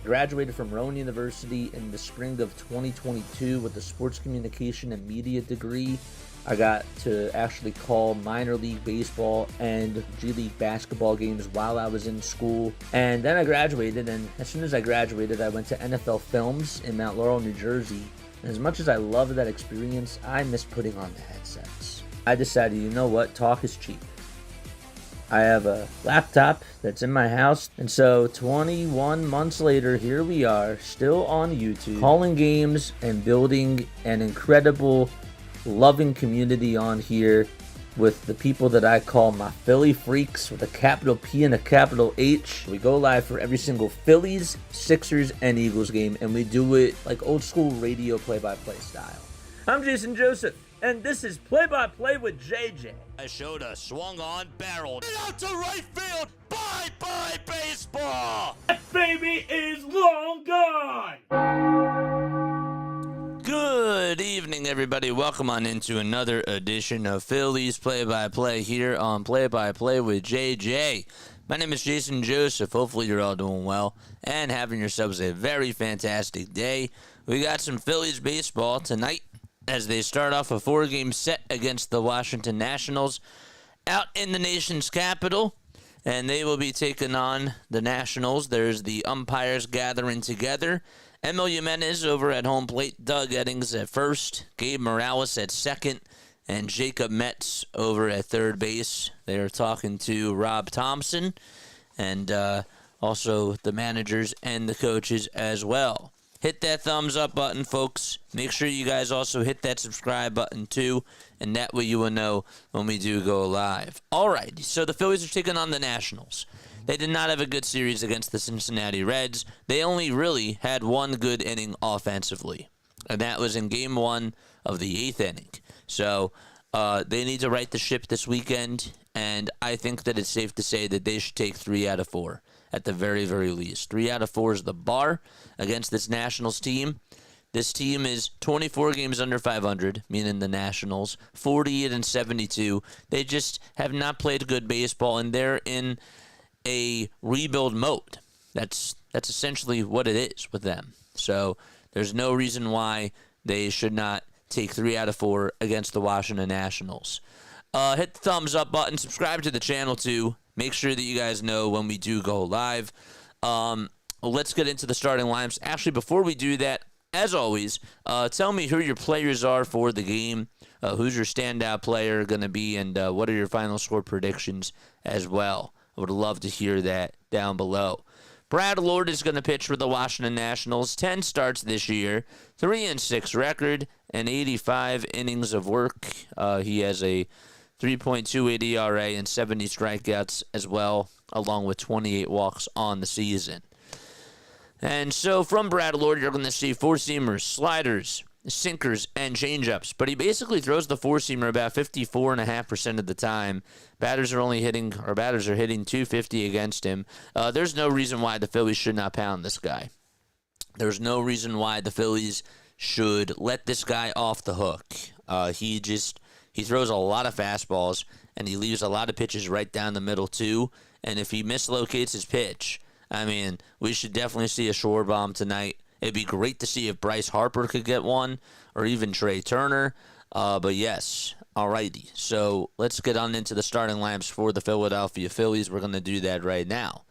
graduated from Rowan University in the spring of 2022 with a sports communication and media degree. I got to actually call minor league baseball and G League basketball games while I was in school. And then I graduated, and as soon as I graduated, I went to NFL Films in Mount Laurel, New Jersey. And as much as I loved that experience, I miss putting on the headsets. I decided, you know what, talk is cheap. I have a laptop that's in my house, and so 21 months later, here we are, still on YouTube, calling games and building an incredible, loving community on here with the people that I call my Philly freaks with a capital P and a capital H. We go live for every single Phillies, Sixers, and Eagles game, and we do it like old school radio play-by-play style. I'm Jason Joseph, and this is Play-by-Play with JJ. I showed a swung on barrel. Get out to right field. Bye-bye baseball. That baby is long gone. Good evening, everybody. Welcome on into another edition of Phillies Play-by-Play here on Play-by-Play with JJ. My name is Jason Joseph. Hopefully you're all doing well and having yourselves a very fantastic day. We got some Phillies baseball tonight as they start off a 4-game set against the Washington Nationals out in the nation's capital, and they will be taking on the Nationals. There's the umpires gathering together. Emil Jimenez over at home plate, Doug Eddings at first, Gabe Morales at second, and Jacob Metz over at third base. They are talking to Rob Thompson and also the managers and the coaches as well. Hit that thumbs up button, folks. Make sure you guys also hit that subscribe button, too, and that way you will know when we do go live. All right, so the Phillies are taking on the Nationals. They did not have a good series against the Cincinnati Reds. They only really had one good inning offensively, and that was in Game 1 of the 8th inning. So they need to right the ship this weekend, and I think that it's safe to say that they should take 3 out of 4. At the very, very least. 3 out of 4 is the bar against this Nationals team. This team is 24 games under 500, meaning the Nationals, 48-72. They just have not played good baseball, and they're in a rebuild mode. That's essentially what it is with them. So there's no reason why they should not take 3 out of 4 against the Washington Nationals. Hit the thumbs up button. Subscribe to the channel, too. Make sure that you guys know when we do go live. Let's get into the starting lineups. Actually, before we do that, as always, tell me who your players are for the game, who's your standout player going to be, and what are your final score predictions as well. I would love to hear that down below. Brad Lord is going to pitch for the Washington Nationals. 10 starts this year, 3-6 record, and 85 innings of work. He has a 3.28 ERA and 70 strikeouts as well, along with 28 walks on the season. And so from Brad Lord, you're going to see four-seamers, sliders, sinkers, and changeups. But he basically throws the four-seamer about 54.5% of the time. Batters are hitting 250 against him. There's no reason why the Phillies should not pound this guy. There's no reason why the Phillies should let this guy off the hook. He throws a lot of fastballs, and he leaves a lot of pitches right down the middle, too. And if he mislocates his pitch, I mean, we should definitely see a schwarber tonight. It'd be great to see if Bryce Harper could get one, or even Trey Turner. But yes, alrighty. So let's get on into the starting lineups for the Philadelphia Phillies. We're going to do that right now.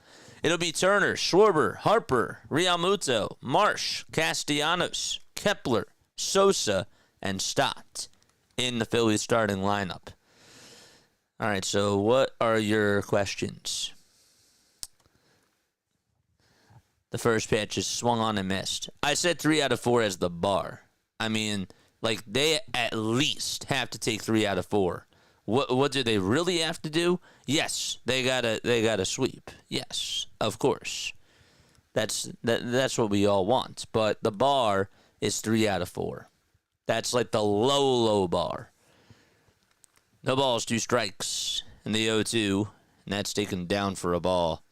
It'll be Turner, Schwarber, Harper, Realmuto, Marsh, Castellanos, Kepler, Sosa, and Stott in the Phillies starting lineup. All right, so what are your questions? The first pitch is swung on and missed. I said 3 out of 4 as the bar. I mean, like, they at least have to take 3 out of 4. What do they really have to do? Yes, they gotta sweep. Yes, of course. That's what we all want. But the bar is 3 out of 4. That's like the low bar. No balls, 2 strikes in the 0-2, and that's taken down for a ball.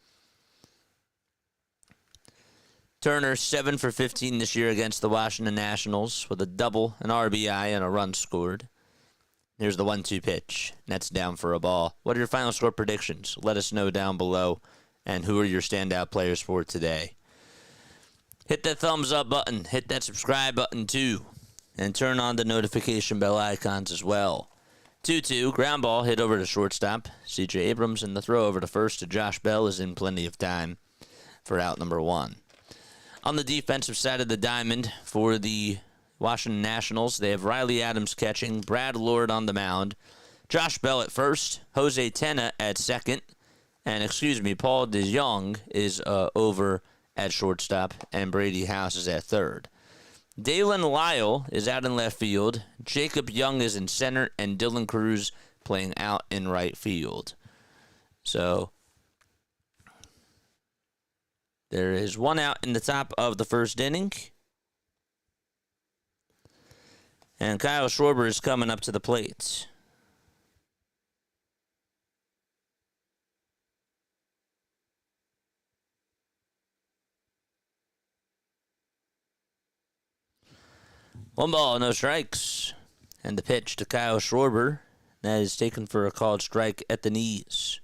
Turner, 7 for 15 this year against the Washington Nationals with a double, an RBI, and a run scored. Here's the 1-2 pitch. That's down for a ball. What are your final score predictions? Let us know down below. And who are your standout players for today? Hit that thumbs up button. Hit that subscribe button too. And turn on the notification bell icons as well. 2-2, ground ball hit over to shortstop. C.J. Abrams, and the throw over to first to Josh Bell is in plenty of time for out number 1. On the defensive side of the diamond for the Washington Nationals, they have Riley Adams catching, Brad Lord on the mound, Josh Bell at first, Jose Tena at second, and Paul DeJong is over at shortstop, and Brady House is at third. Dalen Lyle is out in left field, Jacob Young is in center, and Dylan Cruz playing out in right field. So there is one out in the top of the first inning. And Kyle Schwarber is coming up to the plate. One ball, no strikes. And the pitch to Kyle Schwarber. That is taken for a called strike at the knees.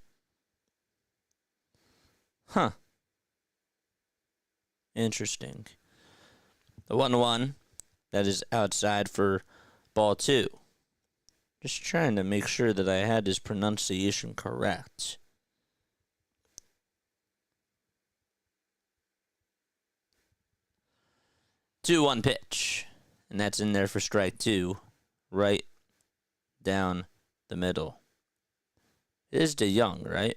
Huh. Interesting. The 1-1. That is outside for ball 2. Just trying to make sure that I had his pronunciation correct. Two-one pitch. And that's in there for strike 2. Right down the middle. It is DeYoung, right?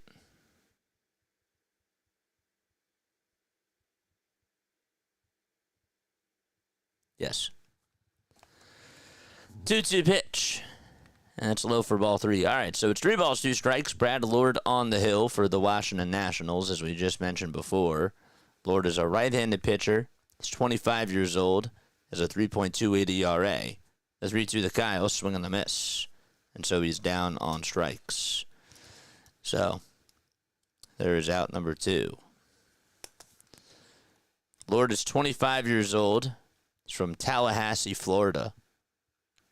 Yes. 2-2 pitch. And that's low for ball 3. All right, so it's 3 balls, 2 strikes. Brad Lord on the hill for the Washington Nationals, as we just mentioned before. Lord is a right-handed pitcher. He's 25 years old. Has a 3.28 ERA. The 3-2 to Kyle, swing and a miss. And so he's down on strikes. So there is out number 2. Lord is 25 years old. He's from Tallahassee, Florida.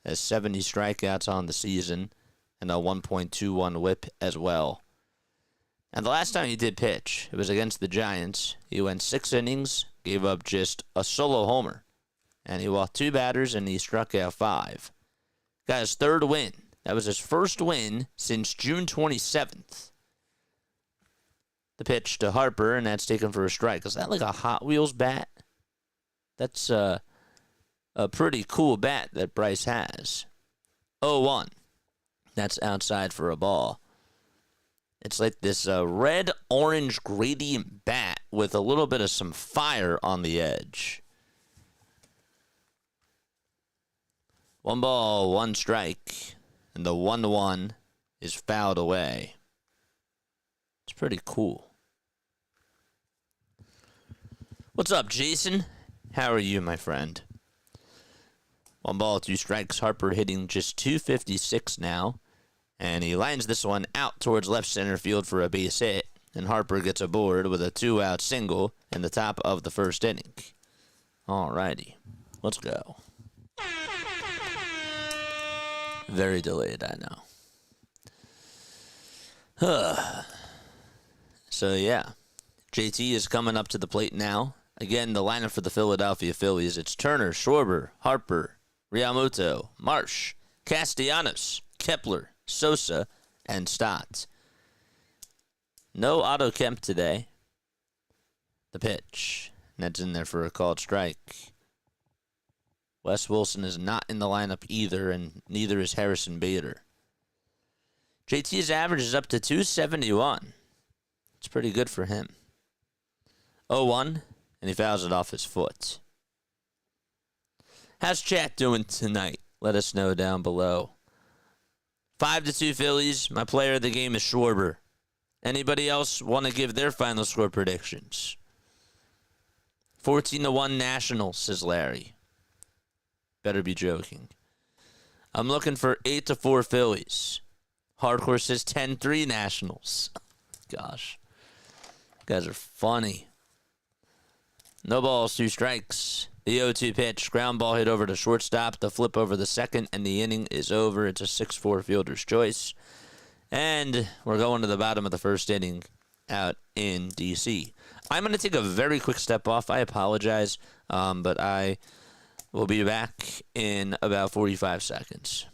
Has 70 strikeouts on the season and a 1.21 whip as well. And the last time he did pitch, it was against the Giants. He went 6 innings, gave up just a solo homer. And he walked 2 batters and he struck out 5. Got his 3rd win. That was his first win since June 27th. The pitch to Harper, and that's taken for a strike. Is that like a Hot Wheels bat? That's a pretty cool bat that Bryce has. 0-1. That's outside for a ball. It's like this red-orange gradient bat with a little bit of some fire on the edge. 1 ball, 1 strike. And the 1-1 is fouled away. It's pretty cool. What's up, Jason? How are you, my friend? 1 ball, 2 strikes. Harper hitting just .256 now. And he lines this one out towards left center field for a base hit. And Harper gets aboard with a 2-out single in the top of the first inning. Alrighty, let's go. Very delayed, I know. So, yeah. JT is coming up to the plate now. Again, the lineup for the Philadelphia Phillies. It's Turner, Schwarber, Harper, Realmuto, Marsh, Castellanos, Kepler, Sosa, and Stott. No Otto Kemp today. The pitch. And that's in there for a called strike. Wes Wilson is not in the lineup either, and neither is Harrison Bader. JT's average is up to .271. It's pretty good for him. 0-1, and he fouls it off his foot. How's chat doing tonight? Let us know down below. 5-2 Phillies. My player of the game is Schwarber. Anybody else want to give their final score predictions? 14-1 Nationals, says Larry. Better be joking. I'm looking for 8-4 Phillies. Hardcore says 10-3 Nationals. Gosh. You guys are funny. No balls, 2 strikes. The 0-2 pitch. Ground ball hit over to shortstop. The flip over the second, and the inning is over. It's a 6-4 fielder's choice. And we're going to the bottom of the first inning. out in D.C. I'm going to take a very quick step off. I apologize, but I will be back in about 45 seconds.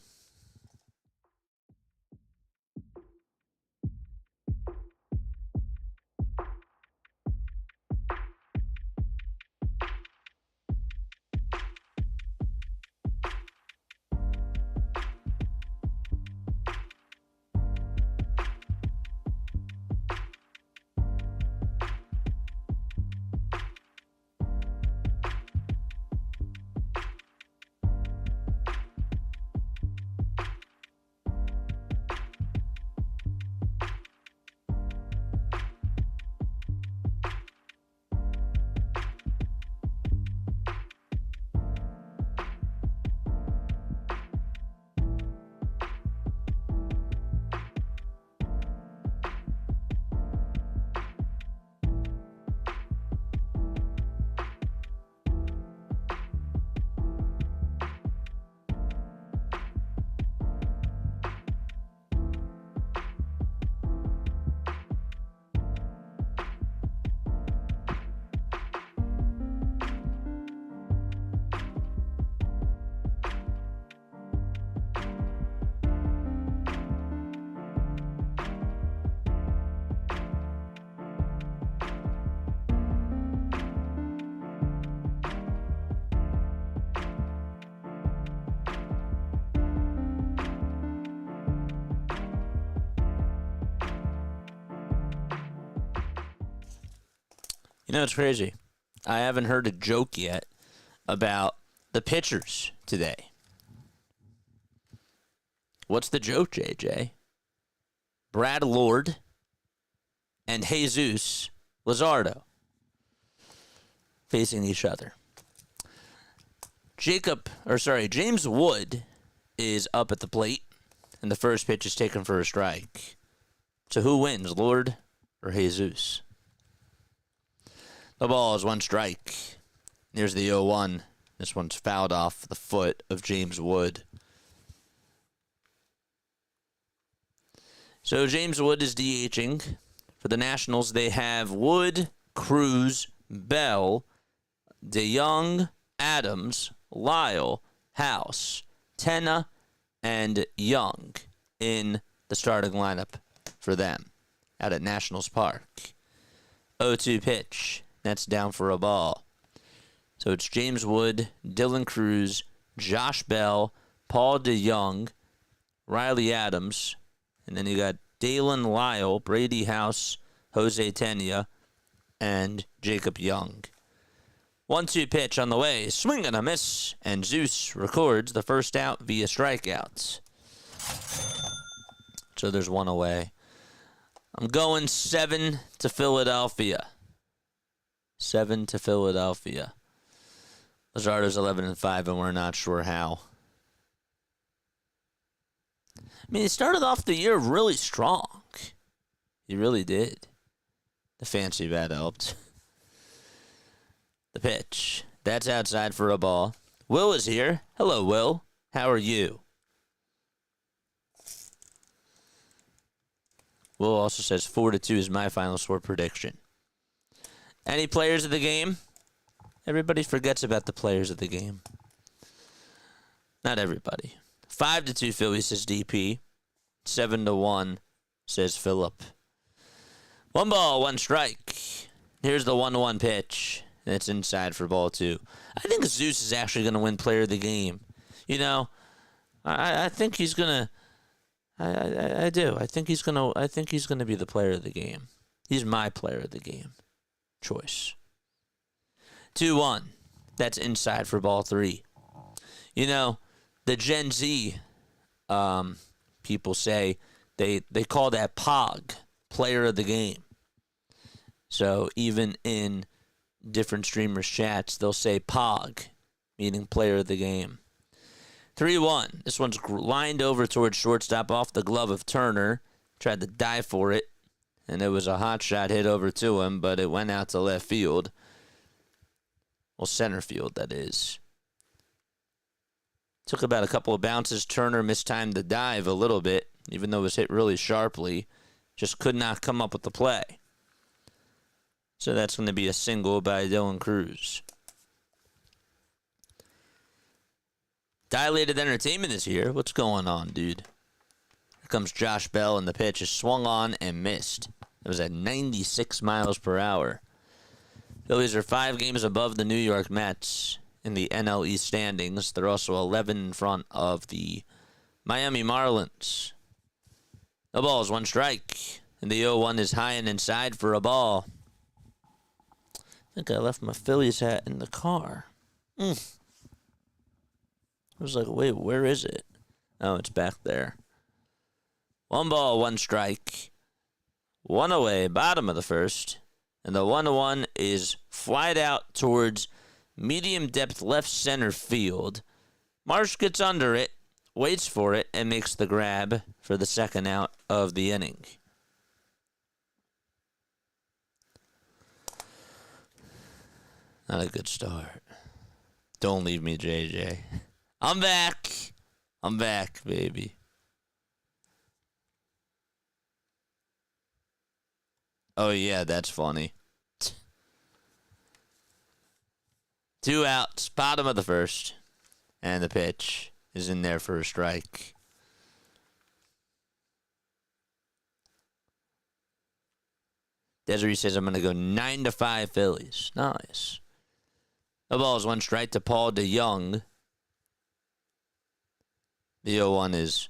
You know, it's crazy. I haven't heard a joke yet about the pitchers today. What's the joke, JJ? Brad Lord and Jesus Luzardo facing each other. James Wood is up at the plate, and the first pitch is taken for a strike. So who wins, Lord or Jesus? The ball is one strike. Here's the 0-1. This one's fouled off the foot of James Wood. So James Wood is DHing. For the Nationals, they have Wood, Cruz, Bell, DeYoung, Adams, Lyle, House, Tenna, and Young in the starting lineup for them out at Nationals Park. 0-2 pitch. That's down for a ball. So it's James Wood, Dylan Cruz, Josh Bell, Paul DeYoung, Riley Adams, and then you got Dalen Lyle, Brady House, Jose Tena, and Jacob Young. 1-2 pitch on the way. Swing and a miss, and Zeus records the first out via strikeouts. So there's one away. I'm going 7 to Philadelphia. 7 to Philadelphia. Luzardo's 11-5, and we're not sure how. I mean, he started off the year really strong. He really did. The fancy bat helped. The pitch. That's outside for a ball. Will is here. Hello, Will. How are you? Will also says 4-2 is my final score prediction. Any players of the game? Everybody forgets about the players of the game. Not everybody. 5-2 Phillies says DP. 7-1 says Phillip. 1 ball, 1 strike. Here's the 1-1 pitch. And it's inside for ball 2. I think Zeus is actually going to win player of the game. You know, I think he's going to. I do. I think he's going to be the player of the game. He's my player of the game choice. 2-1. That's inside for ball 3. You know, the Gen Z people say they call that POG, player of the game. So even in different streamers' chats, they'll say POG, meaning player of the game. 3-1. This one's lined over towards shortstop off the glove of Turner. Tried to dive for it, and it was a hot shot hit over to him, but it went out to left field. Well, center field, that is. Took about a couple of bounces. Turner mistimed the dive a little bit, even though it was hit really sharply. Just could not come up with the play. So that's going to be a single by Dylan Cruz. Dilated entertainment is here. What's going on, dude? Here comes Josh Bell, and the pitch is swung on and missed. It was at 96 miles per hour. Phillies are 5 games above the New York Mets in the NL East standings. They're also 11 in front of the Miami Marlins. The ball is 1 strike, and the 0-1 is high and inside for a ball. I think I left my Phillies hat in the car. I was like, wait, where is it? Oh, it's back there. 1 ball, 1 strike. 1 away, bottom of the first. And the 1-1 is flied out towards medium depth left center field. Marsh gets under it, waits for it, and makes the grab for the second out of the inning. Not a good start. Don't leave me, JJ. I'm back. I'm back, baby. Oh, yeah, that's funny. 2 outs, bottom of the first. And the pitch is in there for a strike. Desiree says I'm going to go 9-5 Phillies. Nice. The ball is 1 strike to Paul DeYoung. The 0-1 is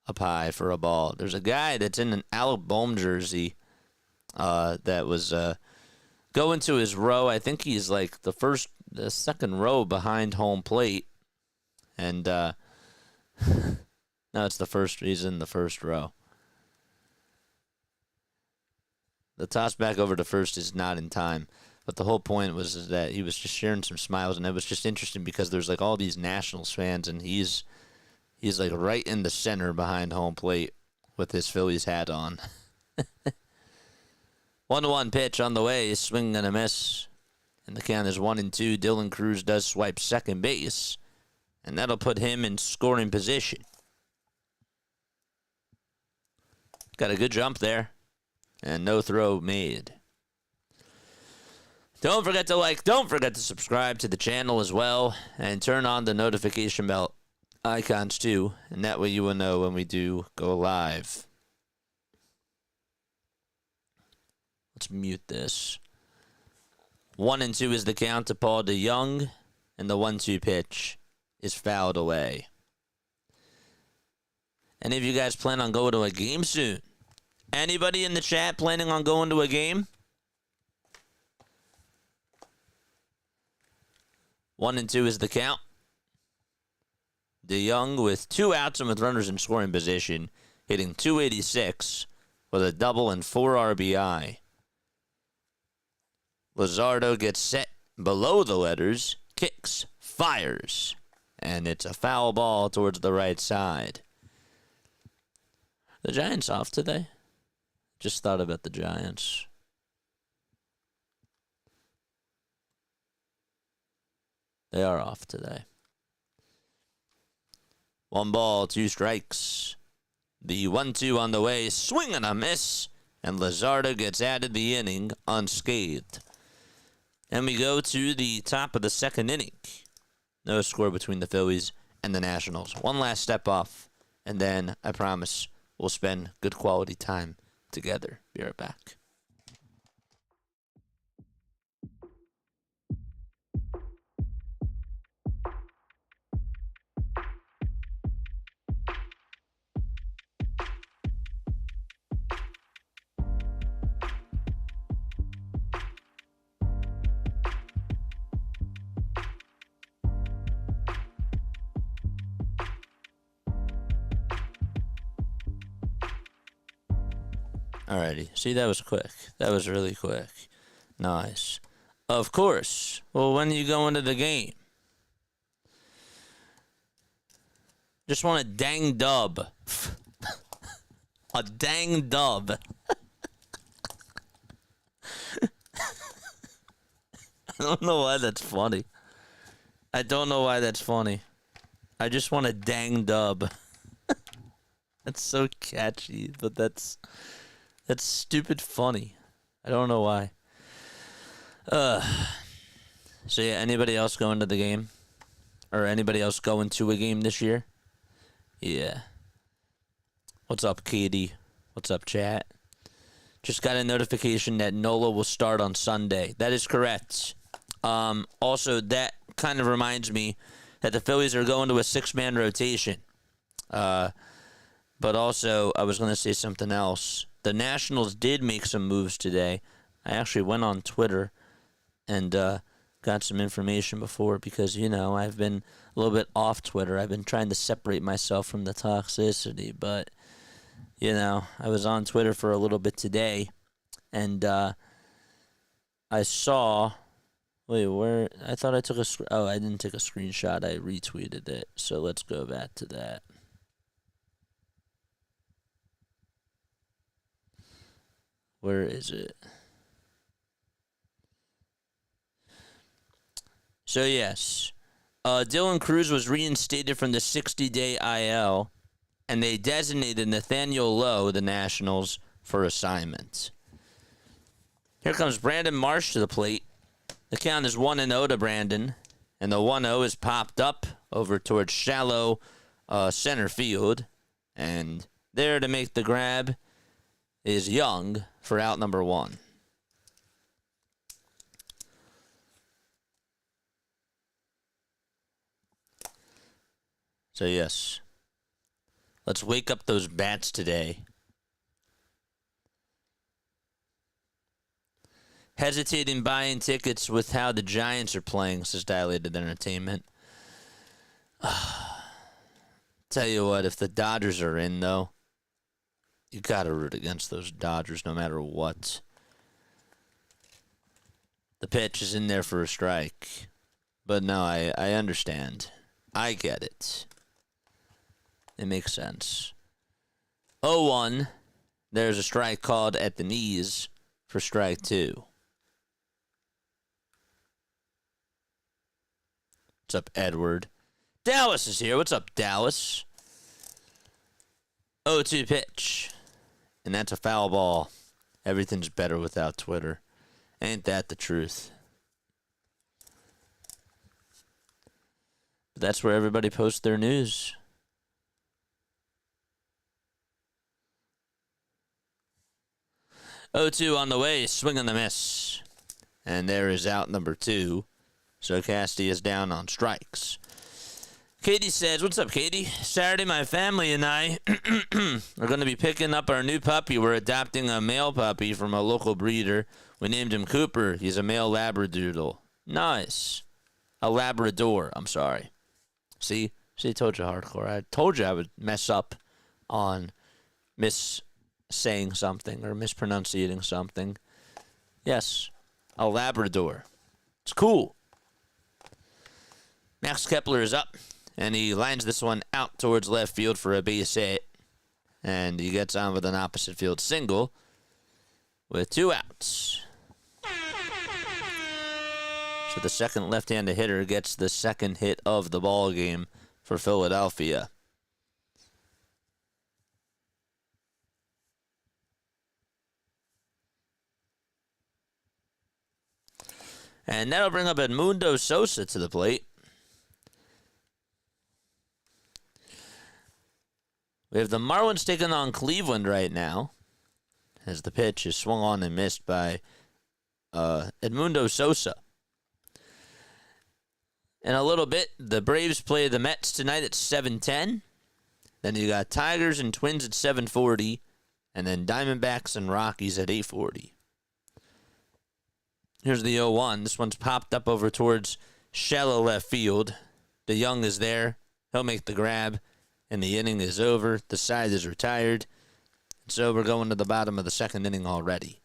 up high for a ball. There's a guy that's in an Alec Bohm jersey that was going to his row. I think he's like the second row behind home plate. And no, it's the first. He's in the first row. The toss back over to first is not in time. But the whole point was that he was just sharing some smiles, and it was just interesting because there's like all these Nationals fans, and he's like right in the center behind home plate with his Phillies hat on. 1-1 pitch on the way, swing and a miss. And the count is 1-2. Dylan Cruz does swipe second base, and that'll put him in scoring position. Got a good jump there, and no throw made. Don't forget to like, don't forget to subscribe to the channel as well, and turn on the notification bell icons too, and that way you will know when we do go live. Let's mute this. 1-2 is the count to Paul DeYoung, and the 1-2 pitch is fouled away. Any of you guys plan on going to a game soon? Anybody in the chat planning on going to a game? 1-2 is the count. DeYoung with 2 outs and with runners in scoring position, hitting .286 with a double and 4 RBI. Luzardo gets set below the letters, kicks, fires, and it's a foul ball towards the right side. The Giants off today? Just thought about the Giants. They are off today. 1 ball, 2 strikes. The 1-2 on the way, swing and a miss, and Luzardo gets out of the inning unscathed. And we go to the top of the second inning. No score between the Phillies and the Nationals. One last step off, and then I promise we'll spend good quality time together. Be right back. Alrighty. See, that was quick. That was really quick. Nice. Of course. Well, when you go into the game? Just want a dang dub. A dang dub. I don't know why that's funny. I don't know why that's funny. I just want a dang dub. That's so catchy, but that's stupid funny. I don't know why. So yeah, anybody else going to the game? Or anybody else going to a game this year? Yeah. What's up, Katie? What's up, chat? Just got a notification that Nola will start on Sunday. That is correct. Also, that kind of reminds me that the Phillies are going to a 6-man rotation. But also, I was going to say something else. The Nationals did make some moves today. I actually went on Twitter and got some information before because, I've been a little bit off Twitter. I've been trying to separate myself from the toxicity, but, I was on Twitter for a little bit today, and I saw... Wait, where? I thought I took a... Oh, I didn't take a screenshot. I retweeted it, so let's go back to that. Where is it? So, yes. Dylan Cruz was reinstated from the 60-day IL, and they designated Nathaniel Lowe, the Nationals, for assignment. Here comes Brandon Marsh to the plate. The count is 1-0 to Brandon, and the 1-0 is popped up over towards shallow center field, and there to make the grab is Young for out number 1. So, yes, let's wake up those bats today. Hesitating buying tickets with how the Giants are playing, says Dilated Entertainment. Tell you what, if the Dodgers are in, though, you got to root against those Dodgers no matter what. The pitch is in there for a strike. But no, I understand. I get it. It makes sense. 0-1. There's a strike called at the knees for strike 2. What's up, Edward? Dallas is here. What's up, Dallas? 0-2 pitch. And that's a foul ball. Everything's better without Twitter. Ain't that the truth? But that's where everybody posts their news. Oh, 2 on the way, swing and a miss. And there is out number 2. So Casty is down on strikes. Katie says, what's up, Katie? Saturday, my family and I are going to be picking up our new puppy. We're adopting a male puppy from a local breeder. We named him Cooper. He's a male Labradoodle. Nice. A Labrador, I'm sorry. See, I told you hardcore. I told you I would mess up on saying something or mispronunciating something. Yes, a Labrador. It's cool. Max Kepler is up, and he lines this one out towards left field for a base hit. And he gets on with an opposite field single with 2 outs. So the second left-handed hitter gets the second hit of the ball game for Philadelphia. And that'll bring up Edmundo Sosa to the plate. We have the Marlins taking on Cleveland right now, as the pitch is swung on and missed by Edmundo Sosa. In a little bit, the Braves play the Mets tonight at 7:10. Then you got Tigers and Twins at 7:40, and then Diamondbacks and Rockies at 8:40. Here's the 0-1. This one's popped up over towards shallow left field. DeYoung is there. He'll make the grab, and the inning is over. The side is retired. So we're going to the bottom of the second inning already.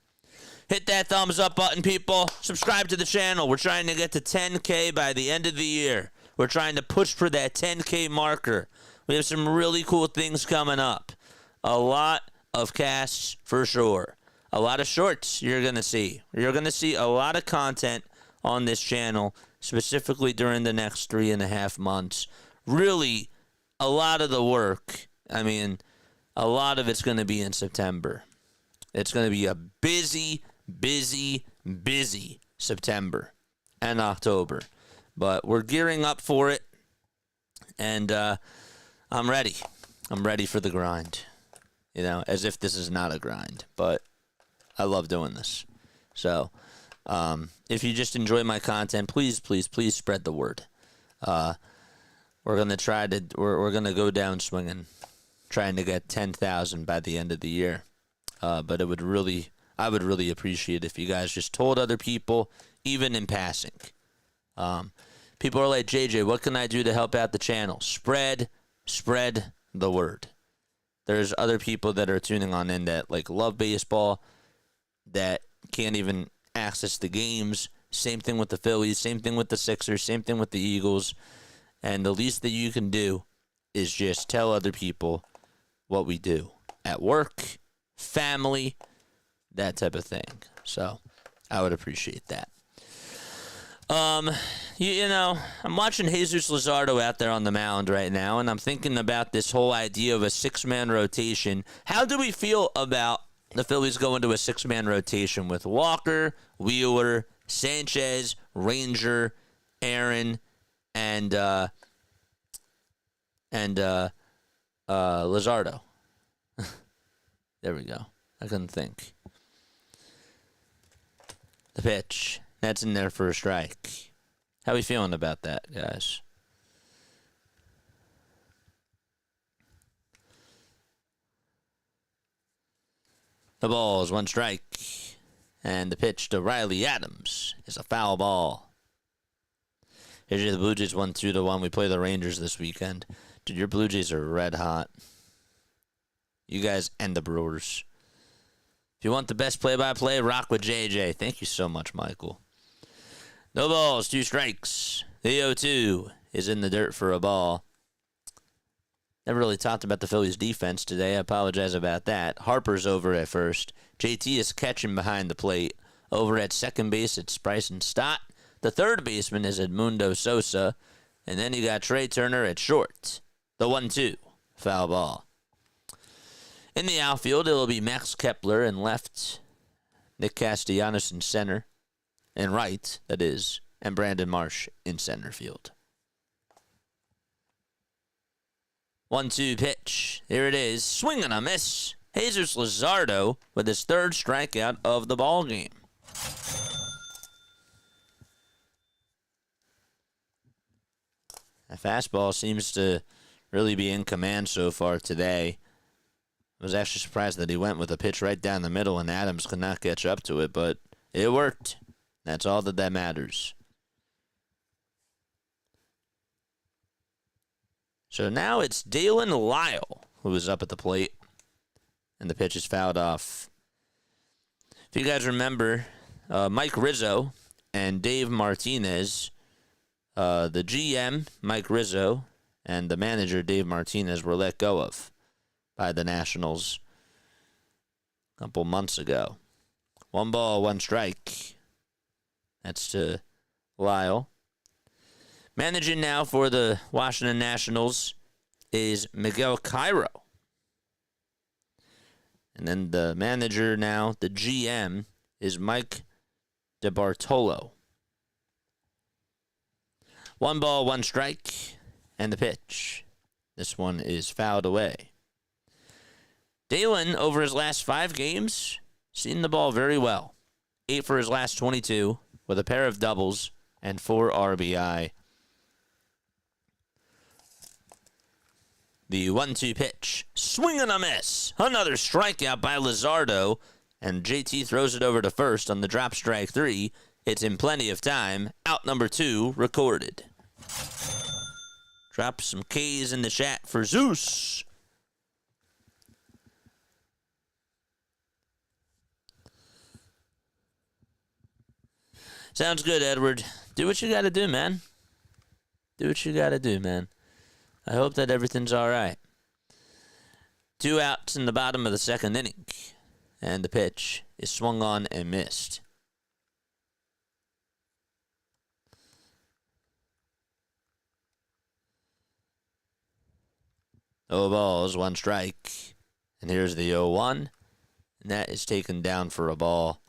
Hit that thumbs up button, people. Subscribe to the channel. We're trying to get to 10K by the end of the year. We're trying to push for that 10K marker. We have some really cool things coming up. A lot of casts for sure. A lot of shorts you're going to see. You're going to see a lot of content on this channel, specifically during the next 3.5 months. Really, a lot of the work, a lot of it's going to be in September. It's going to be a busy September and October. But we're gearing up for it, and I'm ready. I'm ready for the grind. You know, as if this is not a grind, but I love doing this. So, if you just enjoy my content, please spread the word. We're gonna go down swinging, trying to get 10,000 by the end of the year. But I would really appreciate if you guys just told other people, even in passing. People are like, JJ, what can I do to help out the channel? Spread the word. There's other people that are tuning on in that like love baseball, that can't even access the games. Same thing with the Phillies, same thing with the Sixers, same thing with the Eagles. And the least that you can do is just tell other people what we do at work, family, that type of thing. So I would appreciate that. You know, I'm watching Jesus Luzardo out there on the mound right now, and I'm thinking about this whole idea of a six-man rotation. How do we feel about the Phillies going to a six-man rotation with Walker, Wheeler, Sanchez, Ranger, Aaron, and Luzardo? There we go. I couldn't think. The pitch. That's in there for a strike. How are we feeling about that, guys? The ball is one strike. And the pitch to Riley Adams is a foul ball. Here's the Blue Jays 1-2-1. We play the Rangers this weekend. Dude, your Blue Jays are red hot. You guys and the Brewers. If you want the best play-by-play, rock with JJ. Thank you so much, Michael. No balls, 2 strikes. The 0-2 is in the dirt for a ball. Never really talked about the Phillies' defense today. I apologize about that. Harper's over at first. JT is catching behind the plate. Over at second base, it's Bryson Stott. The third baseman is Edmundo Sosa. And then you got Trey Turner at short. The 1-2, foul ball. In the outfield, it will be Max Kepler in left. Nick Castellanos in center. And right, that is. And Brandon Marsh in center field. 1-2 pitch. Here it is. Swing and a miss. Jesus Luzardo with his third strikeout of the ball game. That fastball seems to really be in command so far today. I was actually surprised that he went with a pitch right down the middle and Adams could not catch up to it, but it worked. That's all that matters. So now it's Dalen Lyle who is up at the plate, and the pitch is fouled off. If you guys remember, Mike Rizzo and Dave Martinez, the GM, Mike Rizzo, and the manager, Dave Martinez, were let go of by the Nationals a couple months ago. 1 ball, 1 strike. That's to Lyle. Managing now for the Washington Nationals is Miguel Cairo. And then the manager now, the GM, is Mike DeBartolo. 1 ball, 1 strike, and the pitch. This one is fouled away. Dalen, over his last 5 games, seen the ball very well. 8 for his last 22, with a pair of doubles and 4 RBI. The 1-2 pitch. Swing and a miss. Another strikeout by Luzardo. And JT throws it over to first on the drop strike 3. It's in plenty of time. Out number 2 recorded. Drop some K's in the chat for Zeus. Sounds good, Edward. Do what you gotta do, man. Do what you gotta do, man. I hope that everything's all right. 2 outs in the bottom of the second inning. And the pitch is swung on and missed. No balls, 1 strike. And here's the 0-1. And that is taken down for a ball.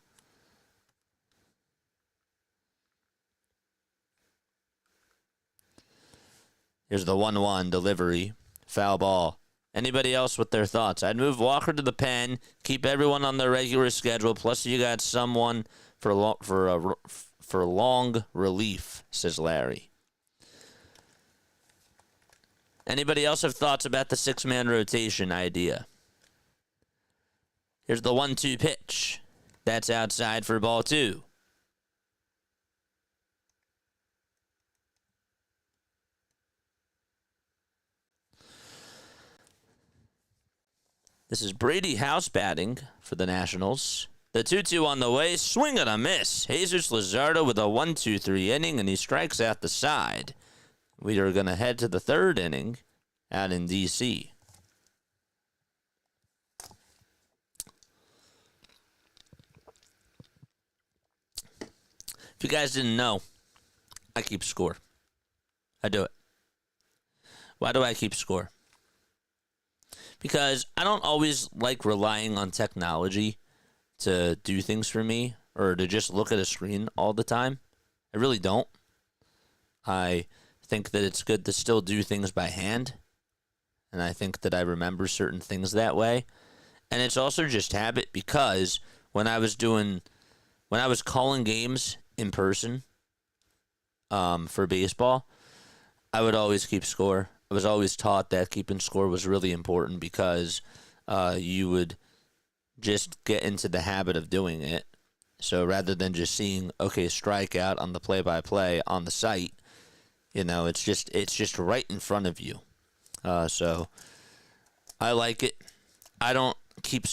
Here's the 1-1 delivery. Foul ball. Anybody else with their thoughts? I'd move Walker to the pen, keep everyone on their regular schedule, plus you got someone for long relief, says Larry. Anybody else have thoughts about the 6-man rotation idea? Here's the 1-2 pitch. That's outside for ball 2. This is Brady House batting for the Nationals. The 2-2 on the way. Swing and a miss. Jesus Luzardo with a 1-2-3 inning, and he strikes out the side. We are going to head to the 3rd inning out in D.C. If you guys didn't know, I keep score. I do it. Why do I keep score? Because I don't always like relying on technology to do things for me or to just look at a screen all the time. I really don't. I think that it's good to still do things by hand. And I think that I remember certain things that way. And it's also just habit because when I was calling games in person for baseball, I would always keep score. I was always taught that keeping score was really important because you would just get into the habit of doing it. So rather than just seeing, okay, strikeout on the play-by-play on the site, it's just right in front of you. So I like it. I keep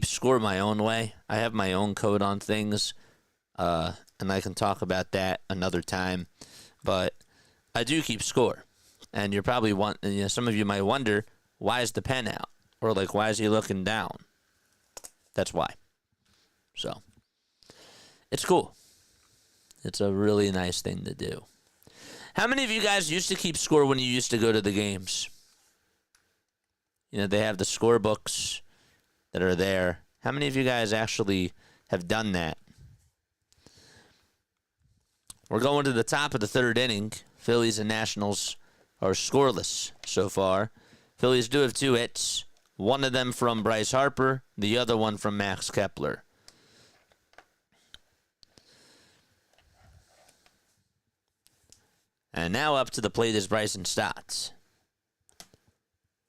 score my own way. I have my own code on things, and I can talk about that another time. But I do keep score. And you're probably some of you might wonder, why is the pen out? Or why is he looking down? That's why. So, it's cool. It's a really nice thing to do. How many of you guys used to keep score when you used to go to the games? They have the score books that are there. How many of you guys actually have done that? We're going to the top of the 3rd inning. Phillies and Nationals are scoreless so far. Phillies do have 2 hits. One of them from Bryce Harper, the other one from Max Kepler. And now up to the plate is Bryson Stott.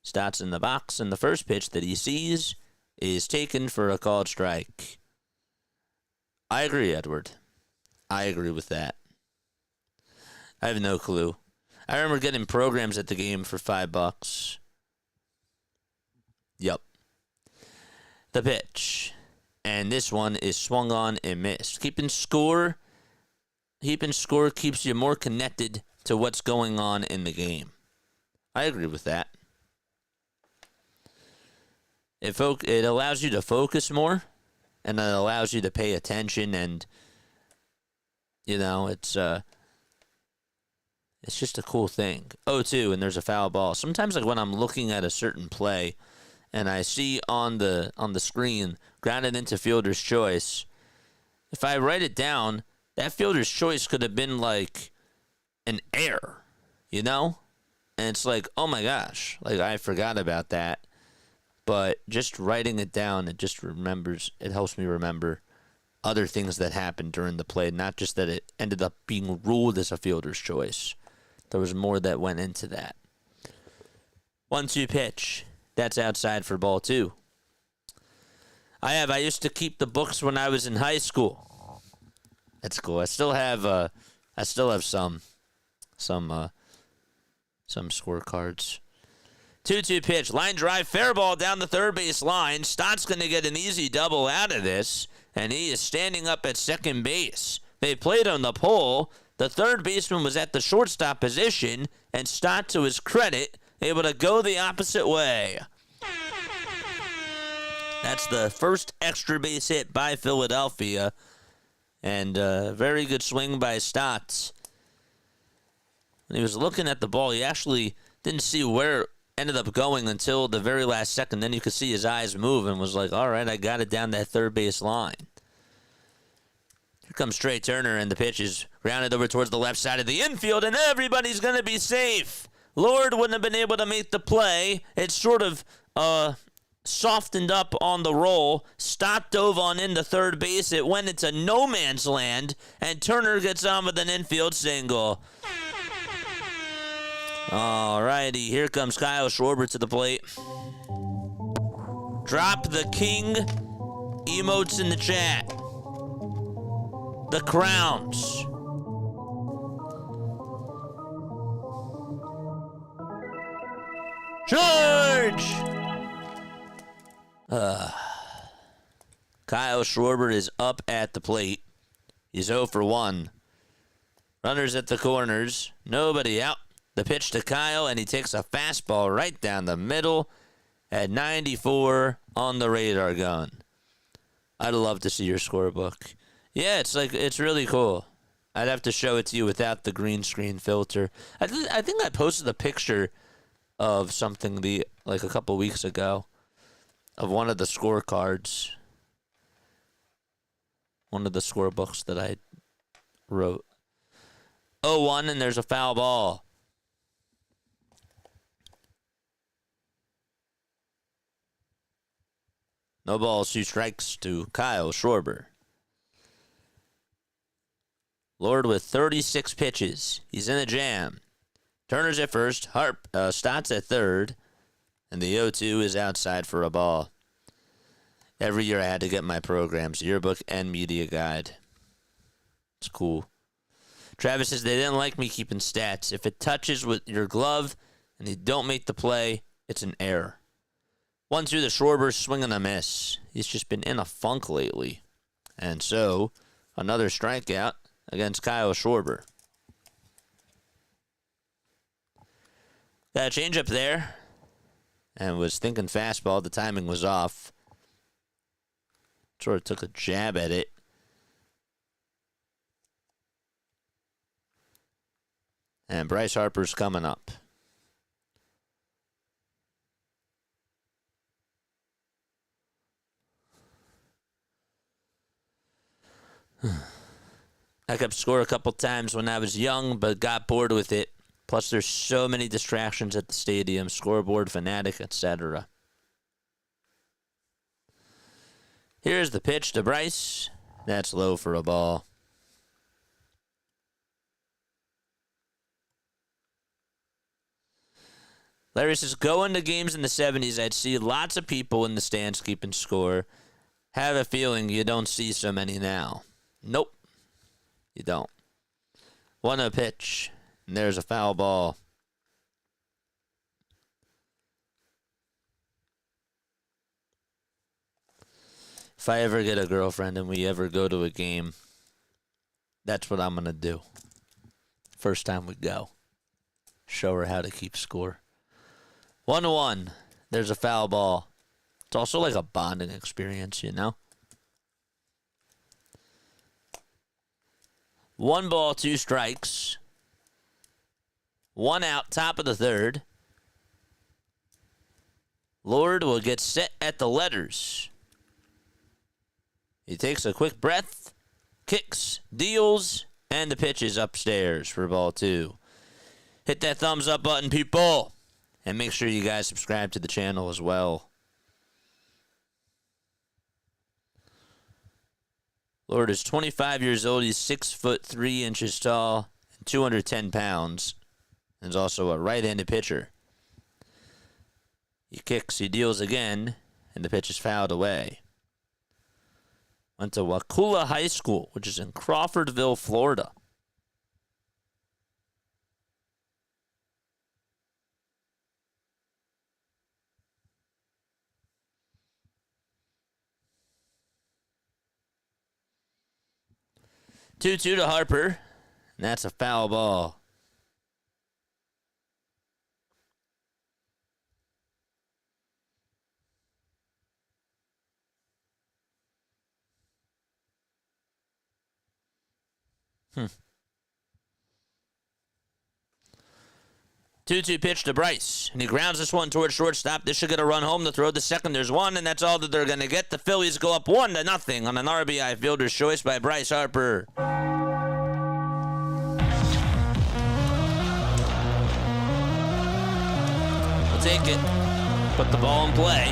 Stott's in the box, and the first pitch that he sees is taken for a called strike. I agree, Edward. I agree with that. I have no clue. I remember getting programs at the game for $5. Yep. The pitch. And this one is swung on and missed. Keeping score keeps you more connected to what's going on in the game. I agree with that. It allows you to focus more, and it allows you to pay attention, and it's just a cool thing. 0-2, and there's a foul ball. Sometimes, when I'm looking at a certain play, and I see on the screen grounded into fielder's choice, if I write it down, that fielder's choice could have been an error, And it's oh my gosh, I forgot about that. But just writing it down, it helps me remember other things that happened during the play, not just that it ended up being ruled as a fielder's choice. There was more that went into that. 1-2 pitch. That's outside for ball 2. I used to keep the books when I was in high school. That's cool. I still have some scorecards. 2-2 pitch. Line drive. Fair ball down the third base line. Stott's going to get an easy double out of this, and he is standing up at second base. They played on the pole. The third baseman was at the shortstop position, and Stott, to his credit, able to go the opposite way. That's the first extra base hit by Philadelphia, and a very good swing by Stott. When he was looking at the ball, he actually didn't see where it ended up going until the very last second. Then you could see his eyes move and was all right, I got it down that third base line. Here comes Trey Turner, and the pitch is grounded over towards the left side of the infield, and everybody's going to be safe. Lord wouldn't have been able to make the play. It sort of softened up on the roll. Stott dove on into third base. It went into no man's land, and Turner gets on with an infield single. Alrighty, here comes Kyle Schwarber to the plate. Drop the king emotes in the chat. The crowns. George! Kyle Schwarber is up at the plate. He's 0 for 1. Runners at the corners. Nobody out. The pitch to Kyle, and he takes a fastball right down the middle at 94 on the radar gun. I'd love to see your scorebook. Yeah, it's really cool. I'd have to show it to you without the green screen filter. I think I posted a picture of something a couple weeks ago of one of the scorecards, one of the scorebooks that I wrote. 0-1, and there's a foul ball. No balls, 2 strikes to Kyle Schwarber. Lord with 36 pitches. He's in the jam. Turner's at first. Stott's at third. And the 0-2 is outside for a ball. Every year I had to get my programs, yearbook and media guide. It's cool. Travis says they didn't like me keeping stats. If it touches with your glove and you don't make the play, it's an error. 1-2 to Schwarber, swing and a miss. He's just been in a funk lately. And so, another strikeout against Kyle Schwarber. Got a changeup there. And was thinking fastball. The timing was off. Sort of took a jab at it. And Bryce Harper's coming up. I kept score a couple times when I was young, but got bored with it. Plus, there's so many distractions at the stadium, scoreboard, fanatic, etc. Here's the pitch to Bryce. That's low for a ball. Larry says, going to games in the 70s, I'd see lots of people in the stands keeping score. Have a feeling you don't see so many now. Nope. You don't. 1-0 pitch. And there's a foul ball. If I ever get a girlfriend and we ever go to a game, that's what I'm going to do. First time we go. Show her how to keep score. 1-1. There's a foul ball. It's also like a bonding experience, you know? 1 ball, 2 strikes. 1 out, top of the third. Lord will get set at the letters. He takes a quick breath, kicks, deals, and the pitch is upstairs for ball 2. Hit that thumbs up button, people. And make sure you guys subscribe to the channel as well. Lord is 25 years old. He's 6'3" tall and 210 pounds. And is also a right-handed pitcher. He kicks, he deals again, and the pitch is fouled away. Went to Wakulla High School, which is in Crawfordville, Florida. Two-two to Harper, and that's a foul ball. Two-two pitch to Bryce, and he grounds this one towards shortstop. This should get a run home. The throw to second. There's one, and that's all that they're going to get. The Phillies go up 1-0 on an RBI fielder's choice by Bryce Harper. take it. Put the ball in play.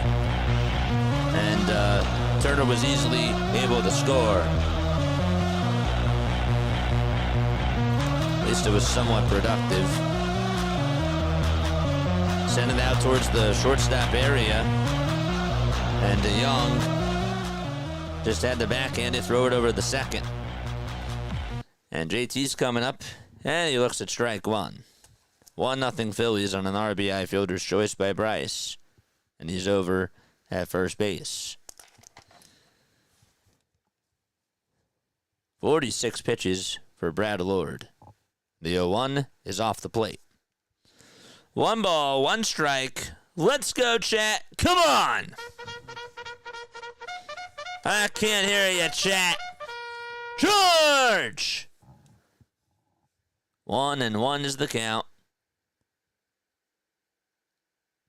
And Turner was easily able to score. At least it was somewhat productive. Send it out towards the shortstop area. And DeYoung just had the backhand to throw it over the second. And JT's coming up, and he looks at strike one. 1-0 Phillies on an RBI fielder's choice by Bryce. And he's over at first base. 46 pitches for Brad Lord. The 0-1 is off the plate. 1 ball, 1 strike. Let's go, chat. Come on! I can't hear you, chat. George! 1-1 is the count.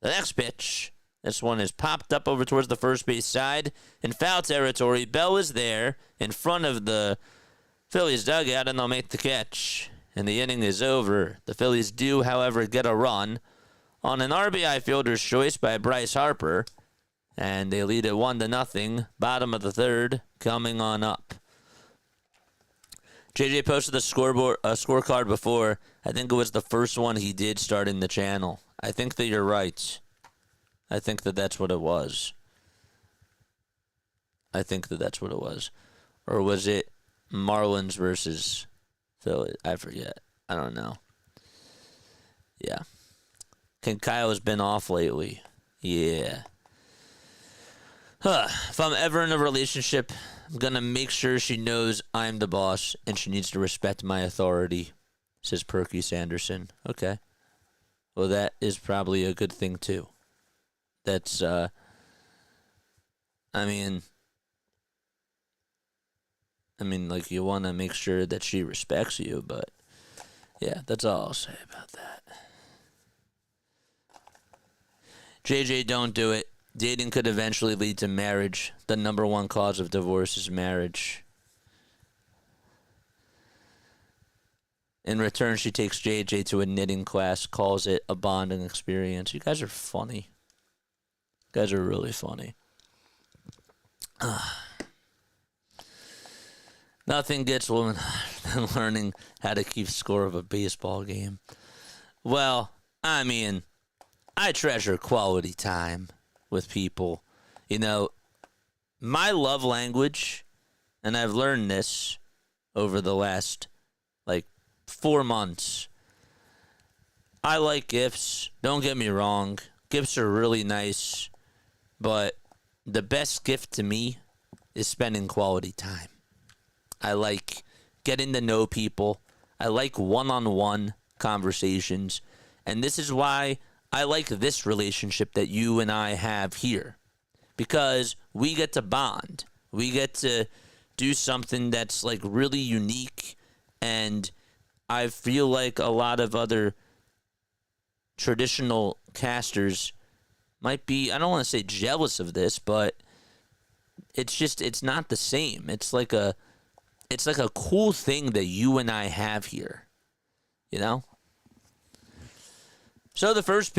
The next pitch. This one is popped up over towards the first base side. In foul territory, Bell is there in front of the Phillies dugout, and they'll make the catch. And the inning is over. The Phillies do, however, get a run on an RBI fielder's choice by Bryce Harper. And they lead it 1-0. Bottom of the third, coming on up. JJ posted the scorecard before. I think it was the first one he did starting the channel. I think that you're right. I think that that's what it was. Or was it Marlins versus Philly? I forget. I don't know. Yeah. King Kyle has been off lately. Yeah. If I'm ever in a relationship, I'm going to make sure she knows I'm the boss and she needs to respect my authority, says Perky Sanderson. Okay. Well, that is probably a good thing, too. That's, I mean, like, you want to make sure that she respects you, but, yeah, that's all I'll say about that. JJ, don't do it. Dating could eventually lead to marriage. The number one cause of divorce is marriage. In return, she takes JJ to a knitting class, calls it a bonding experience. You guys are funny. You guys are really funny. Nothing gets women than learning how to keep score of a baseball game. Well, I mean, I treasure quality time with people. You know, my love language, and I've learned this over the last, 4 months. I like gifts. Don't get me wrong. Gifts are really nice. But the best gift to me is spending quality time. I like getting to know people. I like one-on-one conversations. And this is why I like this relationship that you and I have here. Because we get to bond. We get to do something that's really unique. And I feel like a lot of other traditional casters might be, I don't want to say jealous of this, but it's not the same. It's like a cool thing that you and I have here, you know? So the first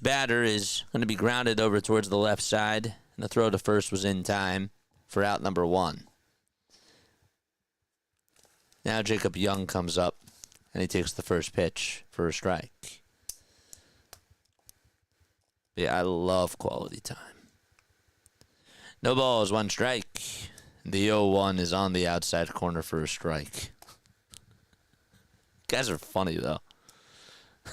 batter is going to be grounded over towards the left side, and the throw to first was in time for out number 1. Now Jacob Young comes up, and he takes the first pitch for a strike. Yeah, I love quality time. No balls, 1 strike. The 0-1 is on the outside corner for a strike. Guys are funny, though. I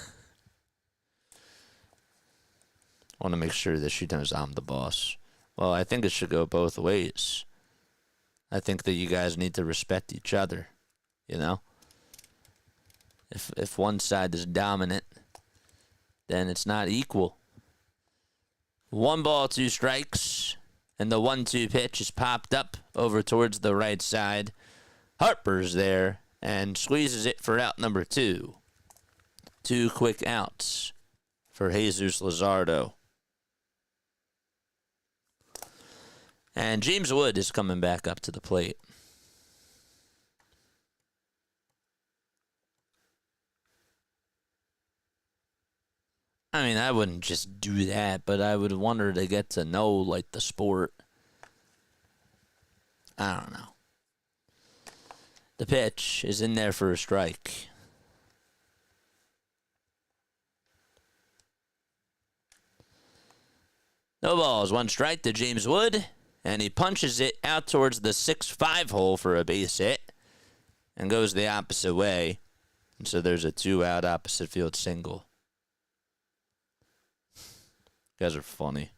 want to make sure that she knows I'm the boss. Well, I think it should go both ways. I think that you guys need to respect each other, you know? If one side is dominant, then it's not equal. 1 ball, 2 strikes, and the 1-2 pitch is popped up over towards the right side. Harper's there and squeezes it for out number 2. 2 quick outs for Jesus Luzardo. And James Wood is coming back up to the plate. I mean, I wouldn't just do that, but I would want her to get to know, like, the sport. I don't know. The pitch is in there for a strike. No balls, 1 strike to James Wood, and he punches it out towards the 6-5 hole for a base hit and goes the opposite way. And so there's a 2-out opposite field single. You guys are funny.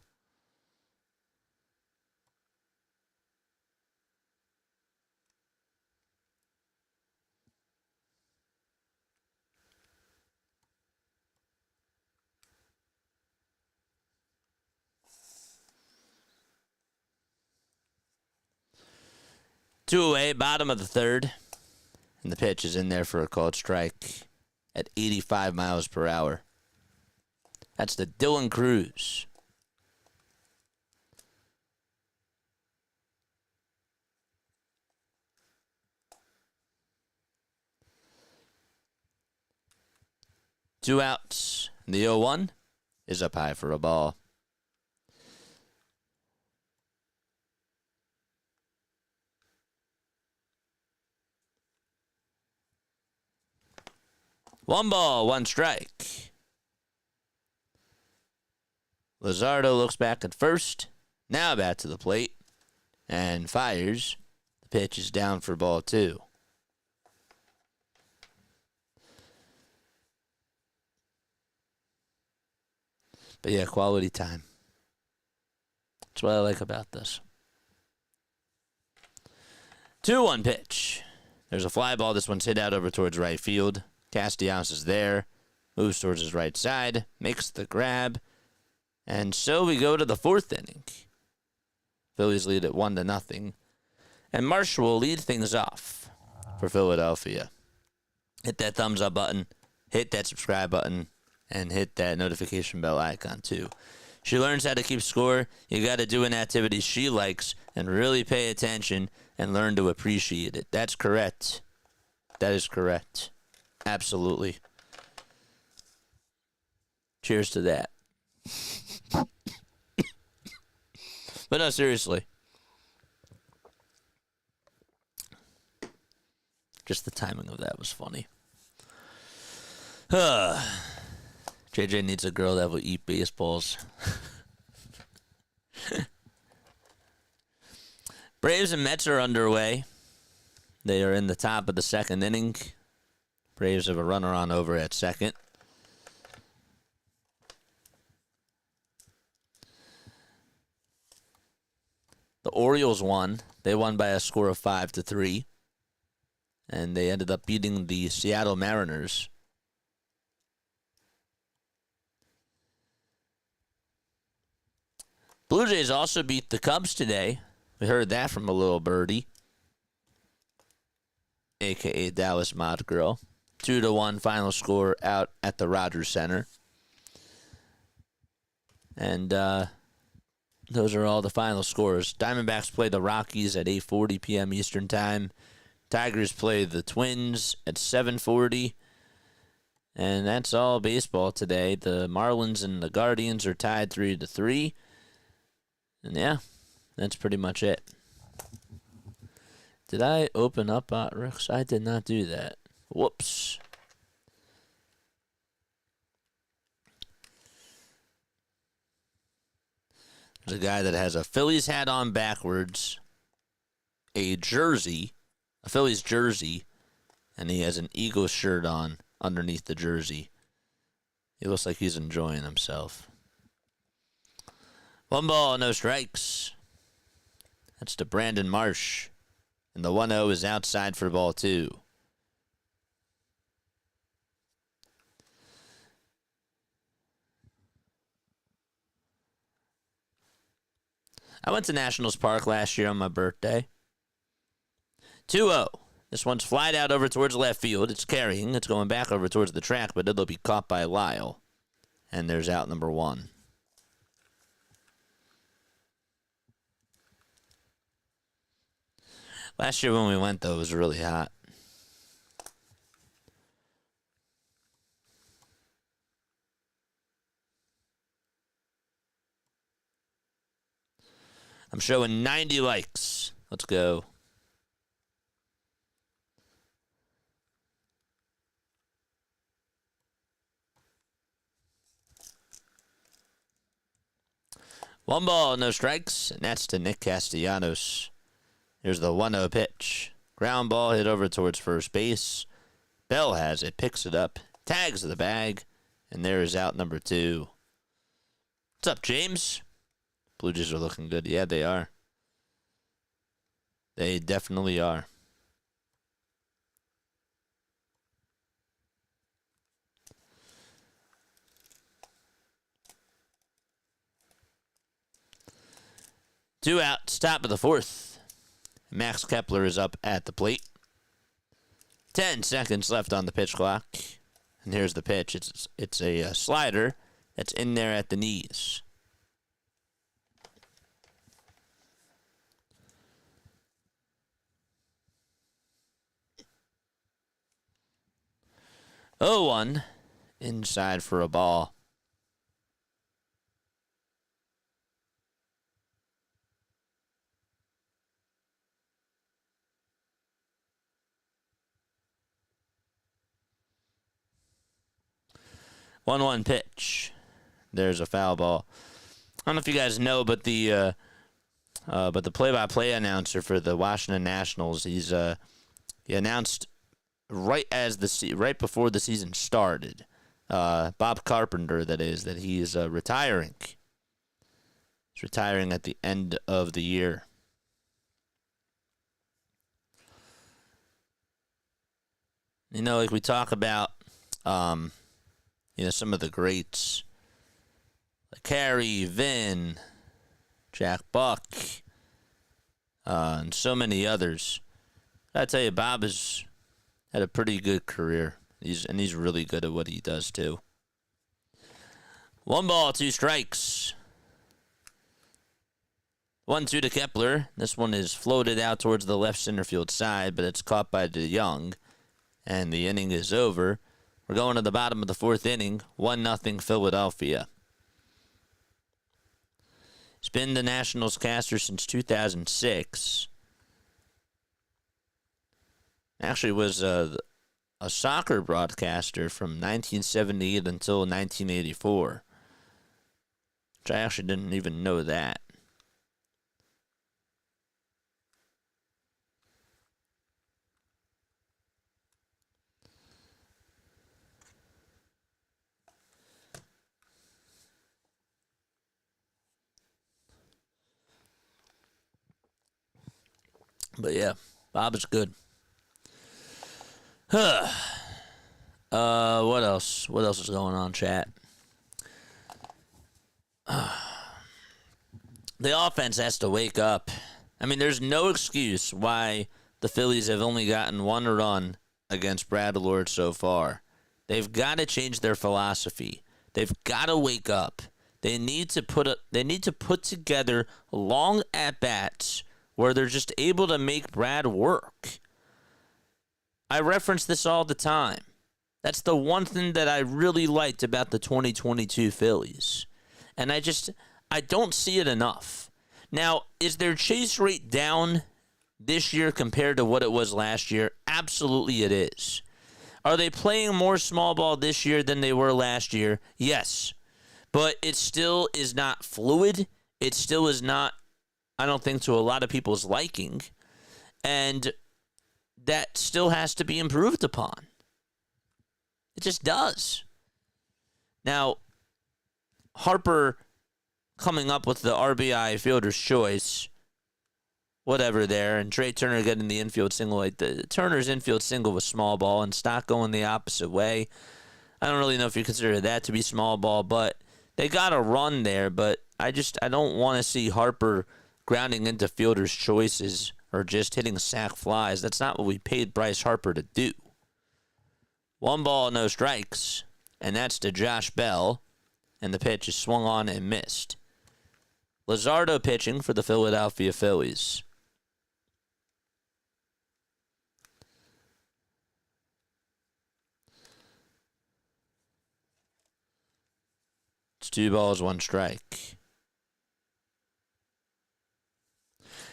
Two away, bottom of the third. And the pitch is in there for a called strike at 85 miles per hour. That's the Dylan Cruz. Two outs. The 0-1 is up high for a ball. One ball, 1 strike. Luzardo looks back at first. Now back to the plate. And fires. The pitch is down for ball 2. But yeah, quality time. That's what I like about this. 2-1 pitch. There's a fly ball. This one's hit out over towards right field. Castellanos is there. Moves towards his right side. Makes the grab. And so we go to the 4th inning. Phillies lead at 1-0. And Marsh will lead things off for Philadelphia. Hit that thumbs up button. Hit that subscribe button. And hit that notification bell icon too. She learns how to keep score. You got to do an activity she likes and really pay attention and learn to appreciate it. That's correct. That is correct. Absolutely. Cheers to that. But no, seriously. Just the timing of that was funny. JJ needs a girl that will eat baseballs. Braves and Mets are underway. They are in the top of the 2nd inning. Braves have a runner on over at second. The Orioles won. They won by a score of 5-3. And they ended up beating the Seattle Mariners. Blue Jays also beat the Cubs today. We heard that from a little birdie, a.k.a. Dallas Mod Girl. 2-1 final score out at the Rogers Center. And those are all the final scores. Diamondbacks play the Rockies at 8:40 p.m. Eastern Time. Tigers play the Twins at 7:40. And that's all baseball today. The Marlins and the Guardians are tied 3-3. And yeah, that's pretty much it. Did I open up Ricks? I did not do that. Whoops. There's a guy that has a Phillies hat on backwards, a jersey, a Phillies jersey, and he has an Eagles shirt on underneath the jersey. He looks like he's enjoying himself. 1 ball, no strikes. That's to Brandon Marsh. And the 1-0 is outside for ball 2. I went to Nationals Park last year on my birthday. 2-0. This one's flied out over towards left field. It's carrying. It's going back over towards the track, but it'll be caught by Lyle. And there's out number 1. Last year when we went, though, it was really hot. I'm showing 90 likes. Let's go. One ball, no strikes, and that's to Nick Castellanos. Here's the 1-0 pitch. Ground ball hit over towards first base. Bell has it, picks it up, tags the bag, and there is out number 2. What's up, James? Blue Jays are looking good. Yeah, they are. They definitely are. Two out, top of the 4th. Max Kepler is up at the plate. 10 seconds left on the pitch clock. And here's the pitch. It's a slider that's in there at the knees. Oh, 1 inside for a ball. One pitch. There's a foul ball. I don't know if you guys know, but the play-by-play announcer for the Washington Nationals, he announced right before the season started, Bob Carpenter, that he is retiring. He's retiring at the end of the year. You know, like we talk about, some of the greats, like Carey, Vin, Jack Buck, and so many others. I tell you, Bob has had a pretty good career. He's really good at what he does too. 1 ball, 2 strikes. 1-2 to Kepler. This one is floated out towards the left center field side, but it's caught by DeYoung, and the inning is over. We're going to the bottom of the 4th inning. 1-0 Philadelphia. He's been the Nationals caster since 2006. Actually was a soccer broadcaster from 1978 until 1984. Which I actually didn't even know that. But yeah, Bob is good. What else? What else is going on, chat? The offense has to wake up. I mean, there's no excuse why the Phillies have only gotten 1 run against Brad Lord so far. They've got to change their philosophy. They've got to wake up. They need to put together long at-bats where they're just able to make Brad work. I reference this all the time. That's the one thing that I really liked about the 2022 Phillies. And I don't see it enough. Now, is their chase rate down this year compared to what it was last year? Absolutely it is. Are they playing more small ball this year than they were last year? Yes. But it still is not fluid. It still is not, I don't think, to a lot of people's liking. And that still has to be improved upon. It just does. Now, Harper coming up with the RBI fielder's choice, whatever there, and Trey Turner getting the infield single. Like Turner's infield single was small ball and Stock going the opposite way. I don't really know if you consider that to be small ball, but they got a run there. But I don't want to see Harper grounding into fielder's choices or just hitting sac flies. That's not what we paid Bryce Harper to do. 1 ball, no strikes, and that's to Josh Bell, and the pitch is swung on and missed. Luzardo pitching for the Philadelphia Phillies. It's 2 balls, 1 strike.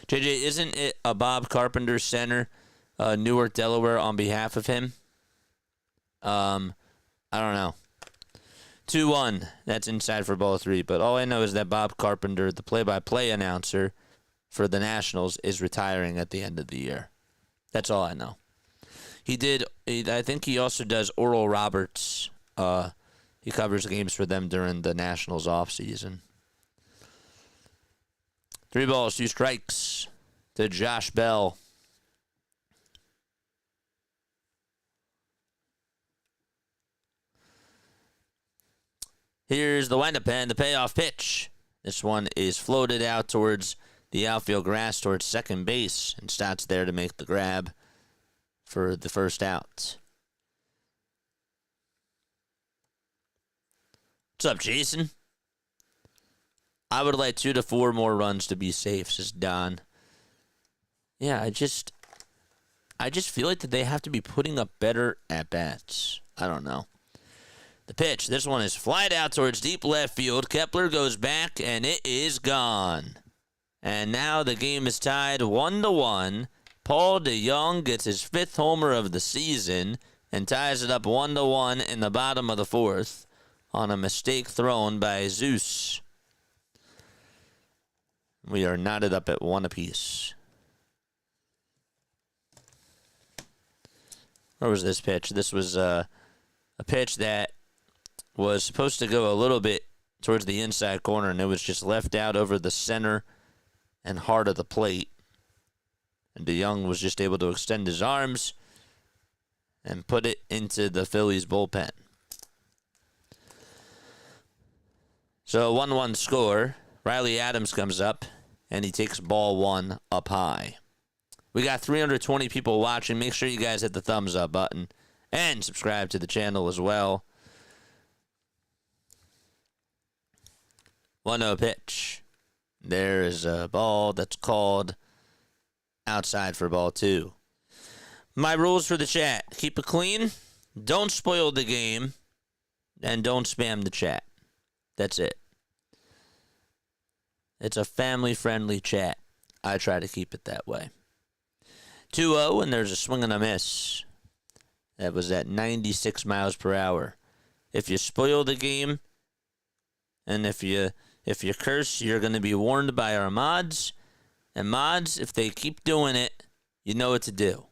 JJ, isn't it a Bob Carpenter center, Newark, Delaware, on behalf of him? I don't know. 2-1. That's inside for ball 3. But all I know is that Bob Carpenter, the play-by-play announcer for the Nationals, is retiring at the end of the year. That's all I know. I think he also does Oral Roberts. He covers games for them during the Nationals offseason. 3 balls, 2 strikes to Josh Bell. Here's the windup and the payoff pitch. This one is floated out towards the outfield grass towards second base, and Stott's there to make the grab for the first out. What's up, Jason? I would like 2 to 4 more runs to be safe, says Don. Yeah, I just feel like that they have to be putting up better at-bats. I don't know. The pitch, this one is flied out towards deep left field. Kepler goes back, and it is gone. And now the game is tied 1-1. Paul DeJong gets his 5th homer of the season and ties it up 1-1 in the bottom of the 4th on a mistake thrown by Zeus. We are knotted up at 1 apiece. Where was this pitch? This was a pitch that was supposed to go a little bit towards the inside corner, and it was just left out over the center and heart of the plate. And DeJong was just able to extend his arms and put it into the Phillies bullpen. So 1-1 score. Riley Adams comes up, and he takes ball 1 up high. We got 320 people watching. Make sure you guys hit the thumbs up button and subscribe to the channel as well. 1-0 pitch. There is a ball that's called outside for ball 2. My rules for the chat. Keep it clean. Don't spoil the game. And don't spam the chat. That's it. It's a family-friendly chat. I try to keep it that way. 2-0, and there's a swing and a miss. That was at 96 miles per hour. If you spoil the game, and if you curse, you're going to be warned by our mods. And mods, if they keep doing it, you know what to do.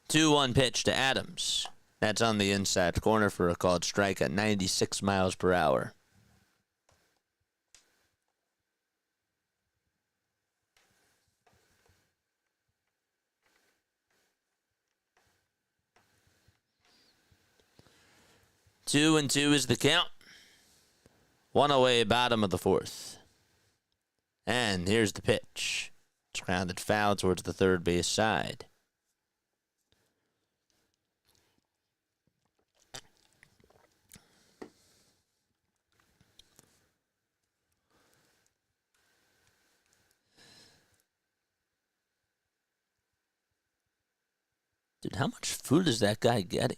2-1 pitch to Adams. That's on the inside corner for a called strike at 96 miles per hour. 2-2 is the count. 1 away, bottom of the 4th. And here's the pitch. It's grounded foul towards the third base side. Dude, how much food is that guy getting?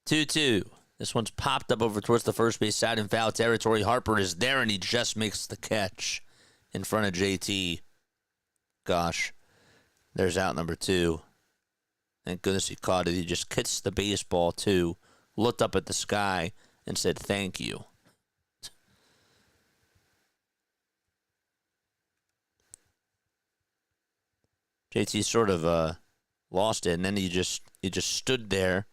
2-2. This one's popped up over towards the first base side in foul territory. Harper is there, and he just makes the catch in front of JT. Gosh, there's out number 2. Thank goodness he caught it. He just kissed the baseball, too, looked up at the sky, and said, thank you. JT sort of lost it, and then he just stood there,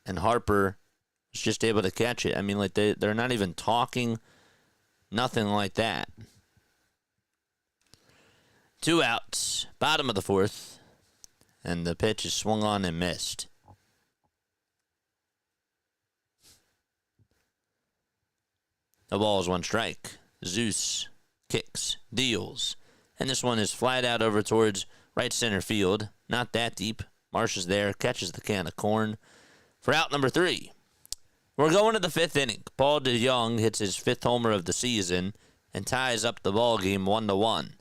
and Harper was just able to catch it. I mean, like they're not even talking, nothing like that. 2 outs, bottom of the 4th, and the pitch is swung on and missed. The ball is 1 strike. Zeus kicks, deals, and this one is flied out over towards right center field. Not that deep. Marsh is there, catches the can of corn for out number 3. We're going to the 5th inning. Paul DeJong hits his 5th homer of the season and ties up the ball game 1-1.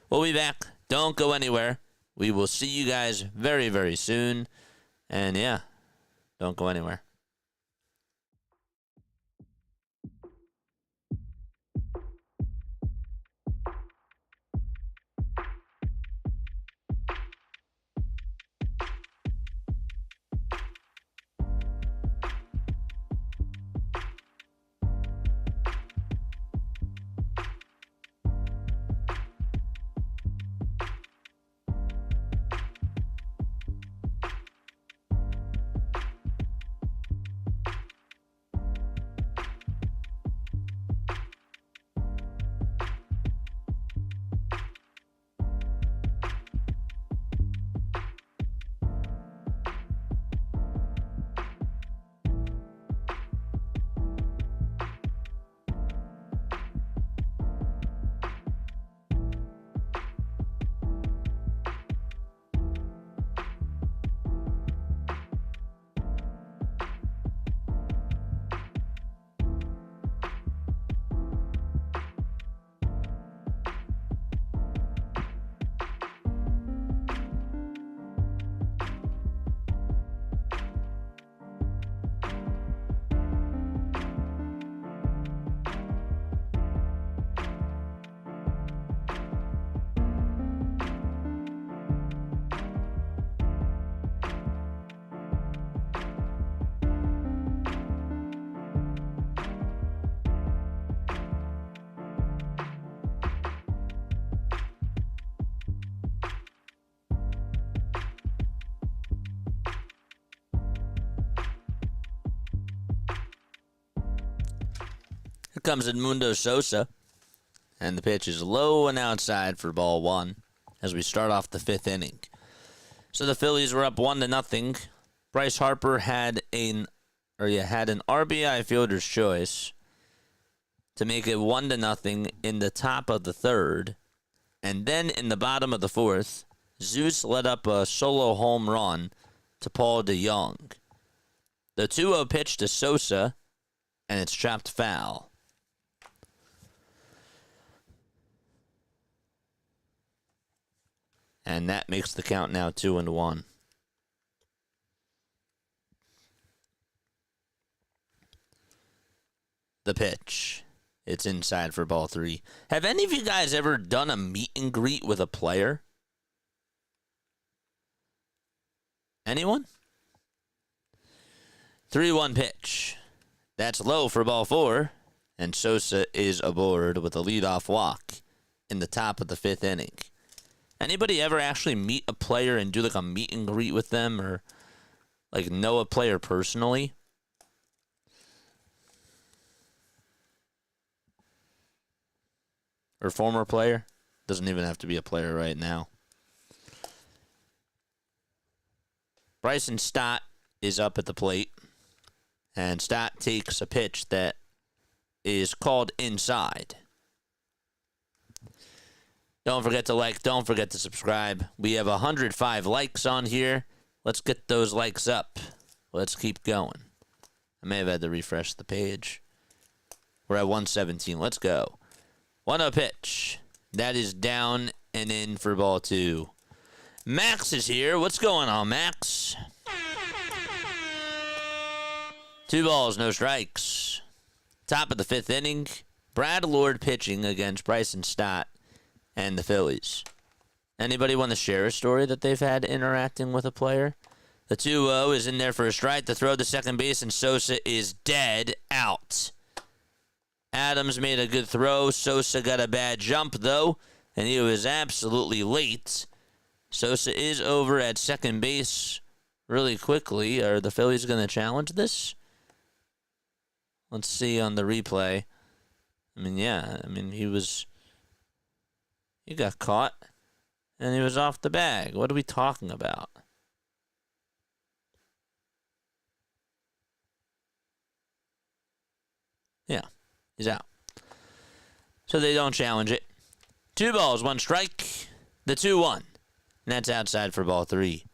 We'll be back. Don't go anywhere. We will see you guys very, very soon. And yeah, don't go anywhere. comes Edmundo Sosa. And the pitch is low and outside for ball one as we start off the fifth inning. So the Phillies were up 1-0. Bryce Harper had an RBI fielder's choice to make it 1-0 in the top of the third. And then in the bottom of the fourth, Zeus led up a solo home run to Paul DeJong. The 2-0 pitch to Sosa, and it's chopped foul. And that makes the count now 2-1. The pitch. It's inside for ball three. Have any of you guys ever done a meet and greet with a player? Anyone? 3-1 pitch. That's low for ball four. And Sosa is aboard with a leadoff walk in the top of the fifth inning. Anybody ever actually meet a player and do like a meet and greet with them, or like know a player personally? Or former player? Doesn't even have to be a player right now. Bryson Stott is up at the plate. And Stott takes a pitch that is called inside. Don't forget to like. Don't forget to subscribe. We have 105 likes on here. Let's get those likes up. Let's keep going. I may have had to refresh the page. We're at 117. Let's go. 1-0 pitch. That is down and in for ball two. Max is here. What's going on, Max? 2 balls, no strikes. Top of the fifth inning. Brad Lord pitching against Bryson Stott and the Phillies. Anybody want to share a story that they've had interacting with a player? The 2-0 is in there for a strike to throw to second base, and Sosa is dead out. Adams made a good throw. Sosa got a bad jump, though, and he was absolutely late. Sosa is over at second base really quickly. Are the Phillies going to challenge this? Let's see on the replay. He got caught, and he was off the bag. What are we talking about? Yeah, he's out. So they don't challenge it. 2 balls, 1 strike. The 2-1. And that's outside for ball three.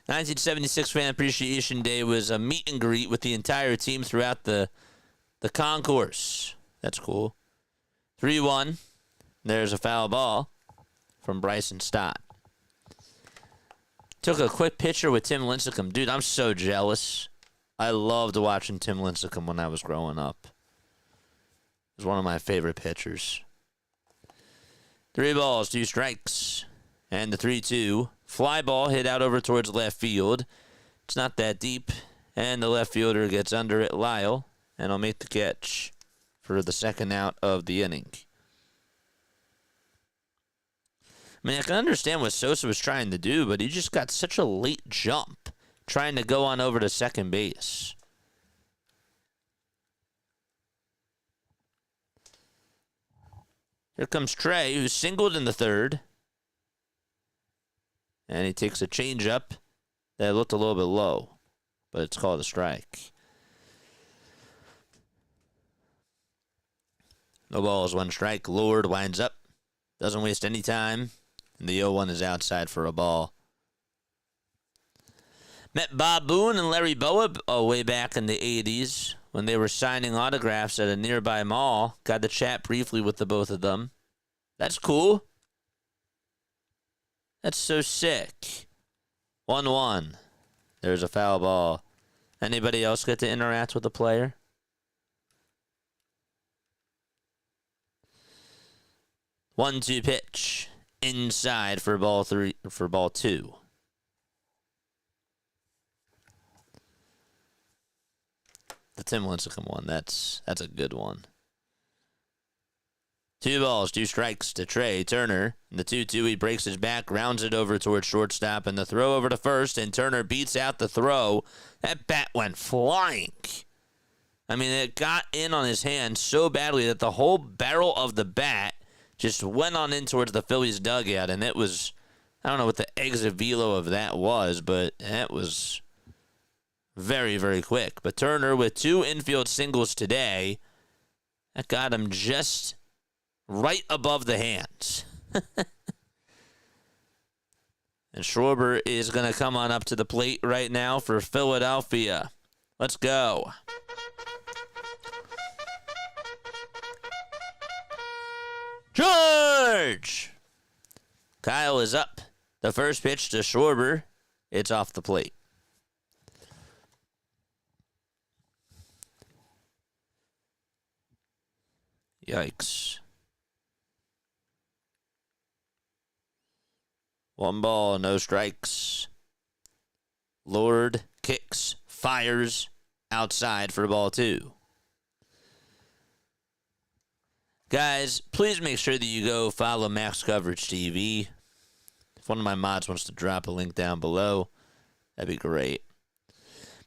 1976 Fan Appreciation Day was a meet and greet with the entire team throughout the concourse. That's cool. 3-1. There's a foul ball from Bryson Stott. Took a quick picture with Tim Lincecum. Dude, I'm so jealous. I loved watching Tim Lincecum when I was growing up. He was one of my favorite pitchers. 3 balls, 2 strikes. And the 3-2. Fly ball hit out over towards left field. It's not that deep. And the left fielder gets under it, Lyle, and will make the catch for the second out of the inning. I can understand what Sosa was trying to do, but he just got such a late jump trying to go on over to second base. Here comes Trey, who singled in the third. And he takes a changeup that looked a little bit low, but it's called a strike. No balls, 1 strike. Lord winds up. Doesn't waste any time. And the 0-1 is outside for a ball. Met Bob Boone and Larry Boa way back in the 80s when they were signing autographs at a nearby mall. Got to chat briefly with the both of them. That's cool. That's so sick. 1-1. There's a foul ball. Anybody else get to interact with a player? One-two pitch. Inside for ball two. The Tim Lincecum one, that's a good one. 2 balls, 2 strikes to Trey Turner. In the 2-2, he breaks his back, rounds it over towards shortstop, and the throw over to first, and Turner beats out the throw. That bat went flying. I mean, it got in on his hand so badly that the whole barrel of the bat just went on in towards the Phillies dugout, and it was, I don't know what the exit velo of that was, but that was very, very quick. But Turner with 2 infield singles today, that got him just right above the hands. And Schwarber is going to come on up to the plate right now for Philadelphia. Let's go. George! Kyle is up. The first pitch to Schwarber. It's off the plate. Yikes. 1 ball, no strikes. Lord kicks, fires, outside for ball 2. Guys, please make sure that you go follow Max Coverage TV. If one of my mods wants to drop a link down below, that'd be great.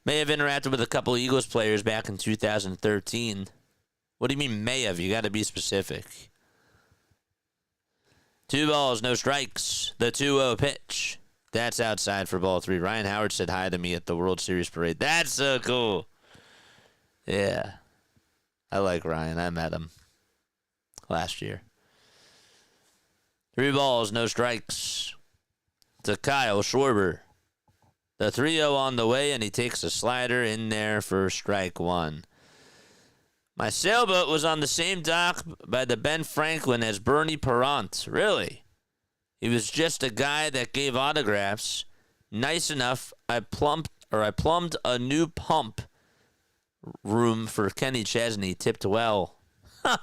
May have interacted with a couple Eagles players back in 2013. What do you mean may have? You got to be specific. 2 balls, no strikes. The 2-0 pitch. That's outside for ball 3. Ryan Howard said hi to me at the World Series parade. That's so cool. Yeah. I like Ryan. I met him last year. 3 balls, no strikes. To Kyle Schwarber. The 3-0 on the way, and he takes a slider in there for strike 1. My sailboat was on the same dock by the Ben Franklin as Bernie Perrant. Really? He was just a guy that gave autographs. Nice enough, I plumbed a new pump room for Kenny Chesney. Tipped well. Huh.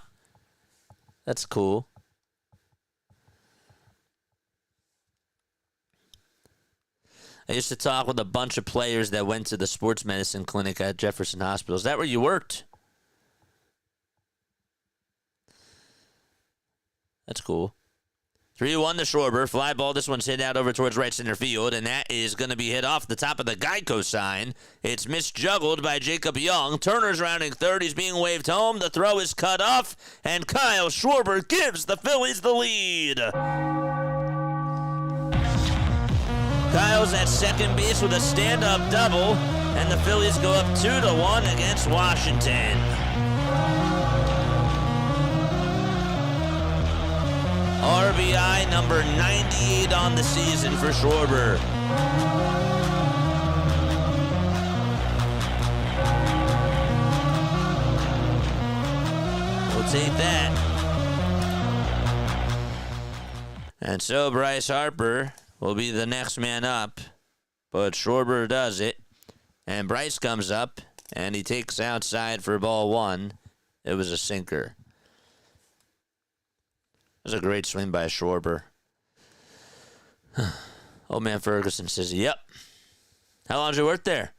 That's cool. I used to talk with a bunch of players that went to the sports medicine clinic at Jefferson Hospital. Is that where you worked? That's cool. 3-1 to Schwarber. Fly ball. This one's hit out over towards right center field, and that is going to be hit off the top of the Geico sign. It's misjuggled by Jacob Young. Turner's rounding third. He's being waved home. The throw is cut off, and Kyle Schwarber gives the Phillies the lead. Kyle's at second base with a stand-up double, and the Phillies go up 2-1 against Washington. RBI number 98 on the season for Schwarber. We'll take that. And so Bryce Harper will be the next man up, but Schwarber does it. And Bryce comes up, and he takes outside for ball 1. It was a sinker. It was a great swing by Schwarber. Old man Ferguson says, yep. How long did you work there?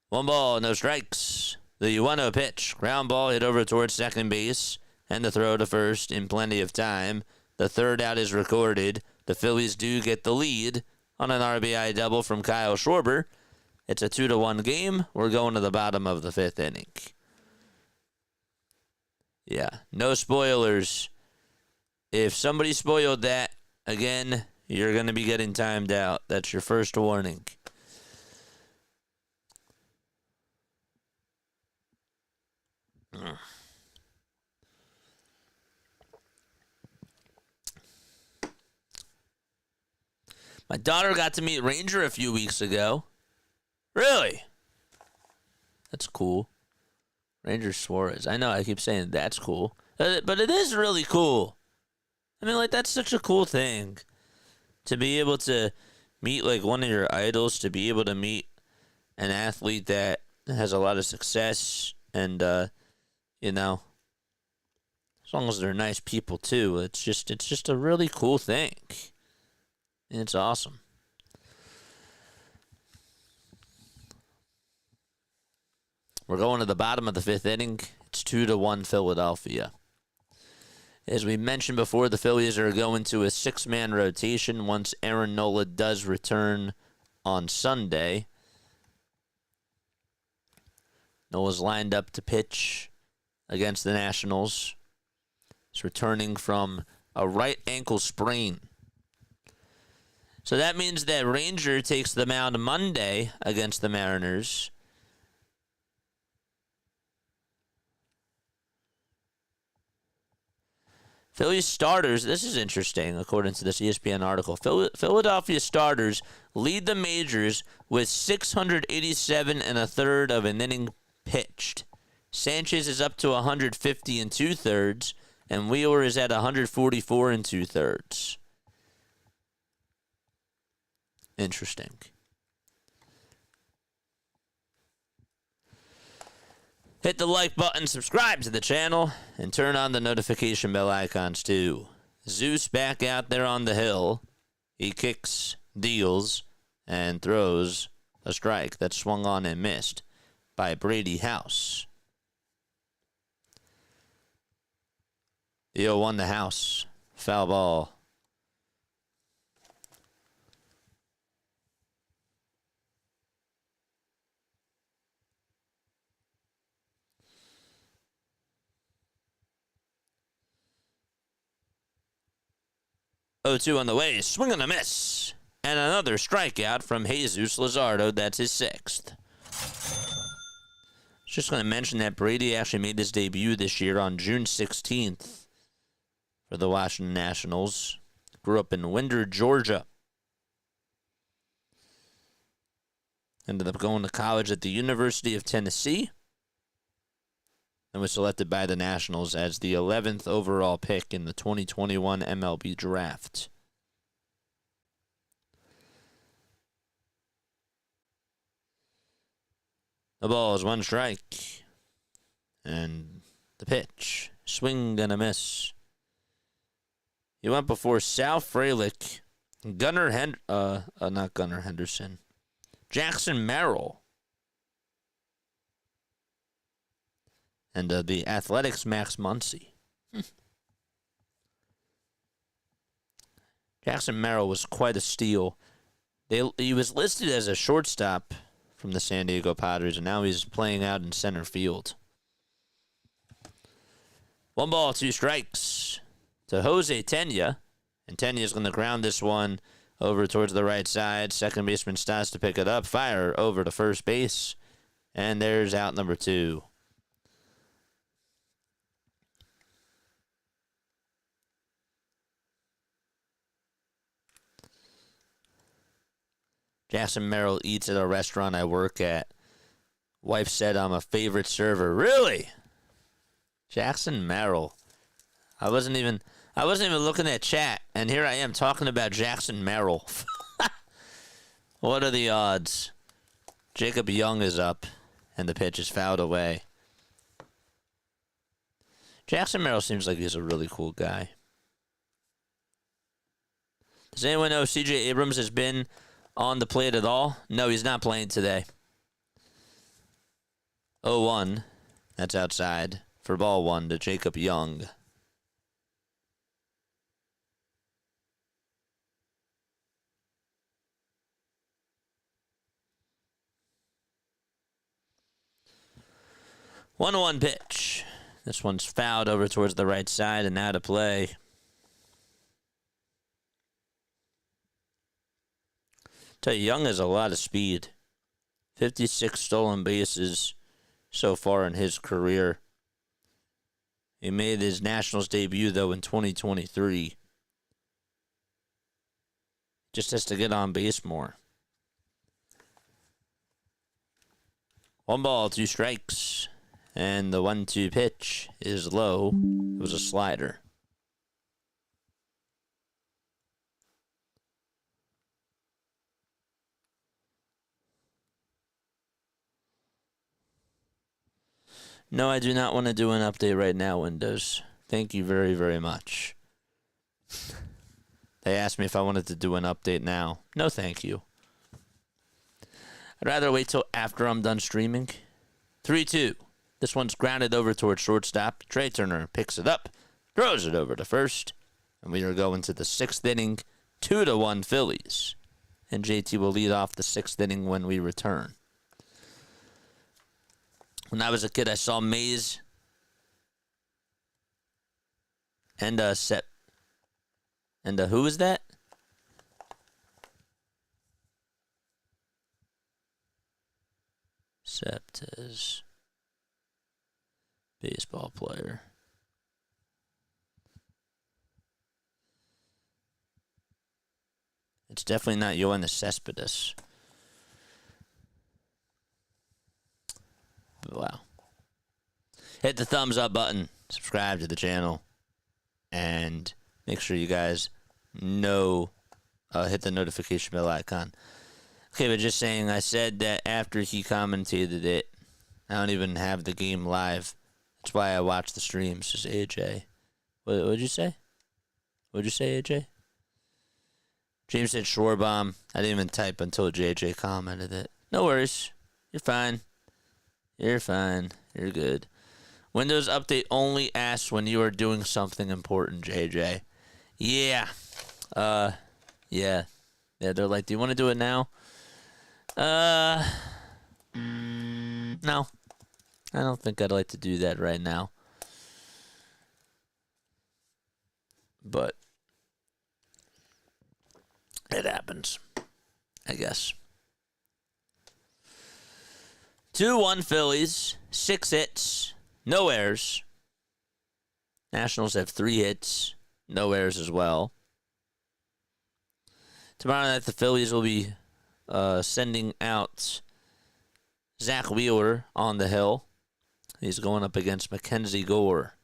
1 ball, no strikes. The 1-0 pitch. Ground ball hit over towards second base. And the throw to first in plenty of time. The third out is recorded. The Phillies do get the lead on an RBI double from Kyle Schwarber. It's a 2-1 game. We're going to the bottom of the 5th inning. Yeah, no spoilers. If somebody spoiled that, again, you're going to be getting timed out. That's your first warning. My daughter got to meet Ranger a few weeks ago. Really? That's cool. Ranger Suarez. I know I keep saying that's cool. But it is really cool. I mean, like, that's such a cool thing. To be able to meet, like, one of your idols. To be able to meet an athlete that has a lot of success. And, you know, as long as they're nice people, too. It's just a really cool thing. And it's awesome. We're going to the bottom of the 5th inning. It's 2-1 Philadelphia. As we mentioned before, the Phillies are going to a 6-man rotation once Aaron Nola does return on Sunday. Nola's lined up to pitch against the Nationals. He's returning from a right ankle sprain. So that means that Ranger takes the mound Monday against the Mariners. Phillies starters, this is interesting, according to this ESPN article. Philadelphia starters lead the majors with 687 and a third of an inning pitched. Sanchez is up to 150 and 2/3, and Wheeler is at 144 and 2/3. Interesting. Hit the like button, subscribe to the channel, and turn on the notification bell icons too. Zeus back out there on the hill. He kicks, deals, and throws a strike that swung on and missed by Brady House. The 0-1 the House. Foul ball. Oh, 2 on the way, swing and a miss. And another strikeout from Jesus Luzardo. That's his 6th. Just going to mention that Brady actually made his debut this year on June 16th for the Washington Nationals. Grew up in Winder, Georgia. Ended up going to college at the University of Tennessee. And was selected by the Nationals as the 11th overall pick in the 2021 MLB Draft. The ball is 1 strike. And the pitch. Swing and a miss. He went before Sal Frelick, not Gunnar Henderson, Jackson Merrill, and the Athletics' Max Muncy. Jackson Merrill was quite a steal. He was listed as a shortstop from the San Diego Padres, and now he's playing out in center field. 1 ball, 2 strikes to Jose Tena, and Tena is going to ground this one over towards the right side. Second baseman starts to pick it up, fire over to first base, and there's out number 2. Jackson Merrill eats at a restaurant I work at. Wife said I'm a favorite server. Really? Jackson Merrill. I wasn't even looking at chat, and here I am talking about Jackson Merrill. What are the odds? Jacob Young is up, and the pitch is fouled away. Jackson Merrill seems like he's a really cool guy. Does anyone know if C.J. Abrams has been on the plate at all? No, he's not playing today. 0-1. That's outside for ball 1 to Jacob Young. One pitch. This one's fouled over towards the right side and out of play. Tell you, Young has a lot of speed. 56 stolen bases so far in his career. He made his Nationals debut, though, in 2023. Just has to get on base more. 1 ball, 2 strikes. And the 1-2 pitch is low. It was a slider. No, I do not want to do an update right now, Windows. Thank you very, very much. They asked me if I wanted to do an update now. No, thank you. I'd rather wait till after I'm done streaming. 3-2. This one's grounded over towards shortstop. Trey Turner picks it up. throws it over to first, and we are going to the 6th inning, 2-1 Phillies. And JT will lead off the 6th inning when we return. When I was a kid, I saw Mays and who was that? Septes, baseball player. It's definitely not Yoenis Cespedes. Wow. Hit the thumbs up button, subscribe to the channel, and make sure you guys know, hit the notification bell icon. Okay, but just saying, I said that after he commentated it, I don't even have the game live. That's why I watch the streams, just AJ. What'd you say? What'd you say, AJ? James said Schwarber. I didn't even type until JJ commented it. No worries. You're fine. You're fine. You're good. Windows Update only asks when you are doing something important, JJ. Yeah. Yeah. Yeah, they're like, do you want to do it now? No. I don't think I'd like to do that right now. But it happens, I guess. 2-1 Phillies, 6 hits, no errors. Nationals have 3 hits, no errors as well. Tomorrow night, the Phillies will be sending out Zach Wheeler on the hill. He's going up against Mackenzie Gore.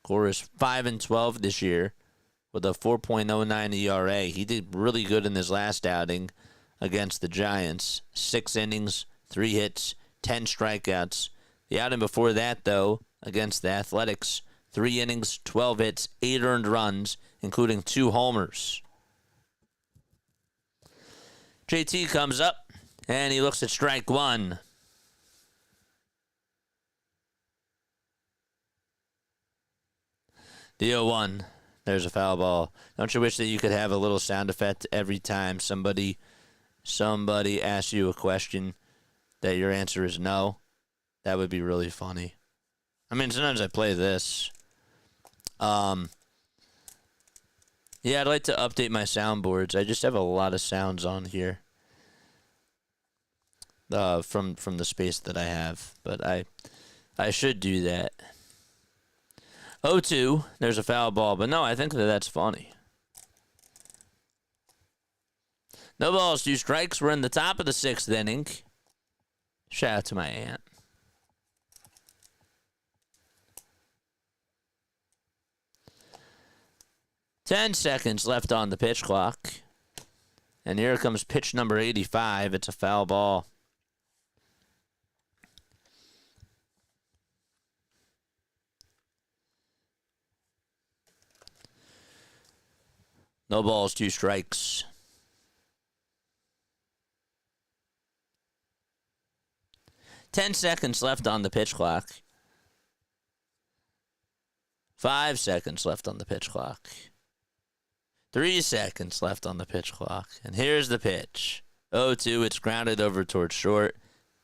Gore is 5-12 this year with a 4.09 ERA. He did really good in his last outing against the Giants. 6 innings, 3 hits, 10 strikeouts. The outing before that, though, against the Athletics, 3 innings, 12 hits, 8 earned runs, including 2 homers. JT comes up, and he looks at strike 1. The 0-1. There's a foul ball. Don't you wish that you could have a little sound effect every time somebody asks you a question that your answer is no? That would be really funny. I mean, sometimes I play this. Yeah, I'd like to update my soundboards. I just have a lot of sounds on here. From the space that I have. But I should do that. 0-2, there's a foul ball. But no, I think that's funny. No balls, 2 strikes. We're in the top of the 6th inning. Shout out to my aunt. Ten seconds left on the pitch clock. And here comes pitch number 85. It's a foul ball. No balls, 2 strikes. Ten seconds left on the pitch clock. 5 seconds left on the pitch clock. 3 seconds left on the pitch clock. And here's the pitch. 0-2, it's grounded over towards short.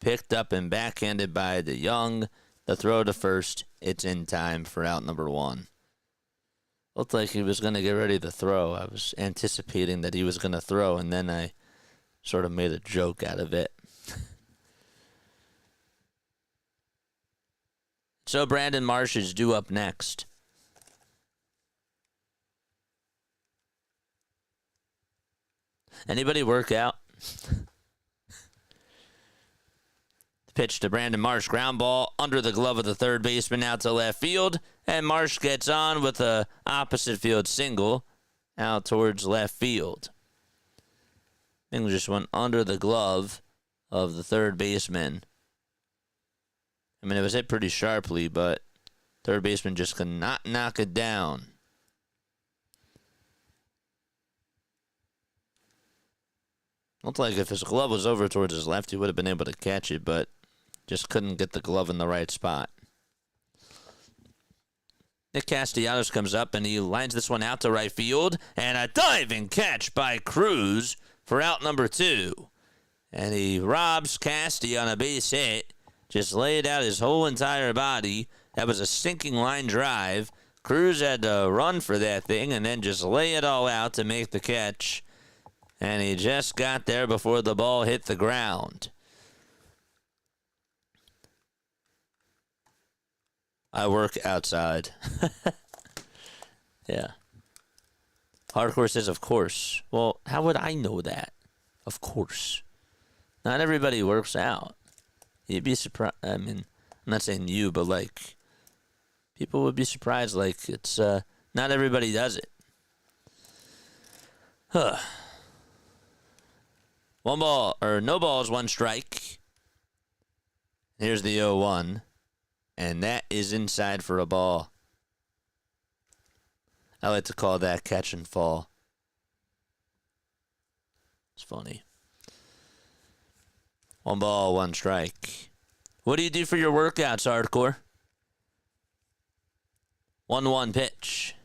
Picked up and backhanded by DeYoung. The throw to first. It's in time for out number 1. Looked like he was going to get ready to throw. I was anticipating that he was going to throw, and then I sort of made a joke out of it. So Brandon Marsh is due up next. Anybody work out? Pitch to Brandon Marsh. Ground ball under the glove of the third baseman out to left field. And Marsh gets on with a opposite field single out towards left field. Thing just went under the glove of the third baseman. I mean, it was hit pretty sharply, but third baseman just could not knock it down. Looked like if his glove was over towards his left, he would have been able to catch it, but just couldn't get the glove in the right spot. Nick Castellanos comes up, and he lines this one out to right field. And a diving catch by Cruz for out number 2. And he robs Casty on a base hit. Just laid out his whole entire body. That was a sinking line drive. Cruz had to run for that thing and then just lay it all out to make the catch. And he just got there before the ball hit the ground. I work outside. Yeah. Hardcore says, of course. Well, how would I know that? Of course. Not everybody works out. You'd be surprised. I mean, I'm not saying you, but like, people would be surprised. Like, it's not everybody does it. Huh. One ball, or no balls, one strike. Here's the 0-1. And that is inside for a ball. I like to call that catch and fall. It's funny. One ball, one strike. What do you do for your workouts, Hardcore? 1-1 pitch.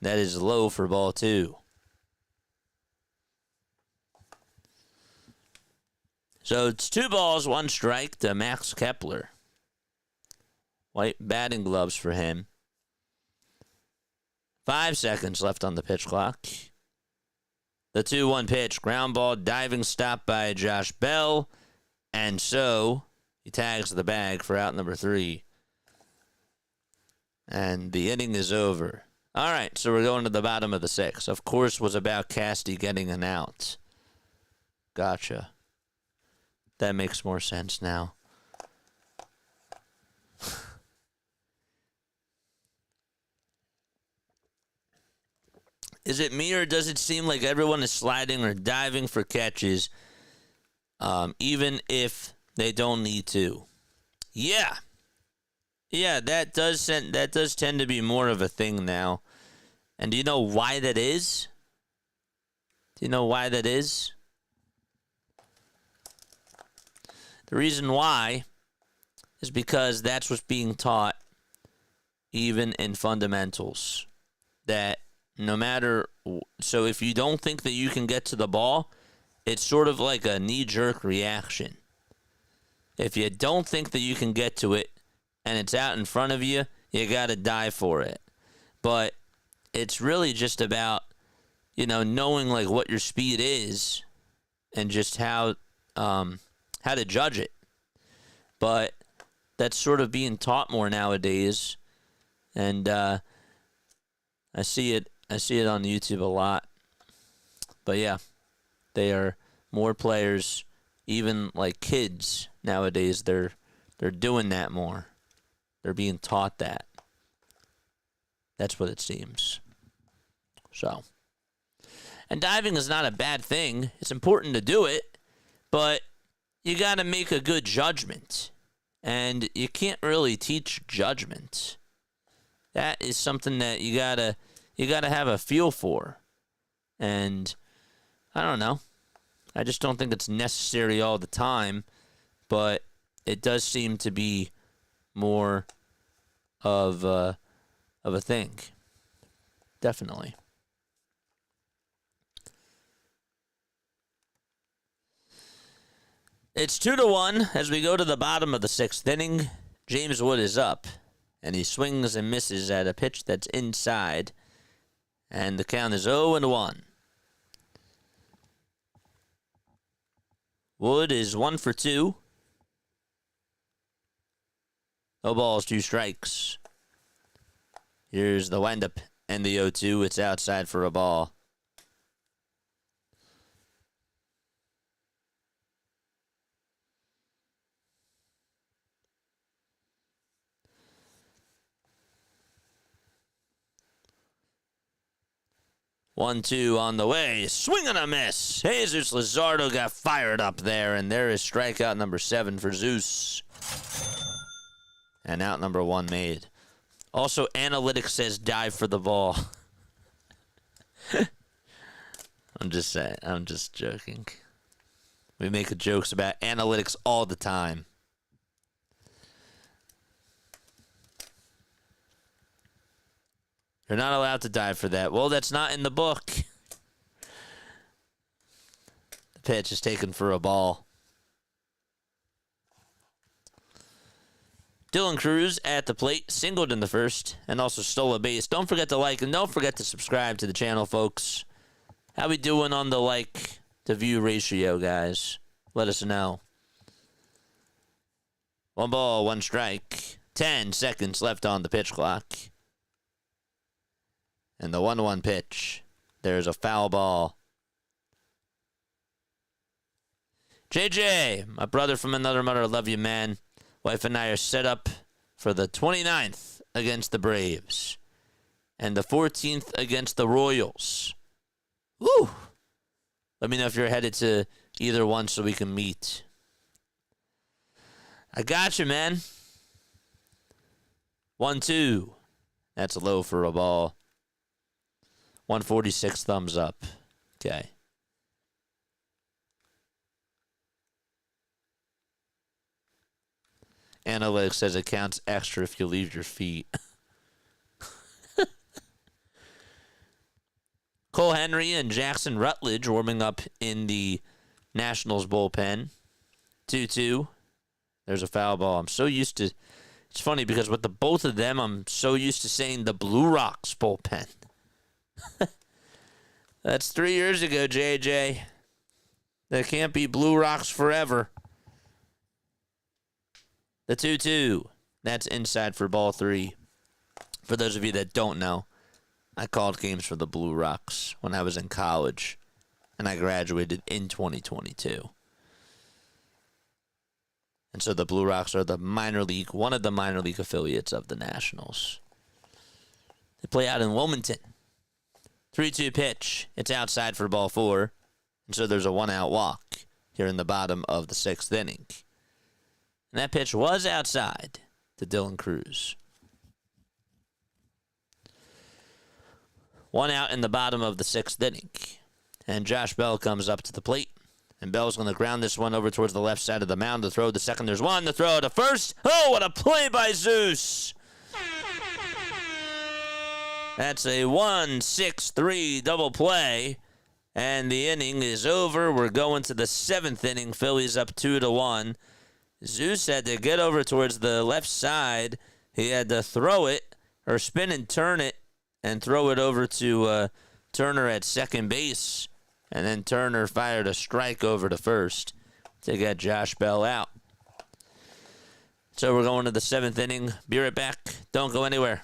That is low for ball 2. So it's 2 balls, 1 strike to Max Kepler. White batting gloves for him. 5 seconds left on the pitch clock. The 2-1 pitch. Ground ball, diving stop by Josh Bell. And so he tags the bag for out number 3. And the inning is over. All right, so we're going to the bottom of the 6th. Of course, was about Casty getting an out. Gotcha. That makes more sense now. Is it me, or does it seem like everyone is sliding or diving for catches, even if they don't need to? Yeah, that does tend to be more of a thing now. And do you know why that is? Do you know why that is? The reason why is because that's what's being taught, even in fundamentals. That no matter, so if you don't think that you can get to the ball, it's sort of like a knee-jerk reaction. If you don't think that you can get to it and it's out in front of you, you got to dive for it. But it's really just about, knowing like what your speed is and just how to judge it. But that's sort of being taught more nowadays, and I see it on YouTube a lot. But yeah, they are more players, even like kids nowadays. They're doing that more. They're being taught that. That's what it seems. So, and diving is not a bad thing. It's important to do it, but you got to make a good judgment, and you can't really teach judgment. That is something that you gotta have a feel for, and I don't know. I just don't think it's necessary all the time, but it does seem to be more of a thing. Definitely. It's 2-1 as we go to the bottom of the 6th inning. James Wood is up, and he swings and misses at a pitch that's inside, and the count is 0-1. Wood is 1 for 2. No balls, 2 strikes. Here's the windup and the 0-2. It's outside for a ball. One, two on the way. Swing and a miss. Jesus Luzardo got fired up there, and there is strikeout number 7 for Zeus. And out number 1 made. Also, analytics says dive for the ball. I'm just saying. I'm just joking. We make jokes about analytics all the time. You're not allowed to dive for that. Well, that's not in the book. The pitch is taken for a ball. Dylan Cruz at the plate, singled in the first, and also stole a base. Don't forget to like and don't forget to subscribe to the channel, folks. How we doing on the like to view ratio, guys? Let us know. 1 ball, 1 strike. 10 seconds left on the pitch clock. And the 1-1 pitch. There's a foul ball. JJ, my brother from another mother, love you, man. Wife and I are set up for the 29th against the Braves. And the 14th against the Royals. Woo! Let me know if you're headed to either one so we can meet. I got you, man. 1-2. That's low for a ball. 146 thumbs up. Okay. Analytics says it counts extra if you leave your feet. Cole Henry and Jackson Rutledge warming up in the Nationals bullpen. 2-2. There's a foul ball. I'm so used to... It's funny because with the both of them, I'm so used to saying the Blue Rocks bullpen. That's 3 years ago, JJ. There can't be Blue Rocks forever. The 2-2. That's inside for ball 3. For those of you that don't know, I called games for the Blue Rocks when I was in college, and I graduated in 2022. And so the Blue Rocks are the minor league, one of the minor league affiliates of the Nationals. They play out in Wilmington. 3-2 pitch. It's outside for ball 4. And so there's a 1-out walk here in the bottom of the 6th inning. And that pitch was outside to Dylan Cruz. 1 out in the bottom of the 6th inning. And Josh Bell comes up to the plate. And Bell's going to ground this one over towards the left side of the mound. The throw to second. There's one. The throw to first. Oh, what a play by Zeus. That's a 1-6-3 double play. And the inning is over. We're going to the 7th inning. Phillies up 2-1. Zeus had to get over towards the left side. He had to throw it, or spin and turn it, and throw it over to Turner at second base. And then Turner fired a strike over to first to get Josh Bell out. So we're going to the 7th inning. Be right back. Don't go anywhere.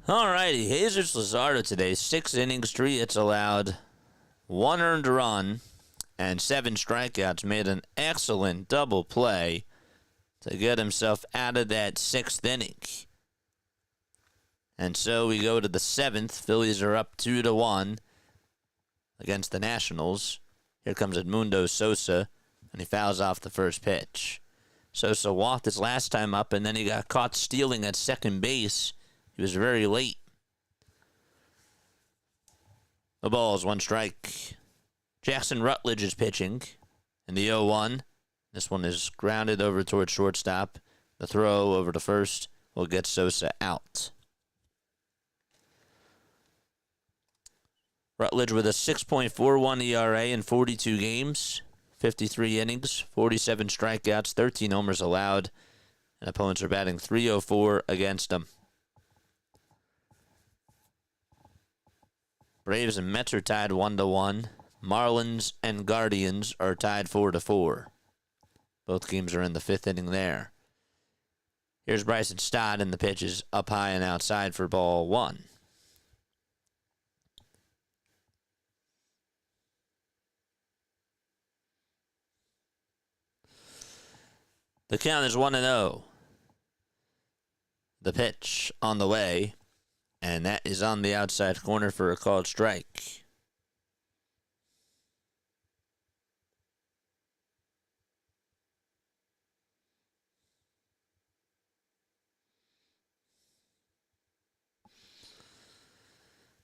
Alrighty, Jesus Luzardo today, 6 innings, 3 hits allowed, 1 earned run, and 7 strikeouts. Made an excellent double play to get himself out of that 6th inning. And so we go to the 7th. Phillies are up 2-1 against the Nationals. Here comes Edmundo Sosa, and he fouls off the first pitch. Sosa walked his last time up, and then he got caught stealing at second base. He was very late. The ball is 1 strike. Jackson Rutledge is pitching in the 0-1. This one is grounded over towards shortstop. The throw over to first will get Sosa out. Rutledge with a 6.41 ERA in 42 games, 53 innings, 47 strikeouts, 13 homers allowed, and opponents are batting .304 against him. Braves and Mets are tied 1-1. Marlins and Guardians are tied 4-4. Both games are in the 5th inning there. Here's Bryson Stott, and the pitch is up high and outside for ball 1. The count is 1-0. The pitch on the way, and that is on the outside corner for a called strike.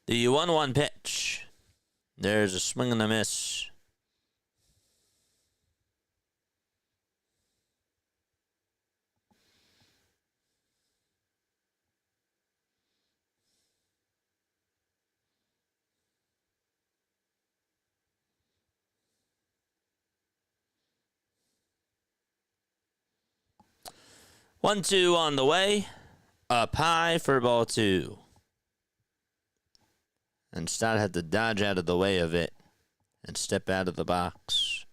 The 1-1 pitch. There's a swing and a miss. One, 2 on the way. Up high for ball 2. And Stott had to dodge out of the way of it and step out of the box.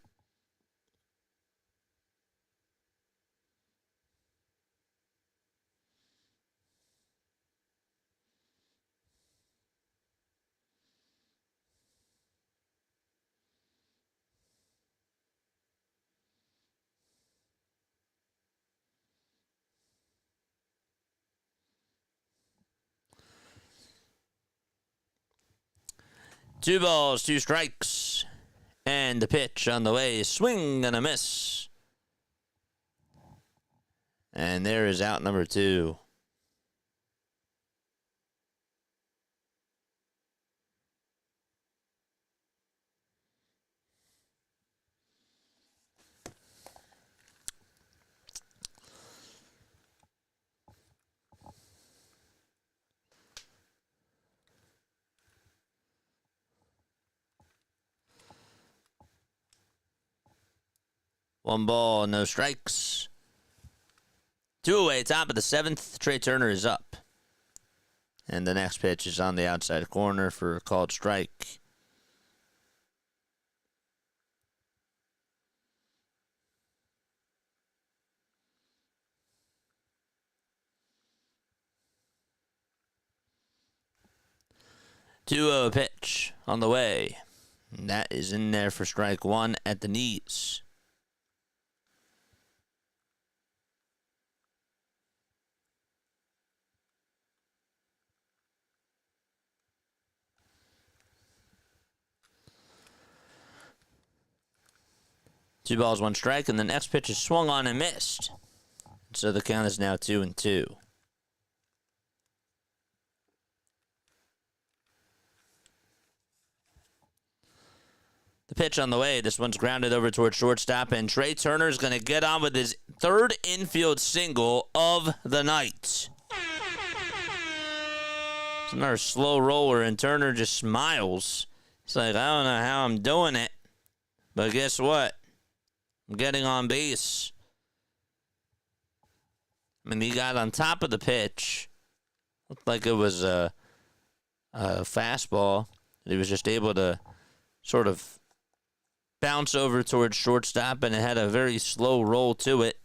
Two balls, 2 strikes. And the pitch on the way. Swing and a miss. And there is out number 2. One ball, no strikes. 2 away, top of the 7th. Trey Turner is up. And the next pitch is on the outside corner for a called strike. Two-0 pitch on the way. And that is in there for strike 1 at the knees. Two balls, 1 strike, and the next pitch is swung on and missed. So the count is now 2-2. The pitch on the way. This one's grounded over towards shortstop, and Trey Turner is going to get on with his 3rd infield single of the night. It's another slow roller, and Turner just smiles. He's like, I don't know how I'm doing it, but guess what? I'm getting on base. I mean, he got on top of the pitch. Looked like it was a fastball. He was just able to sort of bounce over towards shortstop, and it had a very slow roll to it.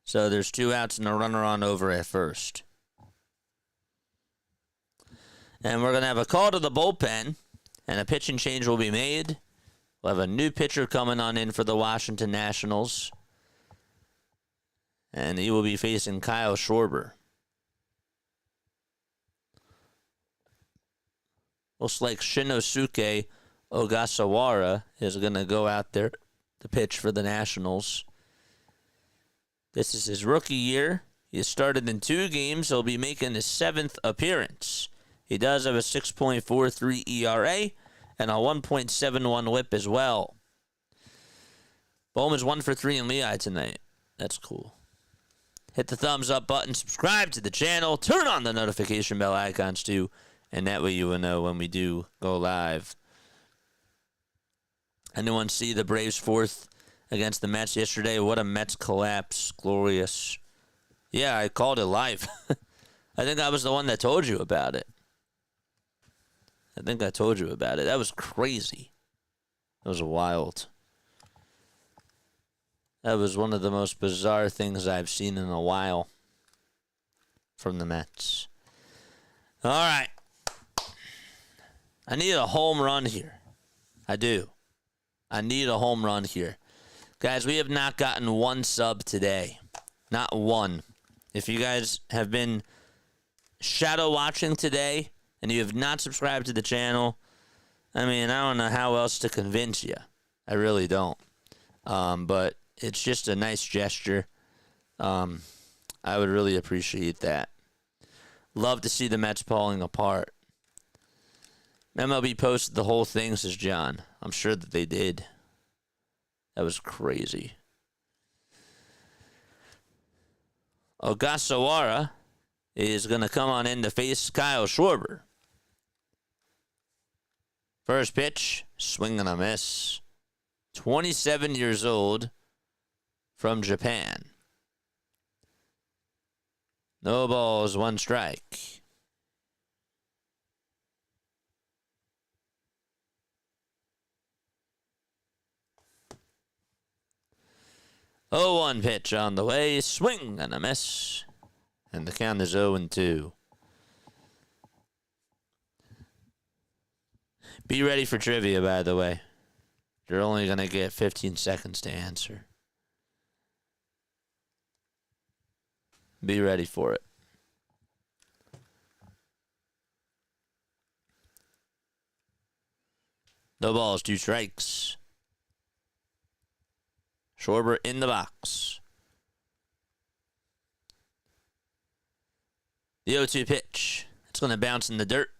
So there's 2 outs and a runner on over at first. And we're going to have a call to the bullpen. And a pitching change will be made. We'll have a new pitcher coming on in for the Washington Nationals. And he will be facing Kyle Schwarber. Looks like Shinosuke Ogasawara is going to go out there the pitch for the Nationals. This is his rookie year. He started in 2 games. He'll be making his 7th appearance. He does have a 6.43 ERA and a 1.71 whip as well. Bowman's 1 for 3 in Lehigh tonight. That's cool. Hit the thumbs up button, subscribe to the channel, turn on the notification bell icons too, and that way you will know when we do go live. Anyone see the Braves' 4th against the Mets yesterday? What a Mets collapse. Glorious. Yeah, I called it live. I think I was the one that told you about it. That was crazy. That was wild. That was one of the most bizarre things I've seen in a while from the Mets. All right. I need a home run here. I do. I need a home run here. Guys, we have not gotten 1 sub today. Not 1. If you guys have been shadow watching today and you have not subscribed to the channel, I mean, I don't know how else to convince you. I really don't. But it's just a nice gesture. I would really appreciate that. Love to see the Mets falling apart. MLB posted the whole thing, says John. I'm sure that they did. That was crazy. Ogasawara is going to come on in to face Kyle Schwarber. First pitch, swing and a miss. 27 years old from Japan. No balls, 1 strike. Oh, 1 pitch on the way. Swing and a miss. And the count is 0-2. Be ready for trivia, by the way. You're only going to get 15 seconds to answer. Be ready for it. No balls, 2 strikes. Schwarber in the box. The 0-2 pitch. It's going to bounce in the dirt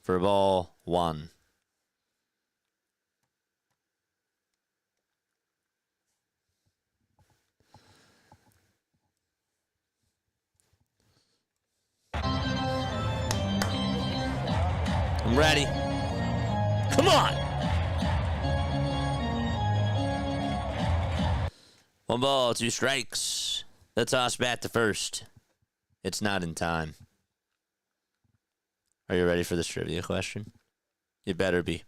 for ball 1. I'm ready. Come on. 1 ball, 2 strikes. The toss bat to first. It's not in time. Are you ready for this trivia question? You better be.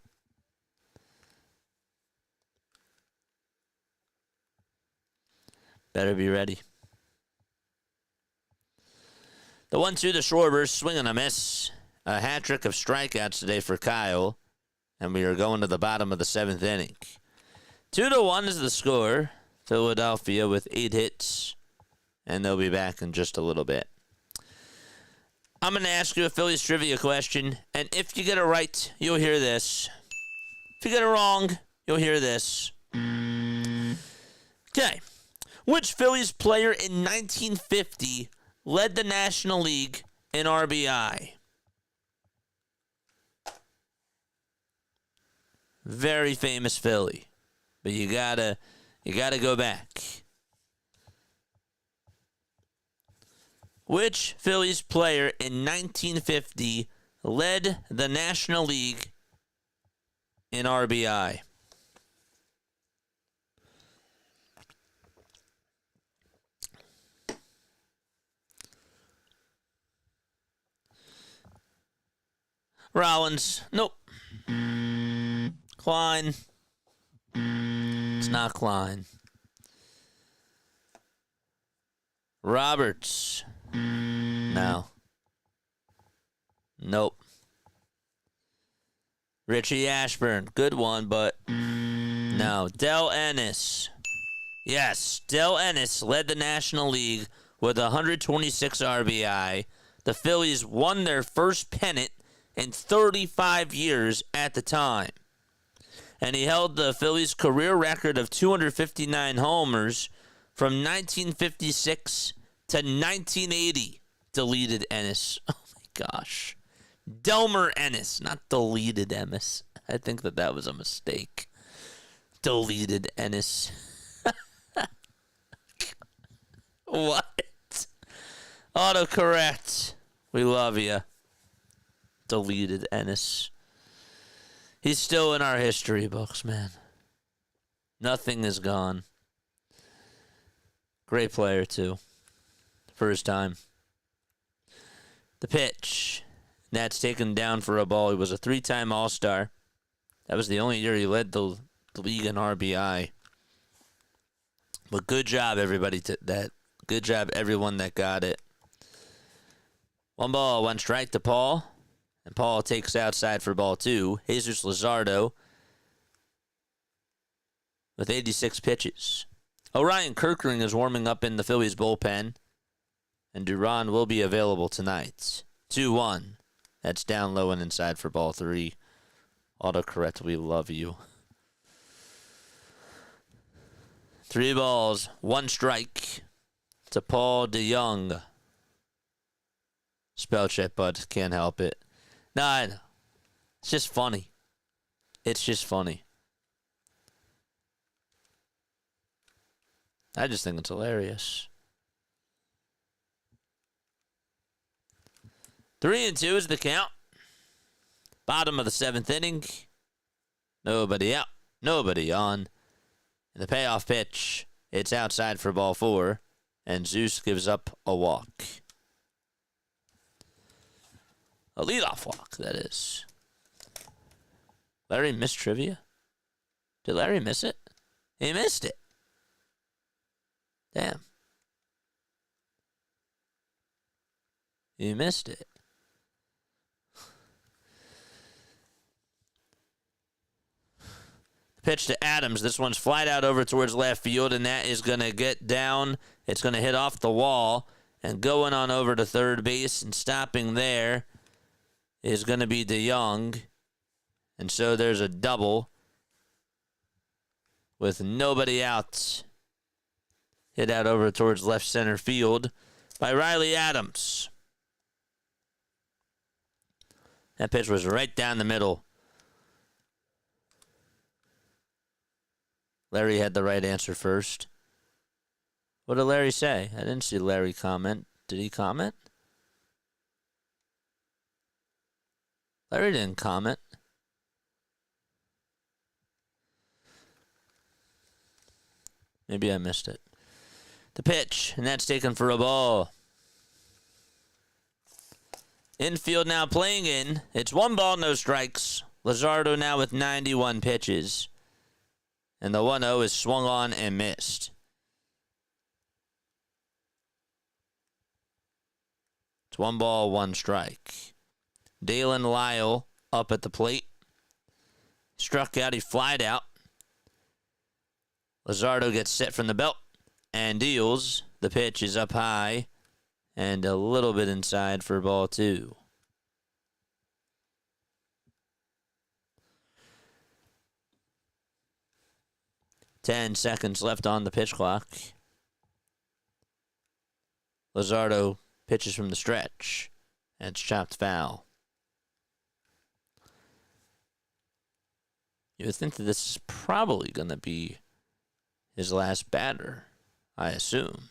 Better be ready. The 1-2 to Schwarber, swing and a miss. A hat trick of strikeouts today for Kyle. And we are going to the bottom of the 7th inning. 2-1 is the score. Philadelphia with 8 hits. And they'll be back in just a little bit. I'm going to ask you a Phillies trivia question. And if you get it right, you'll hear this. If you get it wrong, you'll hear this. Okay. Which Phillies player in 1950 led the National League in RBI? Very famous Philly. But you gotta go back. Which Phillies player in 1950 led the National League in RBI? Rollins. Nope. Klein. It's not Klein. Roberts. No. Nope. Richie Ashburn. Good one, but no. Del Ennis. Yes, Del Ennis led the National League with 126 RBI. The Phillies won their first pennant in 35 years at the time. And he held the Phillies' career record of 259 homers from 1956 to 1980. Deleted Ennis. Oh, my gosh. Delmer Ennis, not deleted Ennis. I think that was a mistake. Deleted Ennis. What? Autocorrect. We love you. Deleted Ennis. He's still in our history books, man. Nothing is gone. Great player, too. First time. The pitch. Nats taken down for a ball. He was a 3-time All-Star. That was the only year he led the league in RBI. But good job, everybody. Good job, everyone that got it. 1 ball, 1 strike to Paul. And Paul takes outside for ball 2. Jesus Luzardo with 86 pitches. Orion Kirkering is warming up in the Phillies bullpen. And Duran will be available tonight. 2-1. That's down low and inside for ball 3. Autocorrect, we love you. 3 balls, 1 strike to Paul DeJong. Spell check, bud. Can't help it. Nah, it's just funny. It's just funny. I just think it's hilarious. 3-2 is the count. Bottom of the 7th inning. Nobody out. Nobody on. And the payoff pitch. It's outside for ball 4. And Zeus gives up a walk. A leadoff walk, that is. Larry missed trivia? Did Larry miss it? He missed it. Damn. He missed it. Pitch to Adams. This one's flied out over towards left field, and that is going to get down. It's going to hit off the wall and going on over to third base, and stopping there is going to be DeJong. And so there's a double with nobody out. Hit out over towards left center field by Riley Adams. That pitch was right down the middle. Larry had the right answer first. What did Larry say? I didn't see Larry comment. Did he comment? Larry didn't comment. Maybe I missed it. The pitch, and that's taken for a ball. Infield now playing in. It's 1 ball, no strikes. Luzardo now with 91 pitches. And the 1-0 is swung on and missed. It's 1 ball, 1 strike. Dalen Lyle up at the plate. Struck out, he flied out. Luzardo gets set from the belt and deals. The pitch is up high and a little bit inside for ball 2. Ten seconds left on the pitch clock. Luzardo pitches from the stretch. And it's chopped foul. You would think that this is probably going to be his last batter, I assume.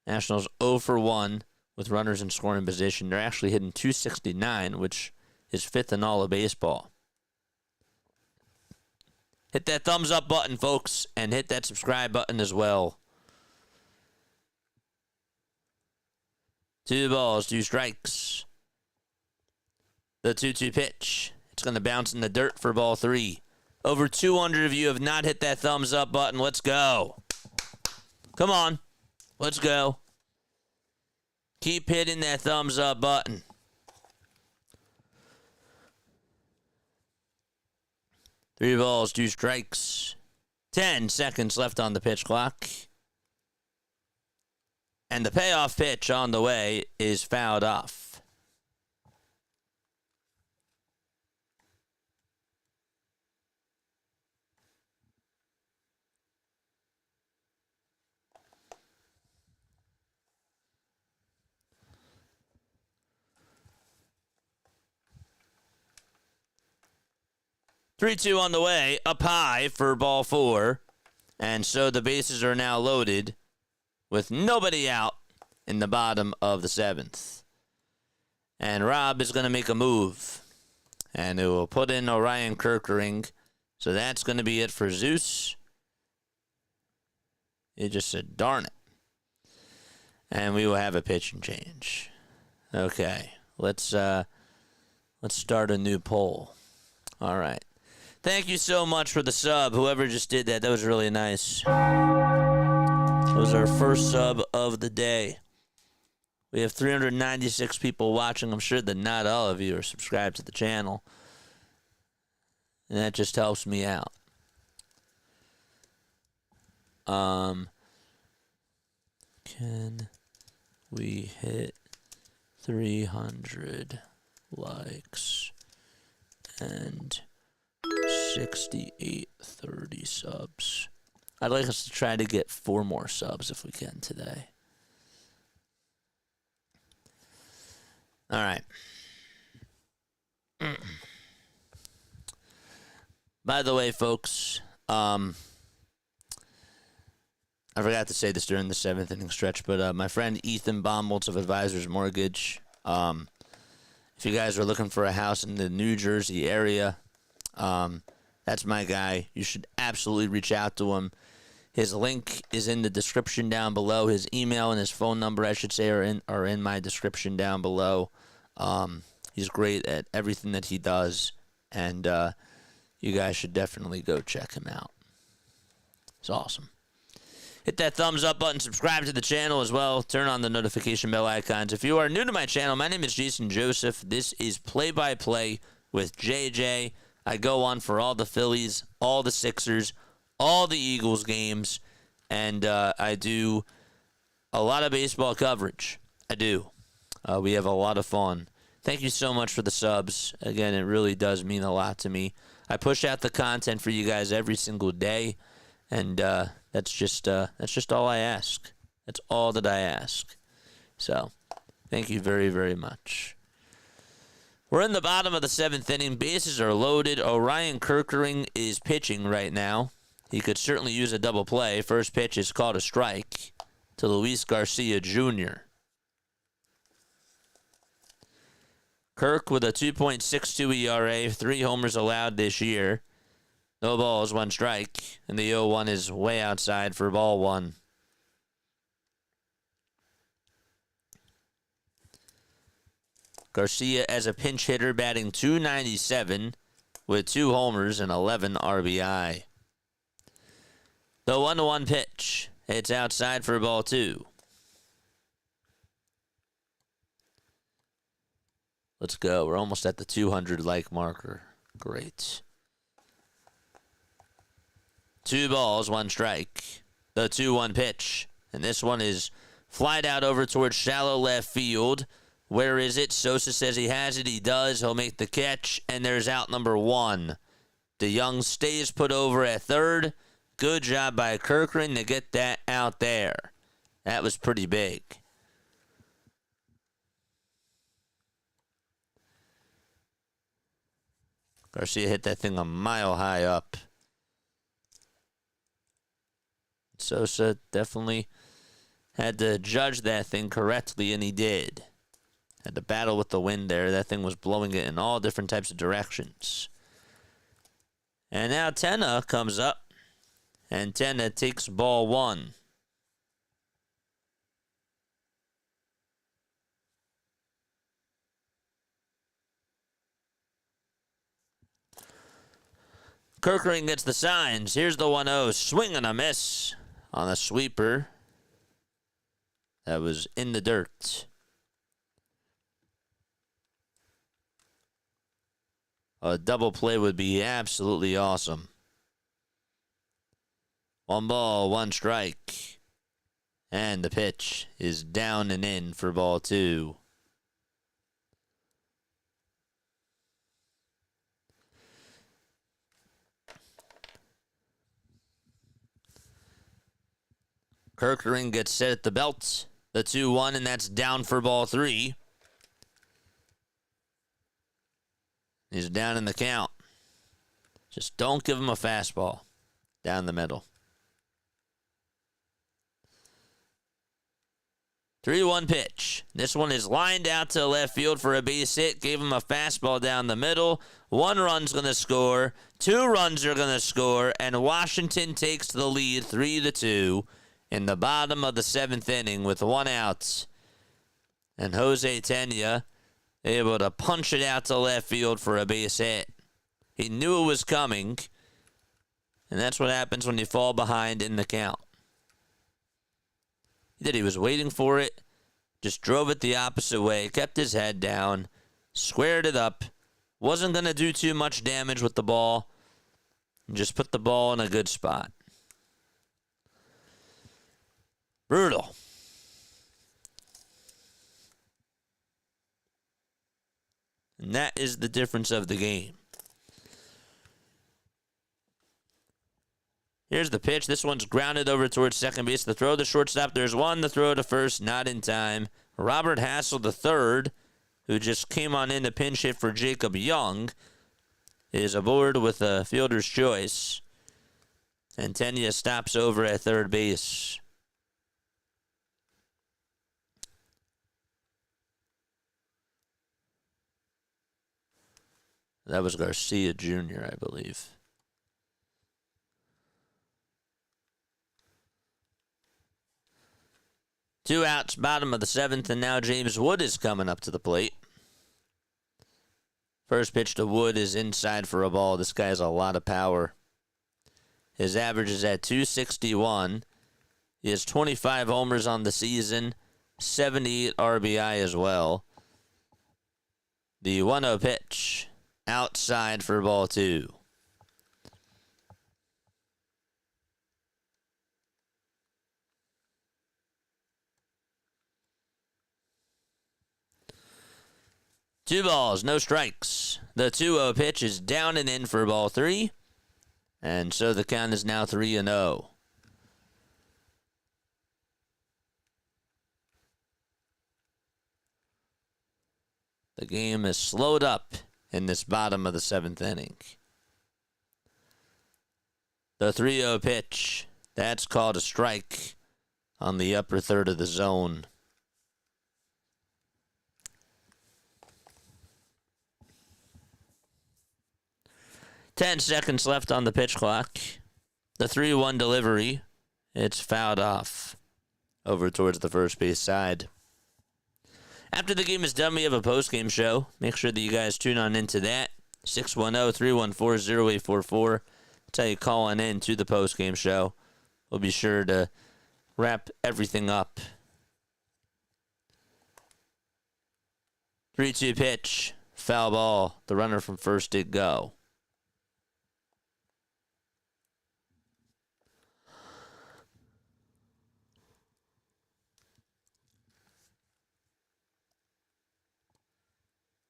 Nationals 0 for 1 with runners in scoring position. They're actually hitting .269, which is 5th in all of baseball. Hit that thumbs up button, folks, and hit that subscribe button as well. 2 balls, 2 strikes. The 2-2 pitch. It's going to bounce in the dirt for ball 3. Over 200 of you have not hit that thumbs up button. Let's go. Come on. Let's go. Keep hitting that thumbs up button. Three balls, 2 strikes. 10 seconds left on the pitch clock. And the payoff pitch on the way is fouled off. 3-2 on the way, up high for ball 4. And so the bases are now loaded with nobody out in the bottom of the 7th. And Rob is going to make a move. And it will put in Orion Kerkering. So that's going to be it for Zeus. He just said, darn it. And we will have a pitch and change. Okay, let's start a new poll. All right. Thank you so much for the sub. Whoever just did that, that was really nice. That was our first sub of the day. We have 396 people watching. I'm sure that not all of you are subscribed to the channel. And that just helps me out. Can we hit 300 likes and 6830 subs? I'd like us to try to get 4 more subs if we can today. All right. By the way, folks, I forgot to say this during the 7th inning stretch, but my friend Ethan Baumholtz of Advisors Mortgage, if you guys are looking for a house in the New Jersey area, that's my guy. You should absolutely reach out to him. His link is in the description down below. His email and his phone number, I should say, are in my description down below. He's great at everything that he does, and you guys should definitely go check him out. It's awesome. Hit that thumbs up button, subscribe to the channel as well, turn on the notification bell icons. If you are new to my channel, my name is Jason Joseph. This is Play by Play with JJ. I go on for all the Phillies, all the Sixers, all the Eagles games, and I do a lot of baseball coverage. I do. We have a lot of fun. Thank you so much for the subs. Again, it really does mean a lot to me. I push out the content for you guys every single day, and that's just all I ask. That's all that I ask. So, thank you very, very much. We're in the bottom of the 7th inning. Bases are loaded. Orion Kerkering is pitching right now. He could certainly use a double play. First pitch is called a strike to Luis Garcia Jr. Kirk with a 2.62 ERA, 3 homers allowed this year. No balls, 1 strike, and the 0-1 is way outside for ball 1. Garcia as a pinch hitter batting .297 with 2 homers and 11 RBI. The 1-1 pitch. It's outside for ball 2. Let's go. We're almost at the 200 like marker. Great. 2 balls, 1 strike. The 2-1 pitch. And this one is flied out over towards shallow left field. Where is it? Sosa says he has it. He does. He'll make the catch. And there's out number 1. DeYoung stays put over at third. Good job by Kerkering to get that out there. That was pretty big. Garcia hit that thing a mile high up. Sosa definitely had to judge that thing correctly, and he did. Had to battle with the wind there. That thing was blowing it in all different types of directions. And now Tenna comes up, and Tenna takes ball 1. Kerkering gets the signs. Here's the 1-0. Swing and a miss on a sweeper. That was in the dirt. A double play would be absolutely awesome. 1 ball, 1 strike. And the pitch is down and in for ball 2. Kerkering gets set at the belt. The 2-1, and that's down for ball 3. He's down in the count. Just don't give him a fastball down the middle. 3-1 pitch. This one is lined out to left field for a base hit. Gave him a fastball down the middle. 1 run's going to score. 2 runs are going to score. And Washington takes the lead 3-2 in the bottom of the 7th inning with 1 out. And Jose Tena able to punch it out to left field for a base hit. He knew it was coming. And that's what happens when you fall behind in the count. He was waiting for it, just drove it the opposite way, kept his head down, squared it up, wasn't going to do too much damage with the ball, and just put the ball in a good spot. Brutal. And that is the difference of the game. Here's the pitch. This one's grounded over towards second base. The throw to shortstop. There's one. The throw to first. Not in time. Robert Hassel, the third, who just came on in to pinch hit for Jacob Young, is aboard with a fielder's choice. And Tena stops over at third base. That was Garcia Jr., I believe. Two outs, bottom of the 7th, and now James Wood is coming up to the plate. First pitch to Wood is inside for a ball. This guy has a lot of power. His average is at 261. He has 25 homers on the season, 78 RBI as well. The 1-0 pitch, outside for ball 2. Two balls, no strikes. The 2-0 pitch is down and in for ball 3. And so the count is now 3-0. The game is slowed up in this bottom of the 7th inning. The 3-0 pitch, that's called a strike on the upper third of the zone. 10 seconds left on the pitch clock. The 3-1 delivery. It's fouled off over towards the first base side. After the game is done, we have a post-game show. Make sure that you guys tune on into that. 610-314-0844. That's how you call on in to the post-game show. We'll be sure to wrap everything up. 3-2 pitch. Foul ball. The runner from first did go.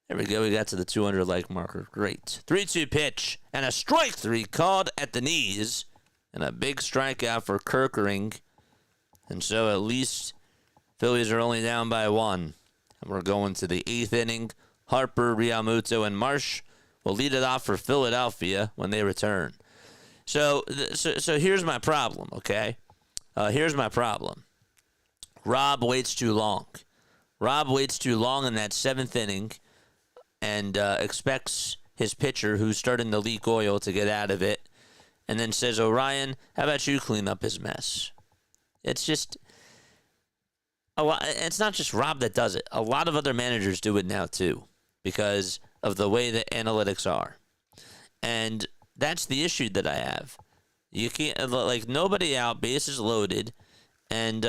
There we go. We got to the 200 like marker. Great. 3-2 pitch and a strike 3 called at the knees. And a big strikeout for Kerkering. And so at least Phillies are only down by 1. And we're going to the 8th inning. Harper, Realmuto, and Marsh will lead it off for Philadelphia when they return. So here's my problem, okay? Here's my problem. Rob waits too long. Rob waits too long in that 7th inning and expects his pitcher, who's starting to leak oil, to get out of it, and then says, Orion, how about you clean up his mess? It's just a lot. It's not just Rob that does it. A lot of other managers do it now too, because of the way the analytics are. And that's the issue that I have. You can't, like, nobody out, bases loaded, and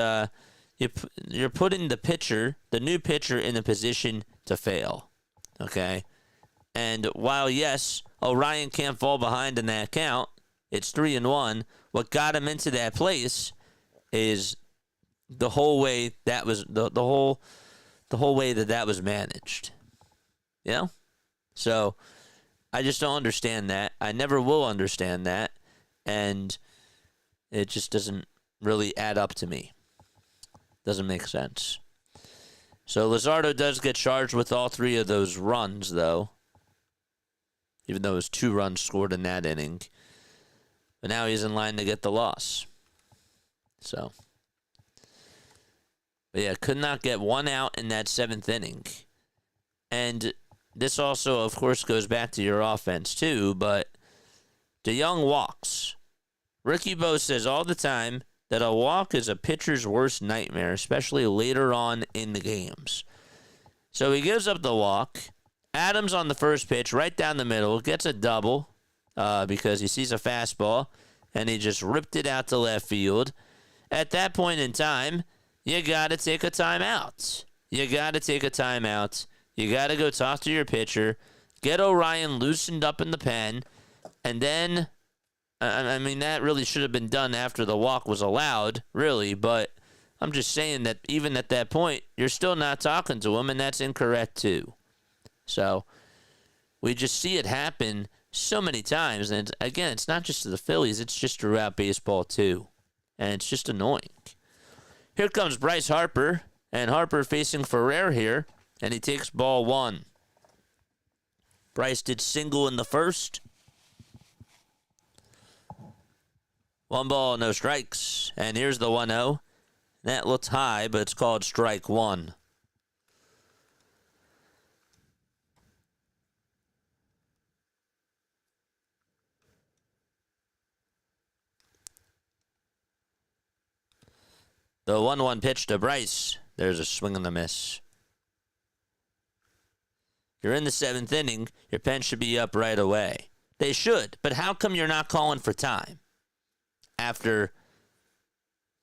you're putting the pitcher, the new pitcher, in a position to fail. Okay? And while, yes, Orion can't fall behind in that count, it's 3-1. What got him into that place is the whole way that was the whole way that was managed. You know? So I just don't understand that. I never will understand that, and it just doesn't really add up to me. Doesn't make sense. So Luzardo does get charged with all 3 of those runs, though. even though it was 2 runs scored in that inning. But now he's in line to get the loss. So, but yeah, could not get 1 out in that 7th inning. And this also, of course, goes back to your offense too, but DeYoung walks. Ricky Bo says all the time that a walk is a pitcher's worst nightmare, especially later on in the games. So he gives up the walk. Adams on the first pitch, right down the middle, gets a double because he sees a fastball, and he just ripped it out to left field. At that point in time, you got to take a timeout. You got to take a timeout. You got to go talk to your pitcher, get Orion loosened up in the pen, and then, I mean, that really should have been done after the walk was allowed, really, but I'm just saying that even at that point, you're still not talking to him, and that's incorrect too. So we just see it happen so many times, and again, it's not just to the Phillies, it's just throughout baseball too, and it's just annoying. Here comes Bryce Harper, and Harper facing Ferrer here, and he takes ball 1. Bryce did single in the first. 1 ball, no strikes. And here's the 1-0. That looks high, but it's called strike 1. The 1-1 pitch to Bryce. There's a swing and a miss. You're in the 7th inning. Your pen should be up right away. They should, but how come you're not calling for time after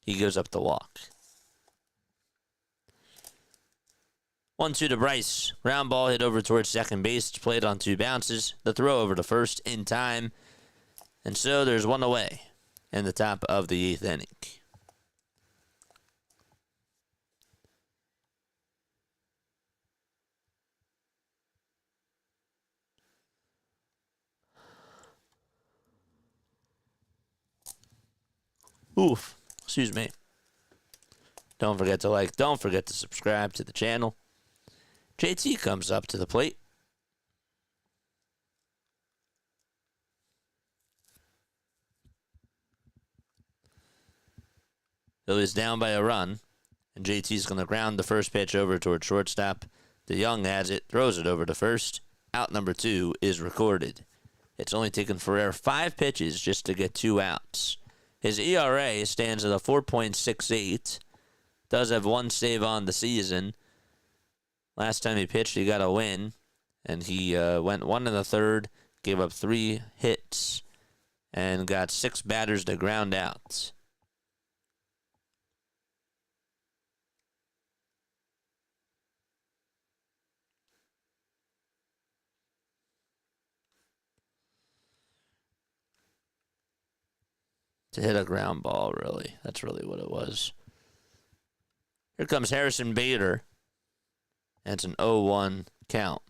he goes up the walk? 1-2 to Bryce. Ground ball hit over towards second base. It's played on 2 bounces. The throw over to first in time. And so there's 1 away in the top of the 8th inning. Oof, excuse me. Don't forget to like, don't forget to subscribe to the channel. JT comes up to the plate. Phillies down by a run, and JT's going to ground the first pitch over toward shortstop. DeYoung has it, throws it over to first. Out number 2 is recorded. It's only taken Ferrer 5 pitches just to get 2 outs. His ERA stands at a 4.68. Does have 1 save on the season. Last time he pitched, he got a win. And he went 1 1/3, gave up 3 hits, and got 6 batters to ground out. To hit a ground ball, really. That's really what it was. Here comes Harrison Bader. And it's an 0-1 count.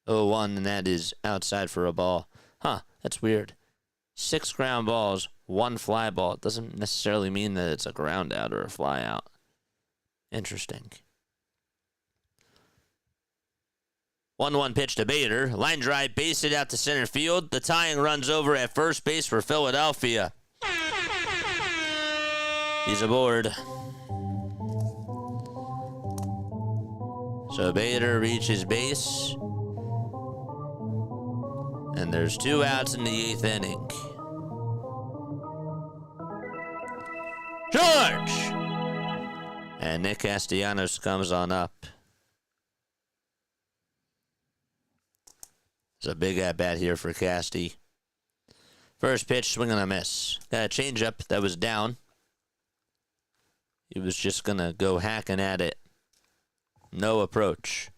0-1, and that is outside for a ball. Huh, that's weird. 6 ground balls, 1 fly ball. It doesn't necessarily mean that it's a ground out or a fly out. Interesting. 1-1 pitch to Bader. Line drive, base hit out to center field. The tying run's over at first base for Philadelphia. He's aboard. So Bader reaches base. And there's 2 outs in the 8th inning. George! And Nick Castellanos comes on up. It's a big at-bat here for Casty. First pitch, swing and a miss. Got a changeup that was down. He was just going to go hacking at it. No approach.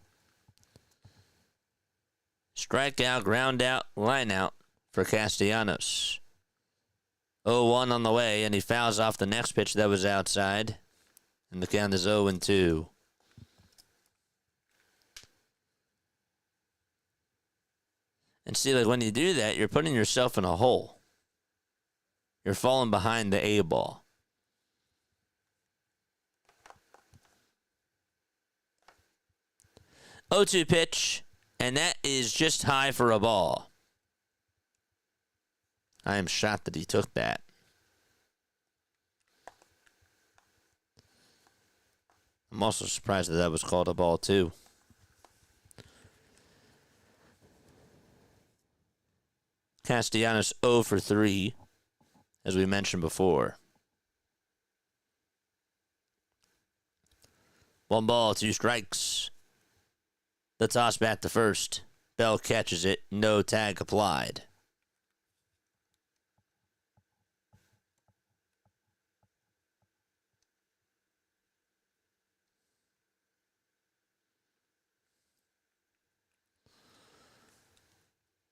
Strikeout, ground out, line out for Castellanos. 0-1 on the way, and he fouls off the next pitch that was outside. And the count is 0-2. And see, like when you do that, you're putting yourself in a hole. You're falling behind the A ball. 0-2 pitch, and that is just high for a ball. I am shocked that he took that. I'm also surprised that that was called a ball, too. Castellanos 0 for 3, as we mentioned before. 1 ball, 2 strikes. The toss back to first. Bell catches it. No tag applied.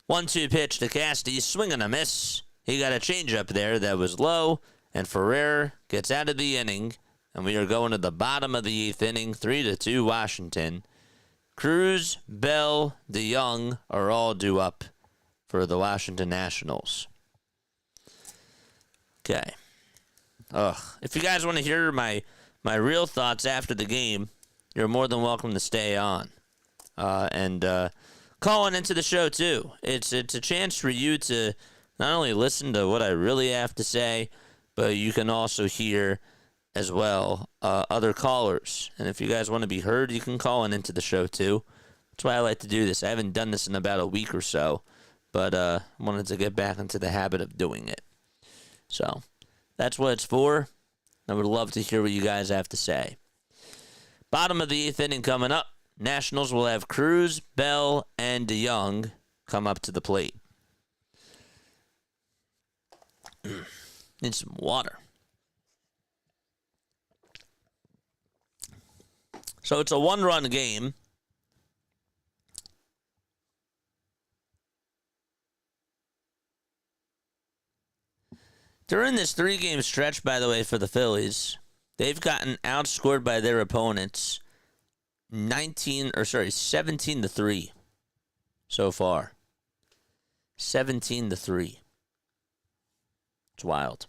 One-two pitch to Casty, swing and a miss. He got a changeup there that was low, and Ferrer gets out of the inning, and we are going to the bottom of the 8th inning, 3-2 Washington. Cruz, Bell, DeYoung are all due up for the Washington Nationals. Okay. If you guys want to hear my real thoughts after the game, you're more than welcome to stay on. And calling into the show, too. It's a chance for you to not only listen to what I really have to say, but you can also hear as well other callers. And if you guys want to be heard, you can call into the show, too. That's why I like to do this. I haven't done this in about a week or so, but I wanted to get back into the habit of doing it. So that's what it's for. I would love to hear what you guys have to say. Bottom of the 8th inning coming up. Nationals will have Cruz, Bell, and DeYoung come up to the plate. Need some water. So it's a 1-run game. During this 3-game stretch, by the way, for the Phillies, they've gotten outscored by their opponents 17-3 so far. 17-3. It's wild.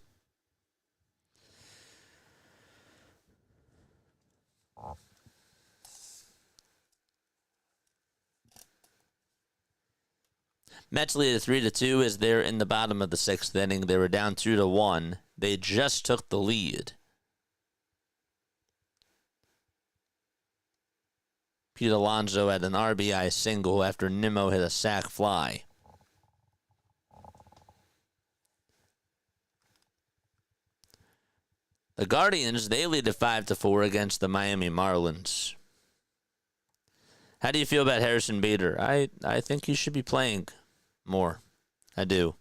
Mets lead at 3-2 as they're in the bottom of the 6th inning. They were down 2-1. They just took the lead. Pete Alonso had an RBI single after Nimmo hit a sac fly. The Guardians, they lead at 5-4 against the Miami Marlins. How do you feel about Harrison Bader? I think he should be playing more. I do.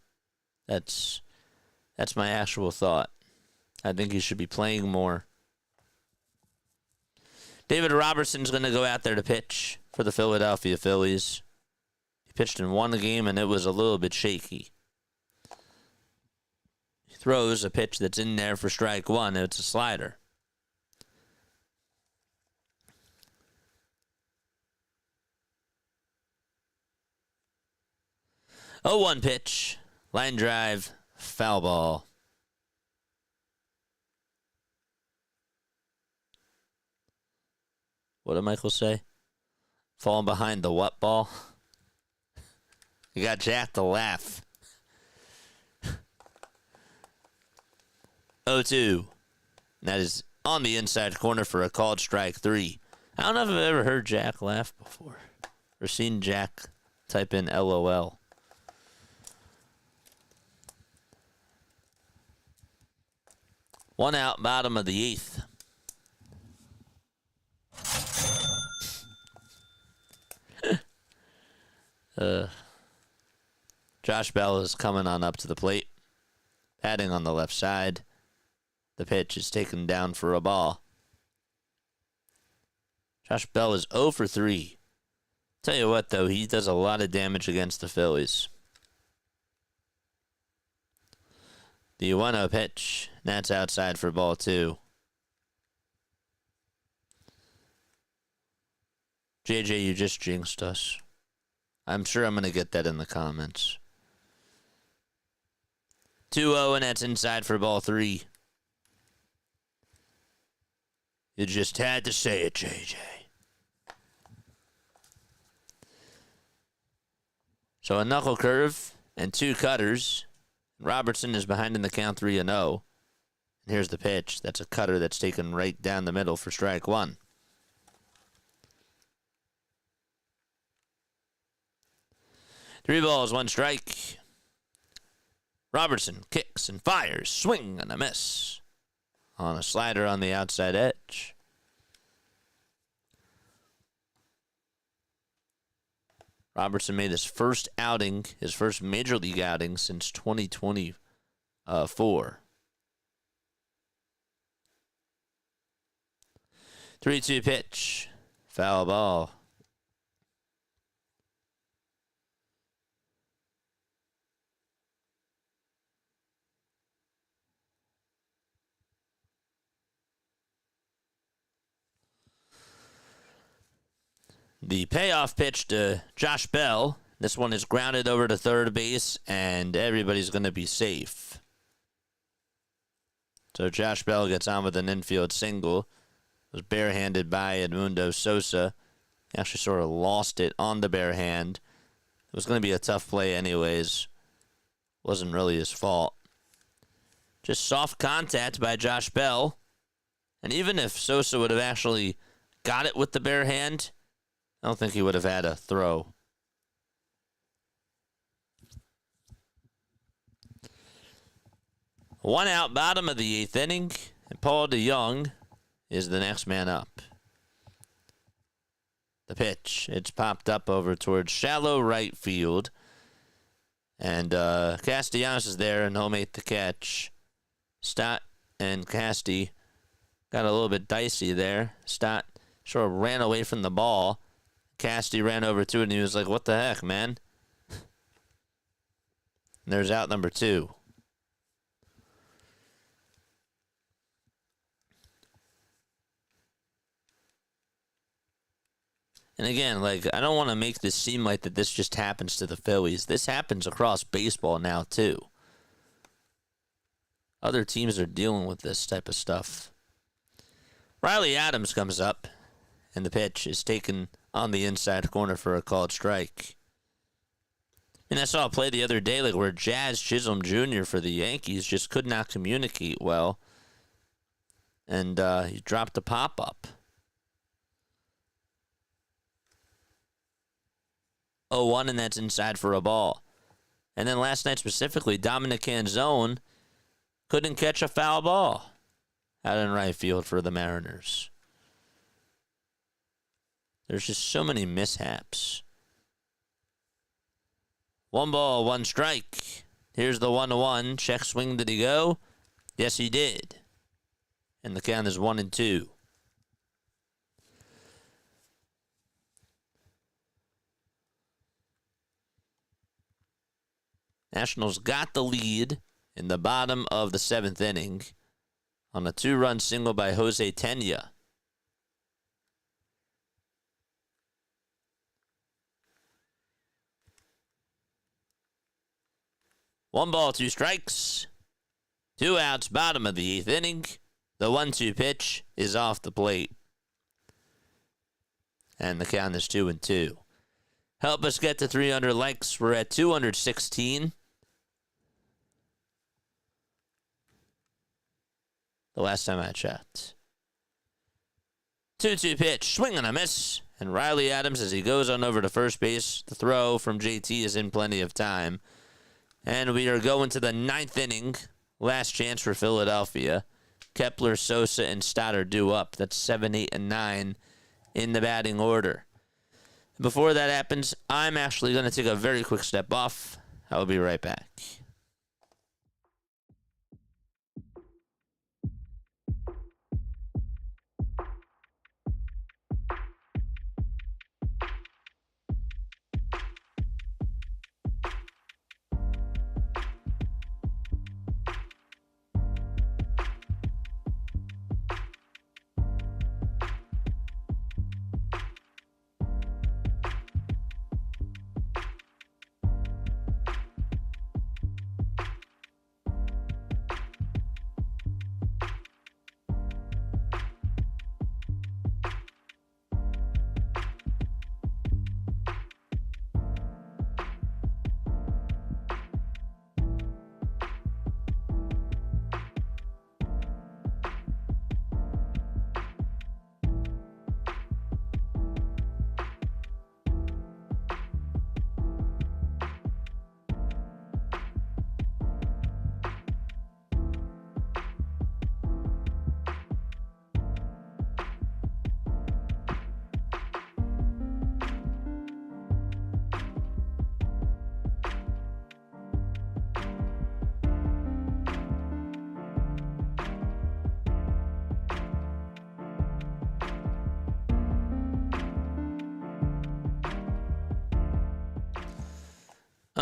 That's my actual thought. I think he should be playing more. David Robertson's going to go out there to pitch for the Philadelphia Phillies. He pitched in one game, and it was a little bit shaky. He throws a pitch that's in there for strike one. It's a slider. Oh, 1 pitch. Line drive. Foul ball. What did Michael say? Falling behind the what ball? You got Jack to laugh. 0-2. That is on the inside corner for a called strike 3. I don't know if I've ever heard Jack laugh before. Or seen Jack type in LOL. One out, bottom of the 8th. Josh Bell is coming on up to the plate. Batting on the left side. The pitch is taken down for a ball. Josh Bell is 0 for 3. Tell you what, though, he does a lot of damage against the Phillies. The 1-0 pitch. That's outside for ball 2. JJ, you just jinxed us. I'm sure I'm going to get that in the comments. 2-0, and that's inside for ball 3. You just had to say it, JJ. So a knuckle curve and 2 cutters. Robertson is behind in the count 3-0. And here's the pitch. That's a cutter that's taken right down the middle for strike 1. Three balls, 1 strike. Robertson kicks and fires. Swing and a miss. On a slider on the outside edge. Robertson made his first outing, his first major league outing since 2024. 3-2 pitch. Foul ball. The payoff pitch to Josh Bell. This one is grounded over to third base, and everybody's going to be safe. So Josh Bell gets on with an infield single. Was barehanded by Edmundo Sosa. He actually sort of lost it on the bare hand. It was going to be a tough play anyways. Wasn't really his fault. Just soft contact by Josh Bell. And even if Sosa would have actually got it with the bare hand, I don't think he would have had a throw. One out, bottom of the 8th inning, and Paul DeJong is the next man up. The pitch, it's popped up over towards shallow right field, and Castellanos is there, and he'll make the catch. Stott and Casty got a little bit dicey there. Stott sort of ran away from the ball. Casty ran over to it, and he was like, what the heck, man? And there's out number 2. And again, like, I don't want to make this seem like that this just happens to the Phillies. This happens across baseball now, too. Other teams are dealing with this type of stuff. Riley Adams comes up, and the pitch is taken on the inside corner for a called strike. And I saw a play the other day like where Jazz Chisholm Jr. for the Yankees just could not communicate well. And he dropped a pop-up. 0-1, and that's inside for a ball. And then last night specifically, Dominic Canzone couldn't catch a foul ball out in right field for the Mariners. There's just so many mishaps. 1 ball, 1 strike. Here's the 1-1. Check swing, did he go? Yes, he did. And the count is 1-2. Nationals got the lead in the bottom of the 7th inning on a 2-run single by Jose Tena. One ball, 2 strikes. 2 outs, bottom of the 8th inning. The 1-2 pitch is off the plate. And the count is 2-2. Help us get to 300 likes. We're at 216. The last time I checked. 2-2 pitch, swing and a miss. And Riley Adams, as he goes on over to first base, the throw from JT is in plenty of time. And we are going to the 9th inning. Last chance for Philadelphia. Kepler, Sosa, and Stott are due up. That's 7, 8, and 9 in the batting order. Before that happens, I'm actually going to take a very quick step off. I will be right back.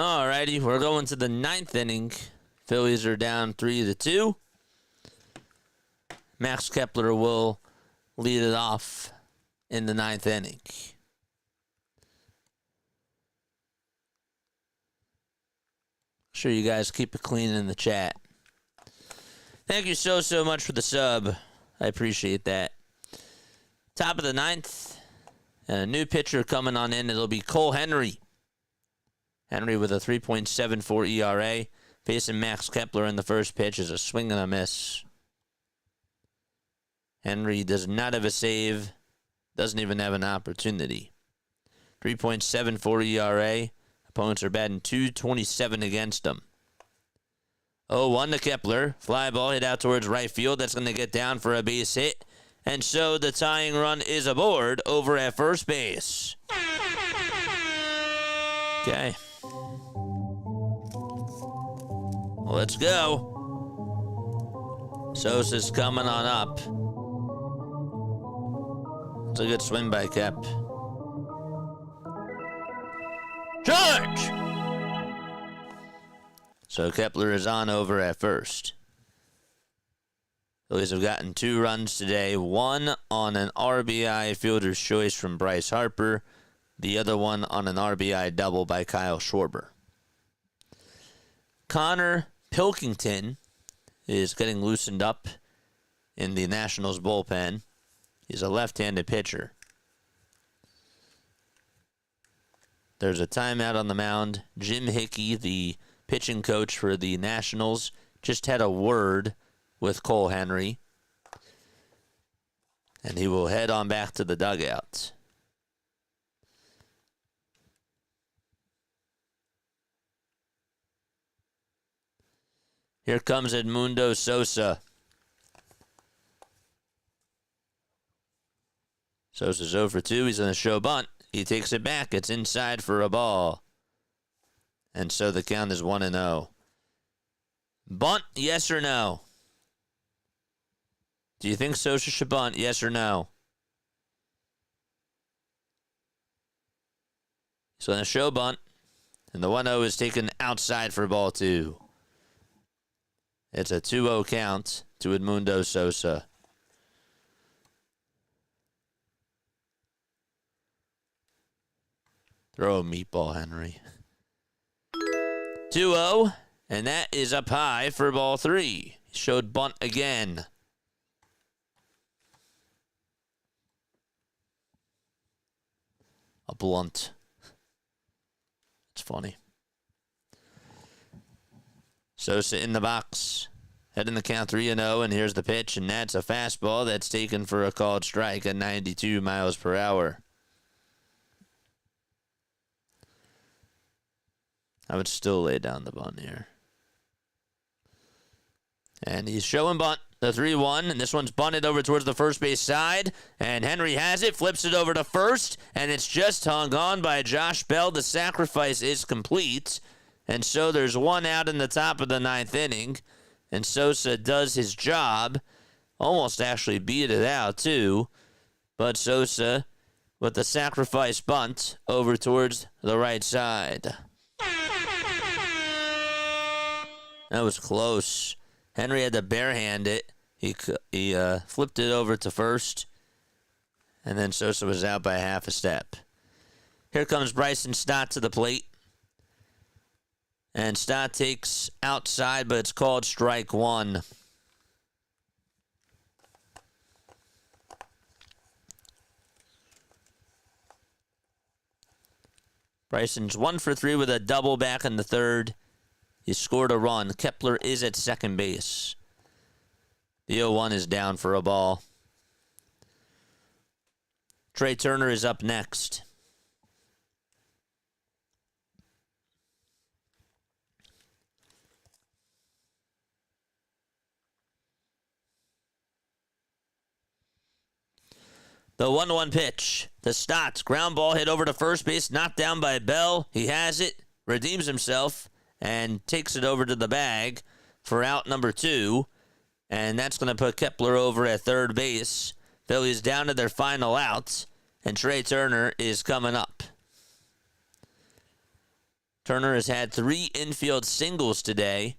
Alrighty, we're going to the 9th inning. Phillies are down 3-2. Max Kepler will lead it off in the 9th inning. Sure you guys keep it clean in the chat. Thank you so much for the sub. I appreciate that. Top of the 9th. A new pitcher coming on in. It'll be Cole Henry. Henry with a 3.74 ERA. Facing Max Kepler in the first pitch is a swing and a miss. Henry does not have a save. Doesn't even have an opportunity. 3.74 ERA. Opponents are batting .227 against him. 0-1 to Kepler. Fly ball hit out towards right field. That's going to get down for a base hit. And so the tying run is aboard over at first base. Okay. Well, let's go. Sosa's coming on up. It's a good swing by Kep. Charge! So Kepler is on over at first. Phillies have gotten 2 runs today. One on an RBI fielder's choice from Bryce Harper. The other one on an RBI double by Kyle Schwarber. Connor Pilkington is getting loosened up in the Nationals bullpen. He's a left-handed pitcher. There's a timeout on the mound. Jim Hickey, the pitching coach for the Nationals, just had a word with Cole Henry. And he will head on back to the dugout. Here comes Edmundo Sosa. Sosa's 0 for 2. He's going to show bunt. He takes it back. It's inside for a ball. And so the count is 1-0. Bunt, yes or no? Do you think Sosa should bunt, yes or no? He's going to show bunt. And the 1-0 is taken outside for ball 2. It's a 2-0 count to Edmundo Sosa. Throw a meatball, Henry. 2-0, and that is up high for ball 3. He showed bunt again. A blunt. It's funny. Sosa in the box. Heading the count 3-0, and here's the pitch, and that's a fastball that's taken for a called strike at 92 miles per hour. I would still lay down the bunt here. And he's showing bunt, the 3-1, and this one's bunted over towards the first base side, and Henry has it, flips it over to first, and it's just hung on by Josh Bell. The sacrifice is complete, and so there's 1 out in the top of the 9th inning, and Sosa does his job, almost actually beat it out too, but Sosa with the sacrifice bunt over towards the right side. That was close. Henry had to barehand it. He flipped it over to first, and then Sosa was out by half a step. Here comes Bryson Stott to the plate. And Stott takes outside, but it's called strike 1. Bryson's 1 for 3 with a double back in the 3rd. He scored a run. Kepler is at second base. The 0-1 is down for a ball. Trey Turner is up next. The 1-1 pitch. The Stotts. Ground ball hit over to first base. Knocked down by Bell. He has it. Redeems himself. And takes it over to the bag for out number 2. And that's going to put Kepler over at third base. Phillies down to their final out. And Trey Turner is coming up. Turner has had 3 infield singles today.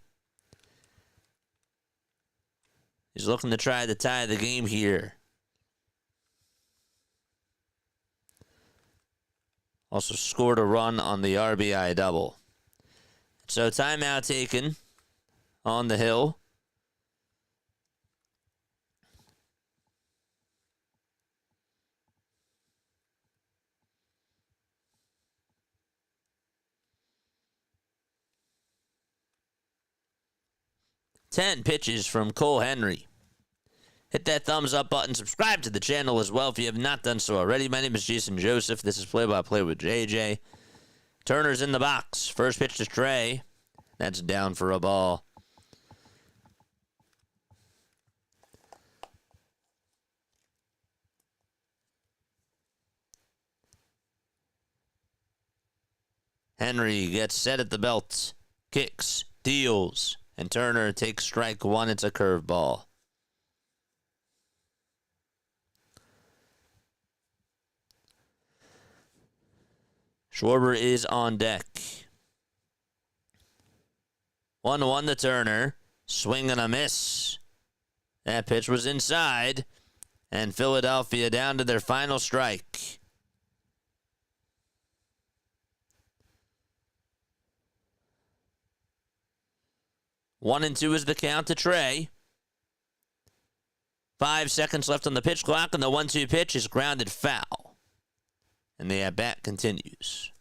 He's looking to try to tie the game here. Also scored a run on the RBI double. So timeout taken on the hill. Ten pitches from Cole Henry. Hit that thumbs up button. Subscribe to the channel as well if you have not done so already. My name is Jason Joseph. This is Play-by-Play with JJ. Turner's in the box. First pitch to Trey. That's down for a ball. Henry gets set at the belt. Kicks. Deals. And Turner takes strike one. It's a curveball. Schwarber is on deck. 1-1 to Turner. Swing and a miss. That pitch was inside. And Philadelphia down to their final strike. One and 2 is the count to Trey. 5 seconds left on the pitch clock, and the 1-2 pitch is grounded foul. And the at-bat continues.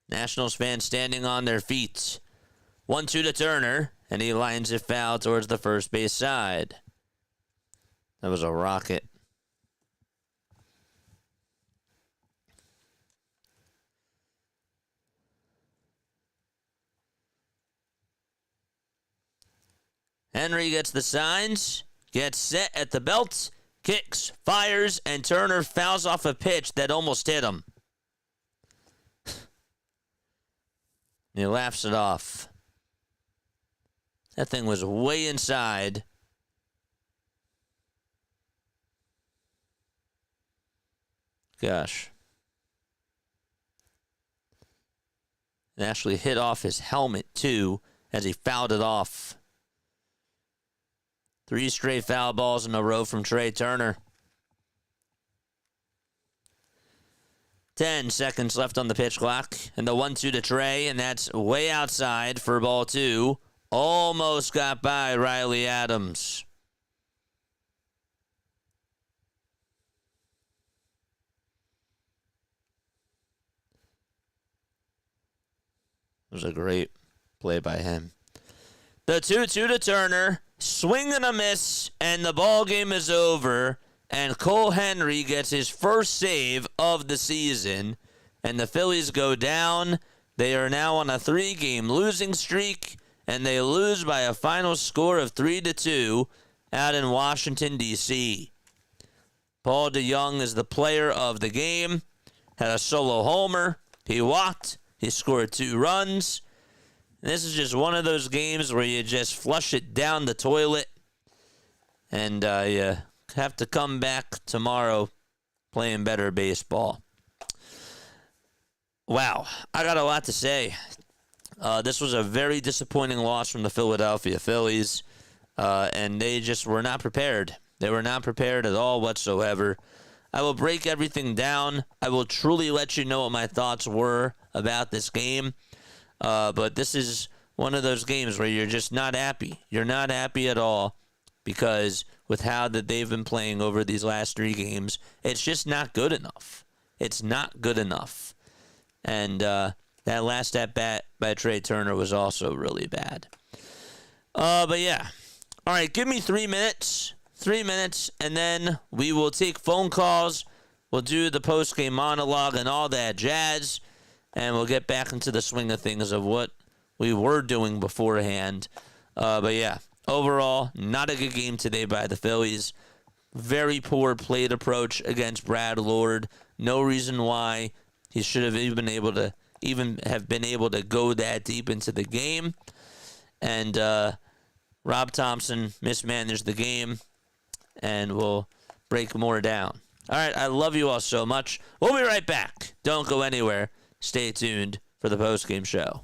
Nationals fans standing on their feet. 1-2 to Turner, and he lines it foul towards the first base side. That was a rocket. Henry gets the signs, gets set at the belt, kicks, fires, and Turner fouls off a pitch that almost hit him. He laughs it off. That thing was way inside. Gosh. It actually hit off his helmet, too, as he fouled it off. 3 straight foul balls in a row from Trey Turner. 10 seconds left on the pitch clock. And the 1-2 to Trey, and that's way outside for ball 2. Almost got by Riley Adams. It was a great play by him. The 2-2 to Turner. Swing and a miss, and the ball game is over. And Cole Henry gets his first save of the season. And the Phillies go down. They are now on a 3-game losing streak. And they lose by a final score of 3-2 out in Washington, D.C. Paul DeJong is the player of the game. Had a solo homer. He walked. He scored 2 runs. And this is just one of those games where you just flush it down the toilet. And you have to come back tomorrow playing better baseball. Wow, I got a lot to say. This was a very disappointing loss from the Philadelphia Phillies, and they just were not prepared. They were not prepared at all whatsoever. I will break everything down. I will truly let you know what my thoughts were about this game, but this is one of those games where you're just not happy. You're not happy at all because with how that they've been playing over these last 3 games, it's just not good enough. It's not good enough. And that last at-bat by Trey Turner was also really bad. But yeah. All right, give me 3 minutes. 3 minutes, and then we will take phone calls. We'll do the post-game monologue and all that jazz. And we'll get back into the swing of things of what we were doing beforehand. But yeah, overall, not a good game today by the Phillies. Very poor plate approach against Brad Lord. No reason why he should have even been able to go that deep into the game. and Rob Thompson mismanaged the game, and we'll break more down. All right, I love you all so much. We'll be right back. Don't go anywhere. Stay tuned for the postgame show.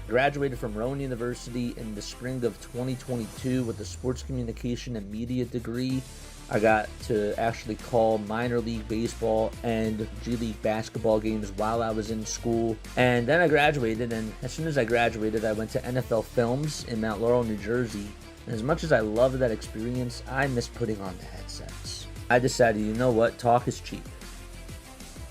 Graduated from Rowan University in the spring of 2022 with a sports communication and media degree. I got to actually call minor league baseball and G League basketball games while I was in school. And then I graduated, and as soon as I graduated, I went to NFL Films in Mount Laurel, New Jersey. And as much as I loved that experience, I miss putting on the headsets. I decided, you know what, talk is cheap.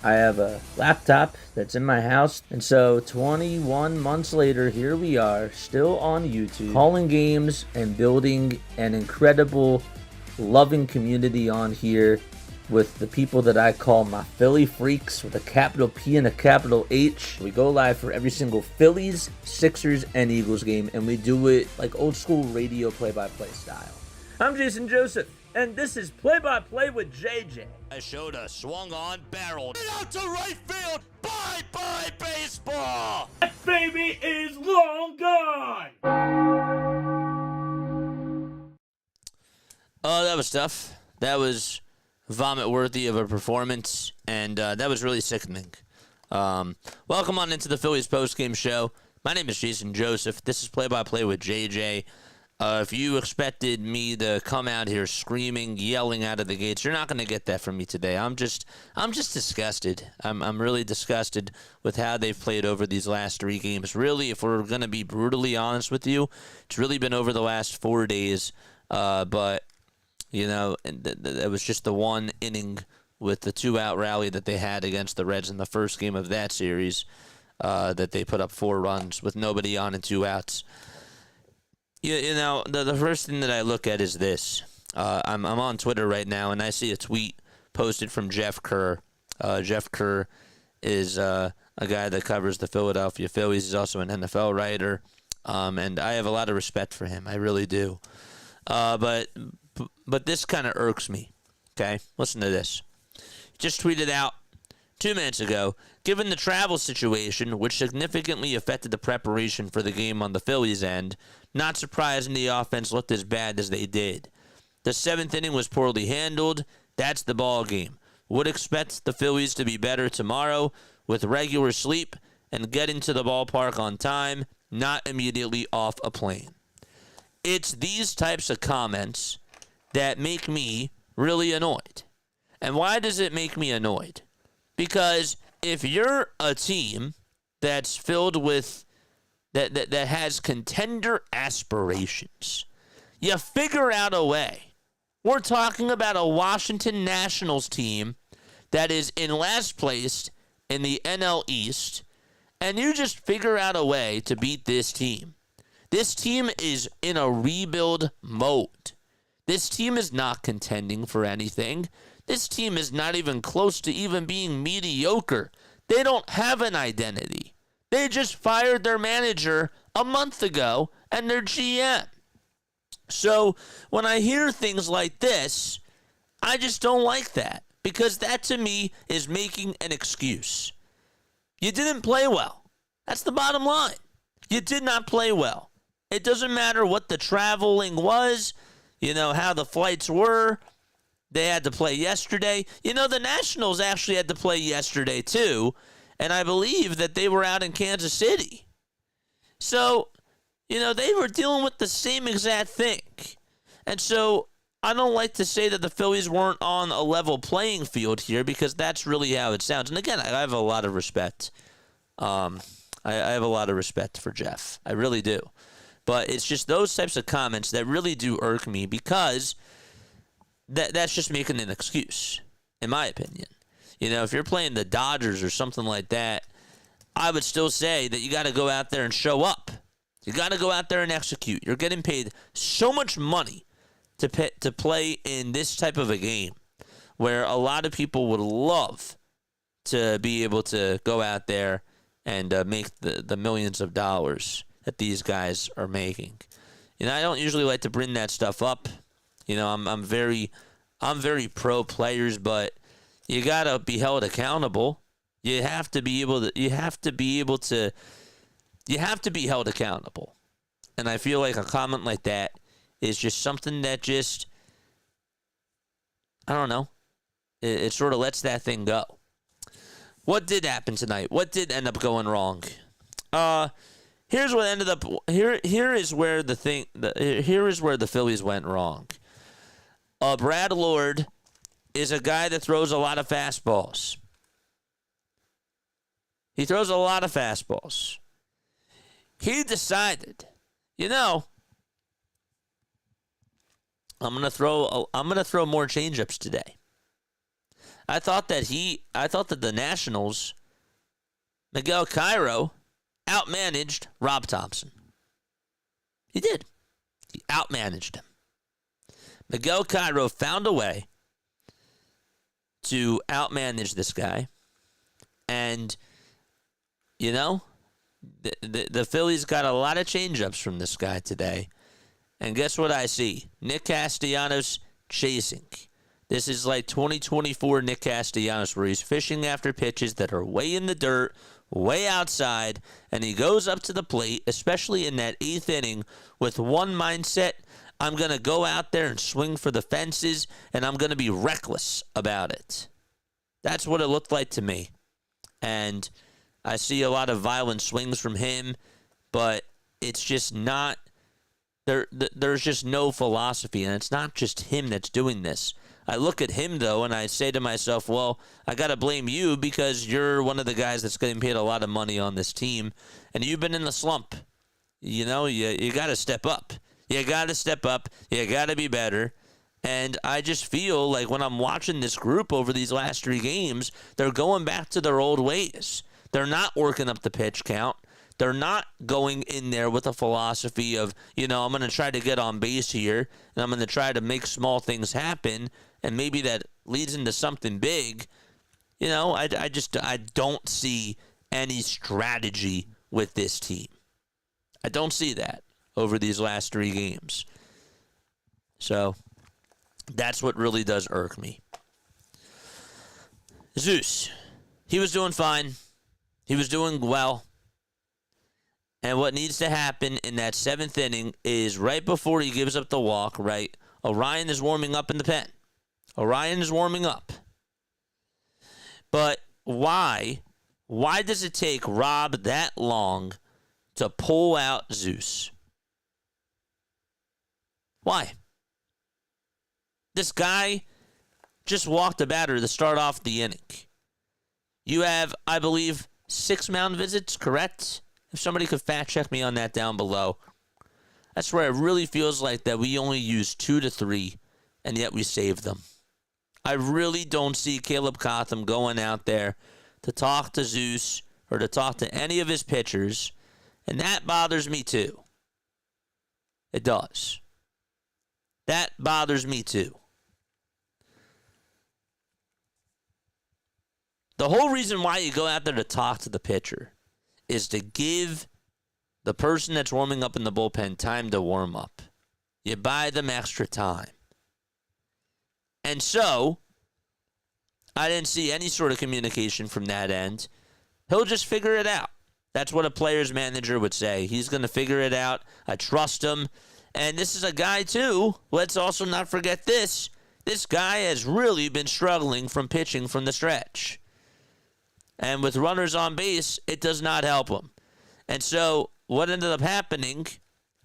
I have a laptop that's in my house, and so 21 months later, here we are, still on YouTube, calling games and building an incredible, loving community on here with the people that I call my Philly freaks with a capital P and a capital H. We go live for every single Phillies, Sixers, and Eagles game, and we do it like old school radio play-by-play style. I'm Jason Joseph, and this is Play-by-Play with JJ. I showed a swung on barrel. Get out to right field. Bye-bye baseball. That baby is long gone. Oh, that was tough. That was vomit-worthy of a performance, and that was really sickening. Welcome on into the Phillies postgame show. My name is Jason Joseph. This is Play-by-Play with JJ. If you expected me to come out here screaming, yelling out of the gates, you're not going to get that from me today. I'm just disgusted. I'm really disgusted with how they've played over these last 3 games. Really, if we're going to be brutally honest with you, it's really been over the last 4 days. But it was just the one inning with the 2-out rally that they had against the Reds in the first game of that series that they put up 4 runs with nobody on and 2 outs. The first thing that I look at is this. I'm on Twitter right now, and I see a tweet posted from Jeff Kerr. Jeff Kerr is a guy that covers the Philadelphia Phillies. He's also an NFL writer, and I have a lot of respect for him. I really do. But this kind of irks me. Okay, listen to this. He just tweeted out 2 minutes ago, given the travel situation, which significantly affected the preparation for the game on the Phillies' end, not surprising the offense looked as bad as they did. The 7th inning was poorly handled. That's the ball game. Would expect the Phillies to be better tomorrow with regular sleep and get into the ballpark on time, not immediately off a plane. It's these types of comments that make me really annoyed. And why does it make me annoyed? Because if you're a team that's filled with that has contender aspirations, you figure out a way. We're talking about a Washington Nationals team that is in last place in the NL East, and you just figure out a way to beat this team. This team is in a rebuild mode. This team is not contending for anything. This team is not even close to even being mediocre. They don't have an identity. They just fired their manager a month ago and their GM. So when I hear things like this, I just don't like that, because that to me is making an excuse. You didn't play well. That's the bottom line. You did not play well. It doesn't matter what the traveling was, how the flights were. They had to play yesterday. The Nationals actually had to play yesterday too, and I believe that they were out in Kansas City. So, they were dealing with the same exact thing. And so I don't like to say that the Phillies weren't on a level playing field here, because that's really how it sounds. And again, I have a lot of respect. I have a lot of respect for Jeff. I really do. But it's just those types of comments that really do irk me, because that's just making an excuse, in my opinion. If you're playing the Dodgers or something like that, I would still say that you got to go out there and show up. You got to go out there and execute. You're getting paid so much money to play in this type of a game, where a lot of people would love to be able to go out there and make the millions of dollars that these guys are making. I don't usually like to bring that stuff up. I'm very pro players, but you gotta be held accountable. You have to be held accountable. And I feel like a comment like that is just something that just, I don't know. It sort of lets that thing go. What did happen tonight? What did end up going wrong? Here's what ended up. Here is where the Phillies went wrong. Brad Lord is a guy that throws a lot of fastballs. He throws a lot of fastballs. He decided, I'm gonna throw more changeups today. I thought that the Nationals, Miguel Cairo, outmanaged Rob Thompson. He did. He outmanaged him. Miguel Cairo found a way to outmanage this guy. And, the Phillies got a lot of changeups from this guy today. And guess what I see? Nick Castellanos chasing. This is like 2024 Nick Castellanos, where he's fishing after pitches that are way in the dirt, way outside, and he goes up to the plate, especially in that 8th inning, with one mindset: I'm going to go out there and swing for the fences, and I'm going to be reckless about it. That's what it looked like to me. And I see a lot of violent swings from him, but it's just not There's just no philosophy, and it's not just him that's doing this. I look at him, though, and I say to myself, well, I got to blame you because you're one of the guys that's getting paid a lot of money on this team, and you've been in the slump. You got to step up. You got to step up. You got to be better. And I just feel like when I'm watching this group over these last 3 games, they're going back to their old ways. They're not working up the pitch count. They're not going in there with a philosophy of, I'm going to try to get on base here, and I'm going to try to make small things happen, and maybe that leads into something big. I don't see any strategy with this team. I don't see that over these last 3 games. So that's what really does irk me. Zeus, he was doing fine. He was doing well. And what needs to happen in that 7th inning is right before he gives up the walk, right? Orion is warming up in the pen. Orion is warming up. But why? Why does it take Rob that long to pull out Zeus? Why? This guy just walked the batter to start off the inning. You have, I believe, 6 mound visits, correct? If somebody could fact check me on that down below. That's where it really feels like that we only use 2 to 3, and yet we save them. I really don't see Caleb Cotham going out there to talk to Zeus or to talk to any of his pitchers, and that bothers me too. It does. That bothers me too. The whole reason why you go out there to talk to the pitcher is to give the person that's warming up in the bullpen time to warm up. You buy them extra time. And so, I didn't see any sort of communication from that end. He'll just figure it out. That's what a player's manager would say. He's going to figure it out. I trust him. And this is a guy, too. Let's also not forget this. This guy has really been struggling from pitching from the stretch. And with runners on base, it does not help him. And so what ended up happening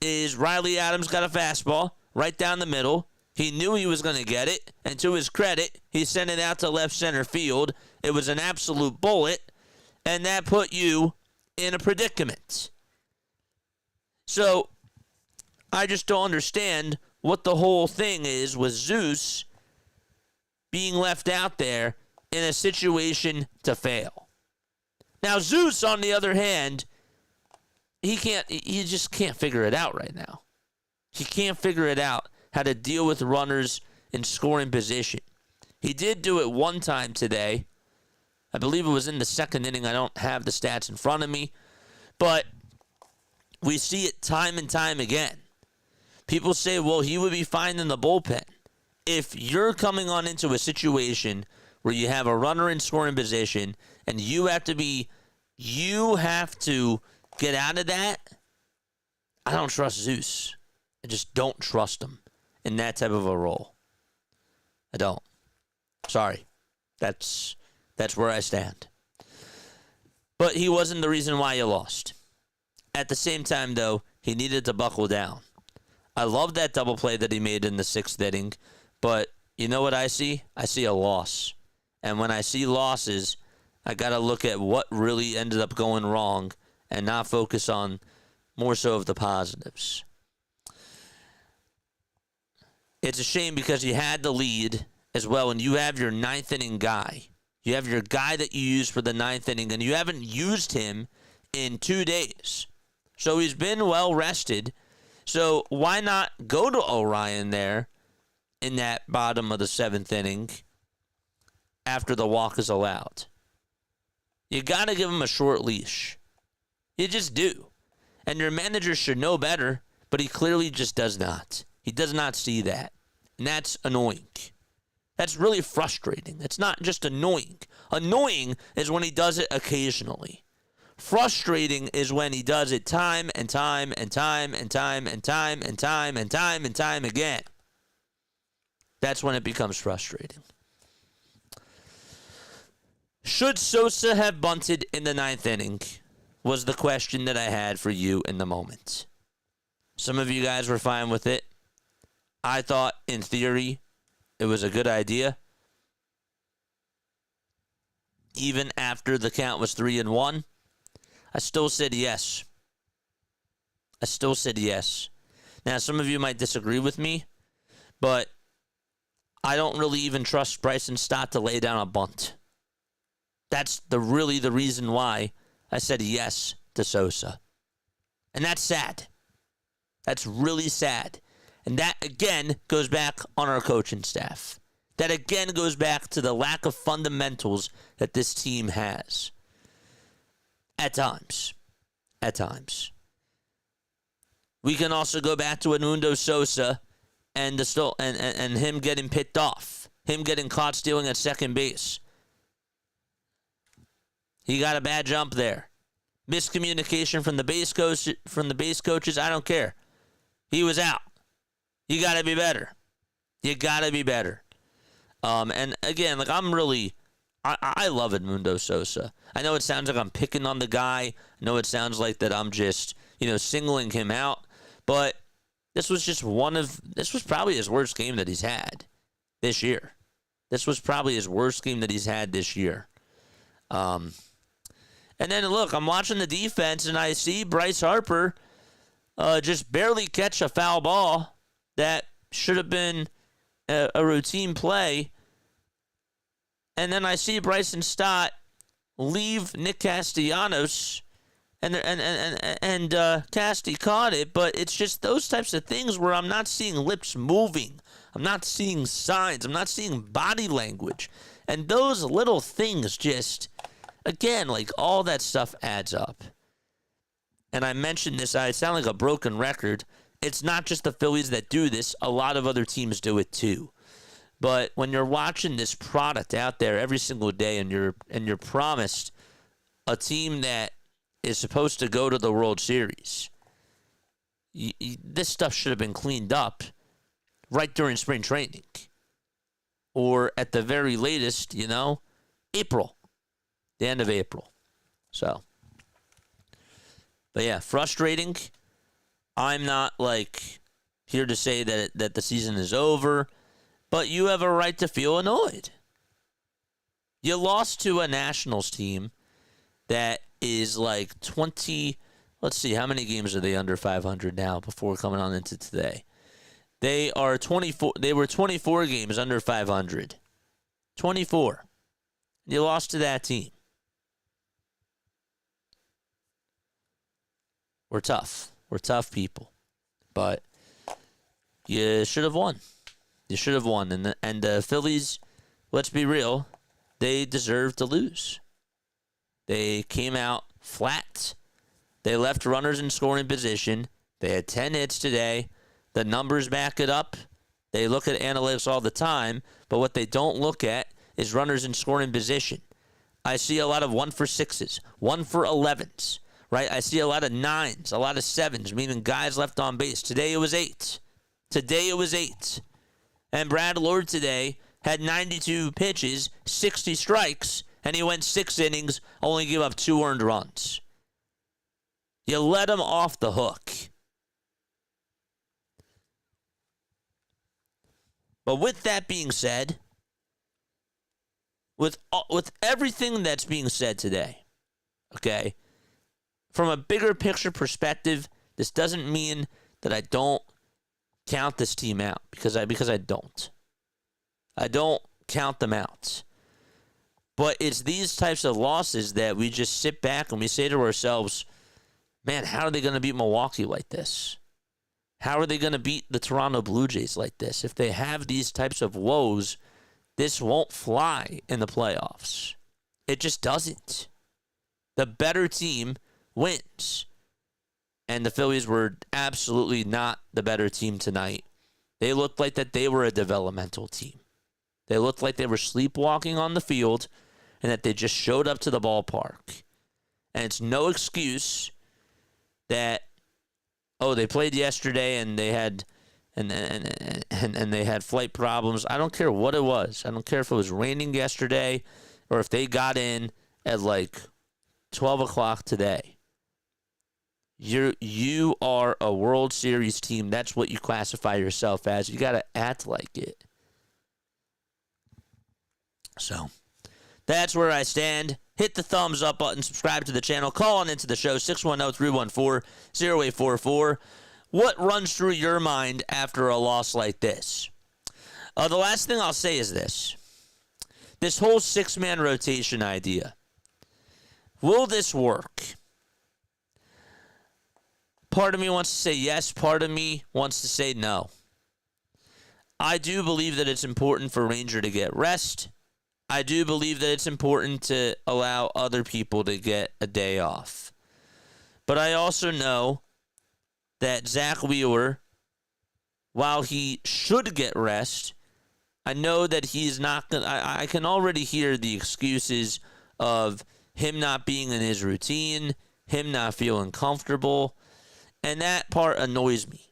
is Riley Adams got a fastball right down the middle. He knew he was going to get it. And to his credit, he sent it out to left center field. It was an absolute bullet. And that put you in a predicament. So I just don't understand what the whole thing is with Zeus being left out there in a situation to fail. Now, Zeus, on the other hand, he just can't figure it out right now. He can't figure it out how to deal with runners in scoring position. He did do it one time today. I believe it was in the 2nd inning. I don't have the stats in front of me. But we see it time and time again. People say, well, he would be fine in the bullpen. If you're coming on into a situation where you have a runner in scoring position and you have to get out of that, I don't trust Zeus. I just don't trust him in that type of a role. I don't. Sorry. That's where I stand. But he wasn't the reason why you lost. At the same time, though, he needed to buckle down. I love that double play that he made in the 6th inning, but you know what I see? I see a loss. And when I see losses, I got to look at what really ended up going wrong and not focus on more so of the positives. It's a shame because you had the lead as well, and you have your 9th inning guy. You have your guy that you used for the 9th inning, and you haven't used him in 2 days. So he's been well rested. So why not go to Orion there in that bottom of the 7th inning after the walk is allowed? You got to give him a short leash. You just do. And your manager should know better, but he clearly just does not. He does not see that. And that's annoying. That's really frustrating. It's not just annoying. Annoying is when he does it occasionally. Frustrating is when he does it time and time and time and time and time and time and time and time again. That's when it becomes frustrating. Should Sosa have bunted in the 9th inning was the question that I had for you in the moment. Some of you guys were fine with it. I thought, in theory, it was a good idea. Even after the count was 3-1, I still said yes. Now, some of you might disagree with me, but I don't really even trust Bryson Stott to lay down a bunt. That's really the reason why I said yes to Sosa. And that's sad. That's really sad. And that, again, goes back on our coaching staff. That, again, goes back to the lack of fundamentals that this team has. At times. We can also go back to Edmundo Sosa and him getting picked off. Him getting caught stealing at second base. He got a bad jump there. Miscommunication from the base coaches. I don't care. He was out. You got to be better. And again, like I love Edmundo Sosa. I know it sounds like I'm picking on the guy. I know it sounds like that I'm just, singling him out. But this was probably his worst game that he's had this year. And then, look, I'm watching the defense, and I see Bryce Harper just barely catch a foul ball that should have been a routine play. And then I see Bryson Stott leave Nick Castellanos, and Casty caught it, but it's just those types of things where I'm not seeing lips moving. I'm not seeing signs. I'm not seeing body language. And those little things just, again, like all that stuff adds up. And I mentioned this, I sound like a broken record. It's not just the Phillies that do this. A lot of other teams do it too. But when you're watching this product out there every single day and you're promised a team that is supposed to go to the World Series, this stuff should have been cleaned up right during spring training. Or at the very latest, April. The end of April. So. But yeah, frustrating. I'm not here to say that the season is over, but you have a right to feel annoyed. You lost to a Nationals team that is 20. Let's see, how many games are they under 500 now before coming on into today? They are 24. They were 24 games under 500. 24. You lost to that team. We're tough. We're tough people. But you should have won. And the Phillies, let's be real, they deserve to lose. They came out flat. They left runners in scoring position. They had 10 hits today. The numbers back it up. They look at analytics all the time, but what they don't look at is runners in scoring position. I see a lot of 1 for 6s, 1 for 11s. Right? I see a lot of 9s, a lot of 7s, meaning guys left on base. Today it was 8. And Brad Lord today had 92 pitches, 60 strikes, and he went 6 innings, only gave up 2 earned runs. You let him off the hook. But with that being said, with everything that's being said today, okay, from a bigger picture perspective, this doesn't mean that I don't count this team out because I don't. I don't count them out. But it's these types of losses that we just sit back and we say to ourselves, man, how are they going to beat Milwaukee like this? How are they going to beat the Toronto Blue Jays like this? If they have these types of woes, this won't fly in the playoffs. It just doesn't. The better team wins. And the Phillies were absolutely not the better team tonight. They looked like that they were a developmental team. They looked like they were sleepwalking on the field and that they just showed up to the ballpark. And it's no excuse that, they played yesterday and they had and they had flight problems. I don't care what it was. I don't care if it was raining yesterday or if they got in at 12 o'clock today. You are a World Series team. That's what you classify yourself as. You got to act like it. So that's where I stand. Hit the thumbs up button. Subscribe to the channel. Call on into the show, 610-314-0844. What runs through your mind after a loss like this? The last thing I'll say is this. This whole six-man rotation idea. Will this work? Part of me wants to say yes. Part of me wants to say no. I do believe that it's important for Ranger to get rest. I do believe that it's important to allow other people to get a day off. But I also know that Zach Wheeler, while he should get rest, I know that he's not going to. I can already hear the excuses of him not being in his routine, him not feeling comfortable, and that part annoys me.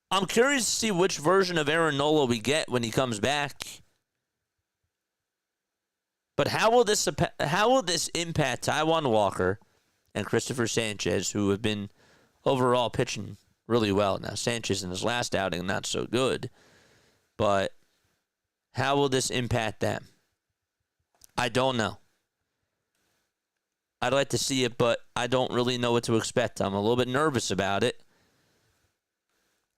I'm curious to see which version of Aaron Nola we get when he comes back. But how will this impact Taijuan Walker and Christopher Sanchez, who have been overall pitching really well? Now, Sanchez in his last outing, not so good. But how will this impact them? I don't know. I'd like to see it, but I don't really know what to expect. I'm a little bit nervous about it.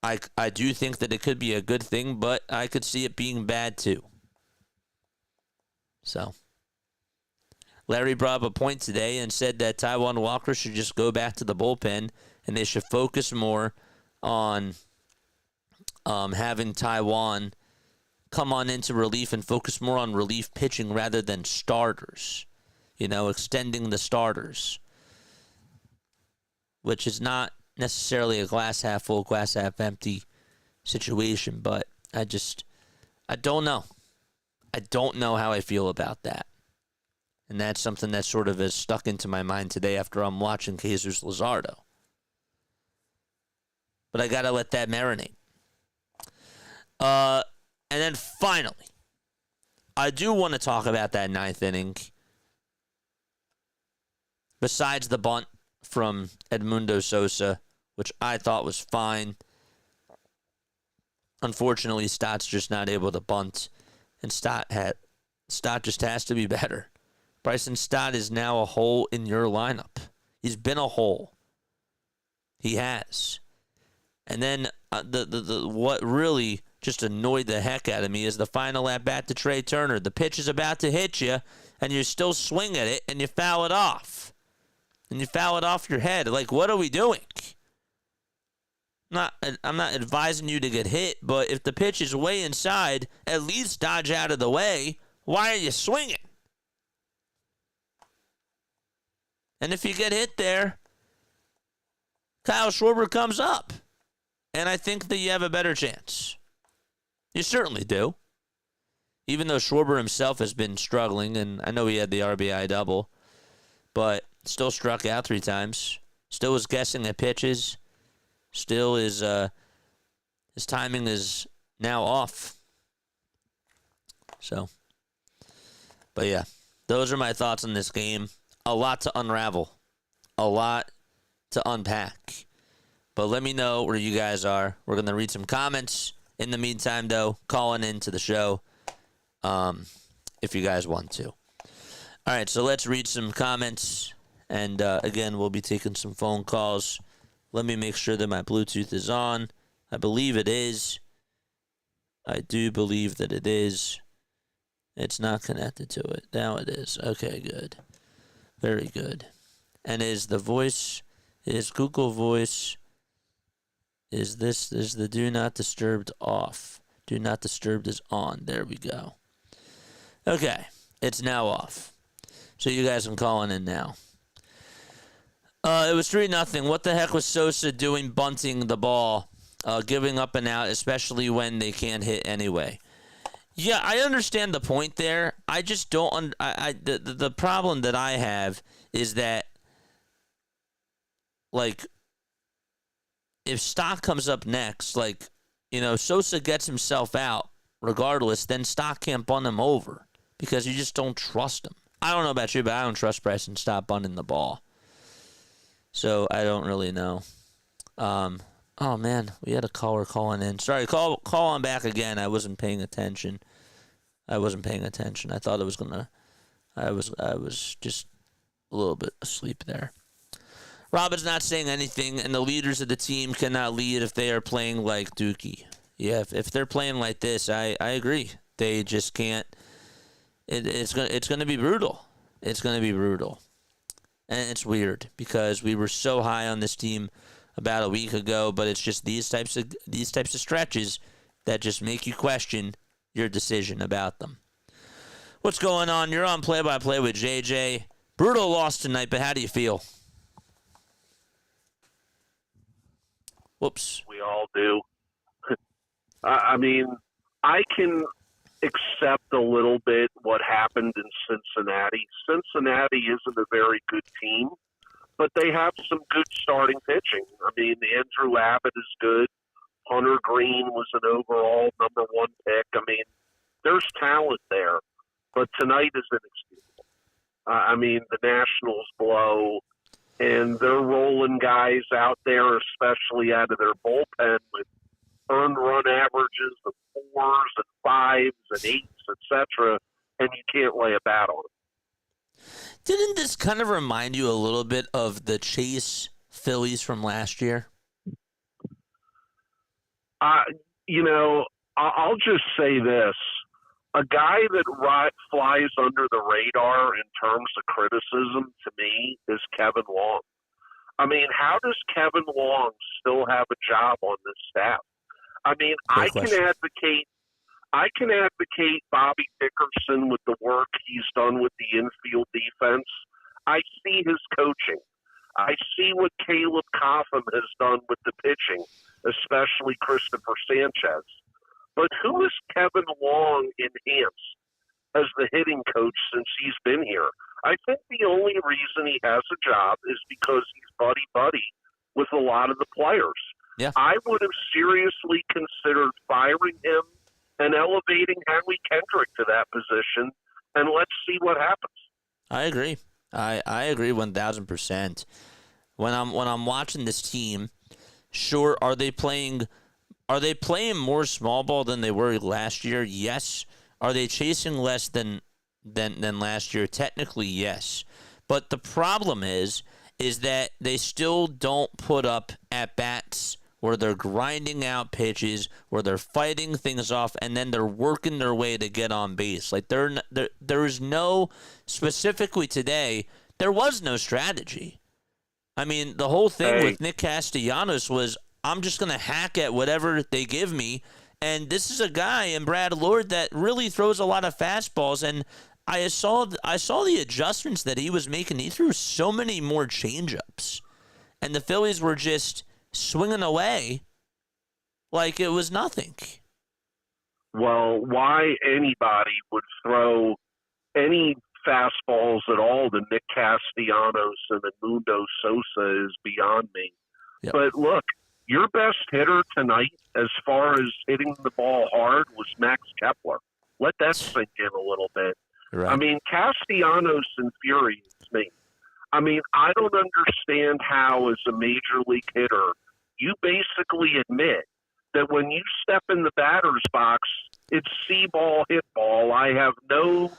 I do think that it could be a good thing, but I could see it being bad too. So, Larry brought up a point today and said that Taijuan Walker should just go back to the bullpen and they should focus more on having Taijuan come on into relief and focus more on relief pitching rather than starters. You know, extending the starters, which is not necessarily a glass half full, glass half empty situation, but I don't know. I don't know how I feel about that. And that's something that sort of has stuck into my mind today after I'm watching Jesus Luzardo. But I got to let that marinate. And then finally, I do want to talk about that ninth inning. Besides the bunt from Edmundo Sosa, which I thought was fine. Unfortunately, Stott's just not able to bunt, and Stott just has to be better. Bryson Stott is now a hole in your lineup. He's been a hole. He has. And then what really just annoyed the heck out of me is the final at bat to Trey Turner. The pitch is about to hit you, and you still swing at it, and you foul it off. And you foul it off your head. Like, what are we doing? I'm not advising you to get hit, but if the pitch is way inside, at least dodge out of the way. Why are you swinging? And if you get hit there, Kyle Schwarber comes up. And I think that you have a better chance. You certainly do. Even though Schwarber himself has been struggling, and I know he had the RBI double, but still struck out 3 times. Still was guessing at pitches. Still is his timing is now off. So, but yeah, those are my thoughts on this game. A lot to unravel. A lot to unpack. But let me know where you guys are. We're going to read some comments. In the meantime, though, calling into the show if you guys want to. All right, so let's read some comments. And, again, we'll be taking some phone calls. Let me make sure that my Bluetooth is on. I believe it is. I do believe that it is. It's not connected to it. Now it is. Okay, good. Very good. And is Google Voice, is the Do Not Disturbed off? Do Not Disturbed is on. There we go. Okay, it's now off. So you guys can call in now. It was 3-0. What the heck was Sosa doing bunting the ball, giving up and out, especially when they can't hit anyway? Yeah, I understand the point there. I just don't. The problem that I have is that, like, if Stock comes up next, like, you know, Sosa gets himself out regardless, then Stock can't bunt him over because you just don't trust him. I don't know about you, but I don't trust Bryson Stott bunting the ball. So I don't really know. Oh man, we had a caller calling in. Sorry, call on back again. I wasn't paying attention. I thought it was gonna. I was just a little bit asleep there. Robin's not saying anything, and the leaders of the team cannot lead if they are playing like Dookie. Yeah, if they're playing like this, I agree. They just can't. It's gonna be brutal. It's gonna be brutal, and it's weird because we were so high on this team about a week ago, but it's just these types of stretches that just make you question your decision about them. What's going on? You're on play-by-play with JJ. Brutal loss tonight, but how do you feel? Whoops. We all do. I mean, I can accept a little bit what happened in Cincinnati. Cincinnati isn't a very good team, but they have some good starting pitching. I mean, Andrew Abbott is good. Hunter Green was an overall number 1 pick. I mean, there's talent there, but tonight is inexcusable. I mean, the Nationals blow, and they're rolling guys out there, especially out of their bullpen, with earned run averages of 4s and 5s and 8s, etc., and you can't lay a bat on them. Didn't this kind of remind you a little bit of the Chase Phillies from last year? I'll just say this. A guy that flies under the radar in terms of criticism, to me, is Kevin Long. I mean, how does Kevin Long still have a job on this staff? I mean, I can advocate Bobby Dickerson with the work he's done with the infield defense. I see his coaching. I see what Caleb Cotham has done with the pitching, especially Christopher Sanchez. But who has Kevin Long enhanced as the hitting coach since he's been here? I think the only reason he has a job is because he's buddy-buddy with a lot of the players. Yeah. I would have seriously considered firing him and elevating Howie Kendrick to that position, and let's see what happens. I agree. I agree 1,000%. When I'm watching this team, sure, are they playing more small ball than they were last year? Yes. Are they chasing less than last year? Technically, yes. But the problem is that they still don't put up at bats where they're grinding out pitches, where they're fighting things off, and then they're working their way to get on base. Like there is no, specifically today, there was no strategy. I mean, the whole thing with Nick Castellanos was, I'm just going to hack at whatever they give me. And this is a guy in Brad Lord that really throws a lot of fastballs. And I saw the adjustments that he was making. He threw so many more changeups. And the Phillies were just swinging away like it was nothing. Well, why anybody would throw any fastballs at all to Nick Castellanos and Edmundo Sosa is beyond me. Yep. But look, your best hitter tonight as far as hitting the ball hard was Max Kepler. Let that sink in a little bit. Right. I mean, Castellanos infuriates me. I mean, I don't understand how, as a major league hitter, you basically admit that when you step in the batter's box, it's see ball, hit ball. I have no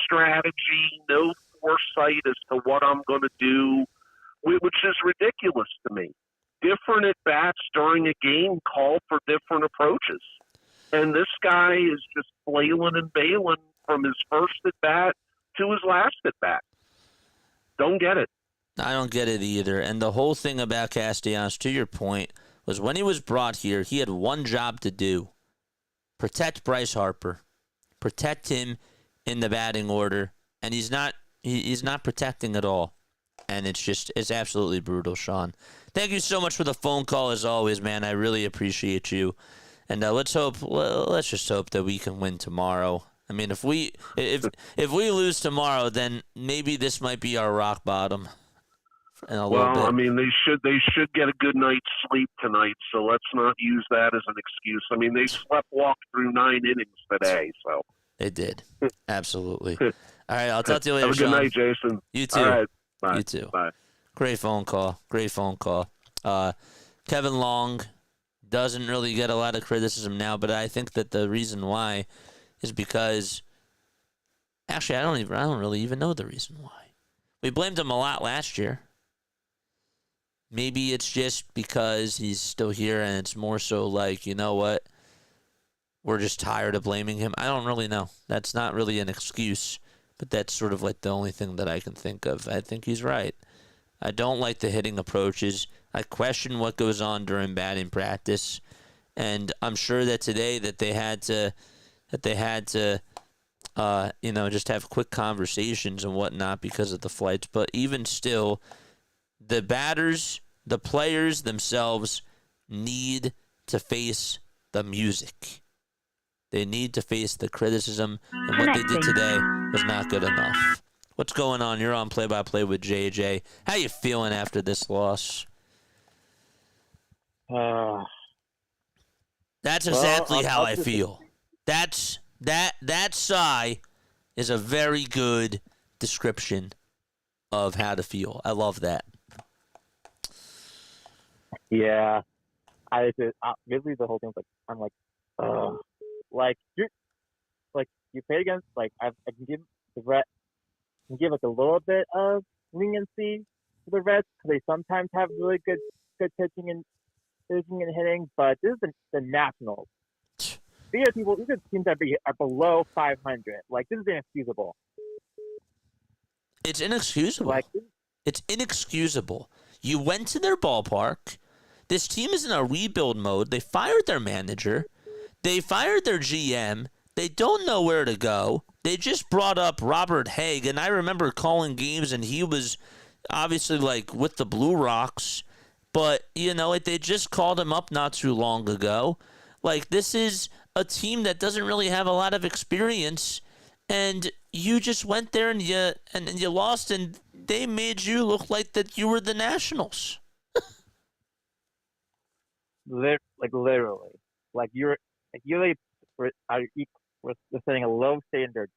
strategy, no foresight as to what I'm going to do, which is ridiculous to me. Different at-bats during a game call for different approaches. And this guy is just flailing and bailing from his first at-bat to his last at-bat. Don't get it. I don't get it either. And the whole thing about Castellanos, to your point, was when he was brought here, he had one job to do. Protect Bryce Harper. Protect him in the batting order. And he's not protecting at all. And it's absolutely brutal, Sean. Thank you so much for the phone call as always, man. I really appreciate you. And let's just hope that we can win tomorrow. I mean, if we lose tomorrow, then maybe this might be our rock bottom. Well, I mean, they should get a good night's sleep tonight, so let's not use that as an excuse. I mean, they walked through 9 innings today, so It did. Absolutely. All right, I'll talk to you later, Have a good Sean. night, Jason. You too. All right. Bye. You too. Bye. Great phone call. Kevin Long doesn't really get a lot of criticism now, but I think that the reason why is because actually I don't really even know the reason why. We blamed him a lot last year. Maybe it's just because he's still here and it's more so like, you know what? We're just tired of blaming him. I don't really know. That's not really an excuse, but that's sort of like the only thing that I can think of. I think he's right. I don't like the hitting approaches. I question what goes on during batting practice, and I'm sure that today that they had to just have quick conversations and whatnot because of the flights. But even still, the batters, the players themselves need to face the music. They need to face the criticism, and what they did today was not good enough. What's going on? You're on play-by-play with JJ. How you feeling after this loss? That's exactly how I feel. That sigh is a very good description of how to feel. I love that. Yeah, really the whole thing's like I'm like, you play against I can give the Reds, can give like a little bit of leniency to the Reds because they sometimes have really good pitching and hitting, but this is the Nationals. These are teams that are below 500. Like, this is inexcusable. It's inexcusable. It's inexcusable. You went to their ballpark. This team is in a rebuild mode. They fired their manager. They fired their GM. They don't know where to go. They just brought up Robert Haig, and I remember calling games, and he was obviously, with the Blue Rocks. But, they just called him up not too long ago. This is a team that doesn't really have a lot of experience, and you just went there and you lost, and they made you look like that you were the Nationals. Literally, you're setting a low standard,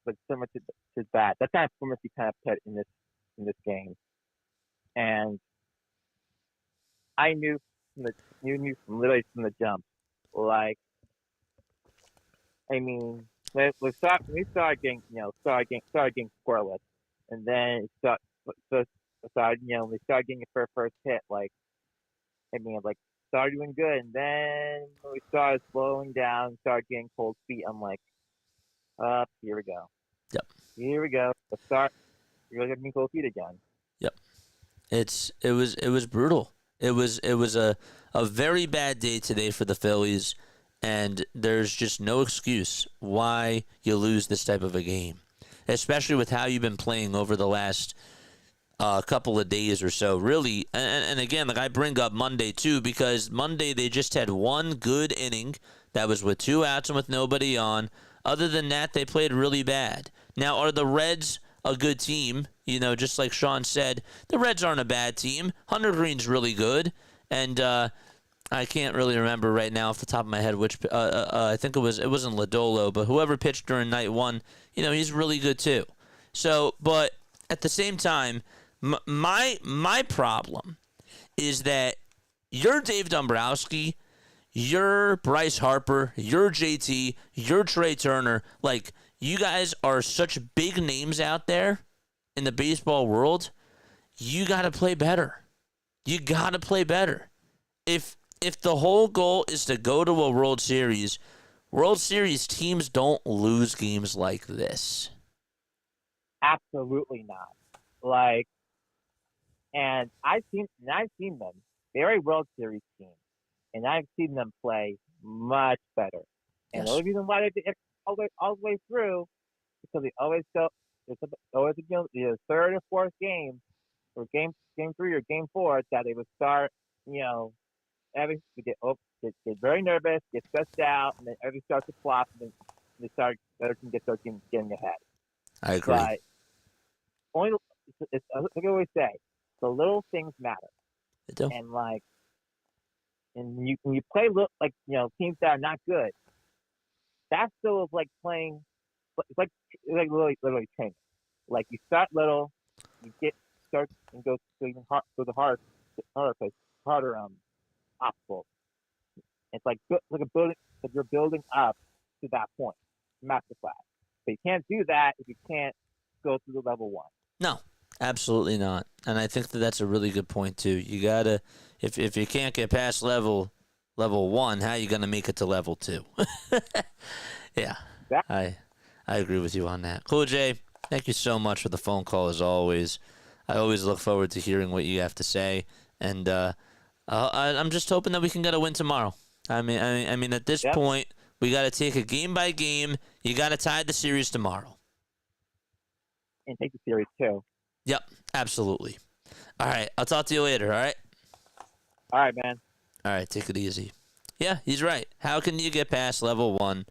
but similar to that. That's kind of performance you kind of put in this game, and I knew from the jump. We started getting scoreless, and then we started getting a first hit. Started doing good, and then we started slowing down, started getting cold feet. I'm like, here we go. Yep. Here we go. You're getting cold feet again. Yep. It was brutal. It was a very bad day today for the Phillies, and there's just no excuse why you lose this type of a game, especially with how you've been playing over the last couple of days or so. Really, and again, I bring up Monday too, because Monday they just had one good inning that was with 2 outs and with nobody on. Other than that, they played really bad. Now, are the Reds a good team? Just like Sean said, the Reds aren't a bad team. Hunter Green's really good, and I can't really remember right now off the top of my head which. I think it wasn't Lodolo, but whoever pitched during night one, he's really good too. So, but at the same time, my problem is that you're Dave Dombrowski, you're Bryce Harper, you're JT, you're Trey Turner. You guys are such big names out there in the baseball world. You got to play better. You got to play better. If the whole goal is to go to a World Series teams don't lose games like this. Absolutely not. And I've seen them. They're a World Series team, and I've seen them play much better. And Yes. the only reason why they did it all the way through because they always go. It's always the third or fourth game, or game 3 or game 4 that they would start. Everything get very nervous, get stressed out, and then everything starts to flop, and then everything gets getting ahead. I agree. But it's like I always say, the little things matter. They do. And when you play teams that are not good, that still is like playing literally training. Like you start little, you start and go to even harder place, harder obstacles. It's like a building that you're building up to that point, master class. But you can't do that if you can't go through the level 1. No, absolutely not. And I think that's a really good point too. You gotta, if you can't get past level 1, how are you gonna make it to level 2? Yeah, I agree with you on that. Cool, Jay. Thank you so much for the phone call as always. I always look forward to hearing what you have to say, and I'm just hoping that we can get a win tomorrow. I mean, at this point, we got to take it game by game. You got to tie the series tomorrow. And take the series, too. Yep, absolutely. All right, I'll talk to you later, all right? All right, man. All right, take it easy. Yeah, he's right. How can you get past level 1,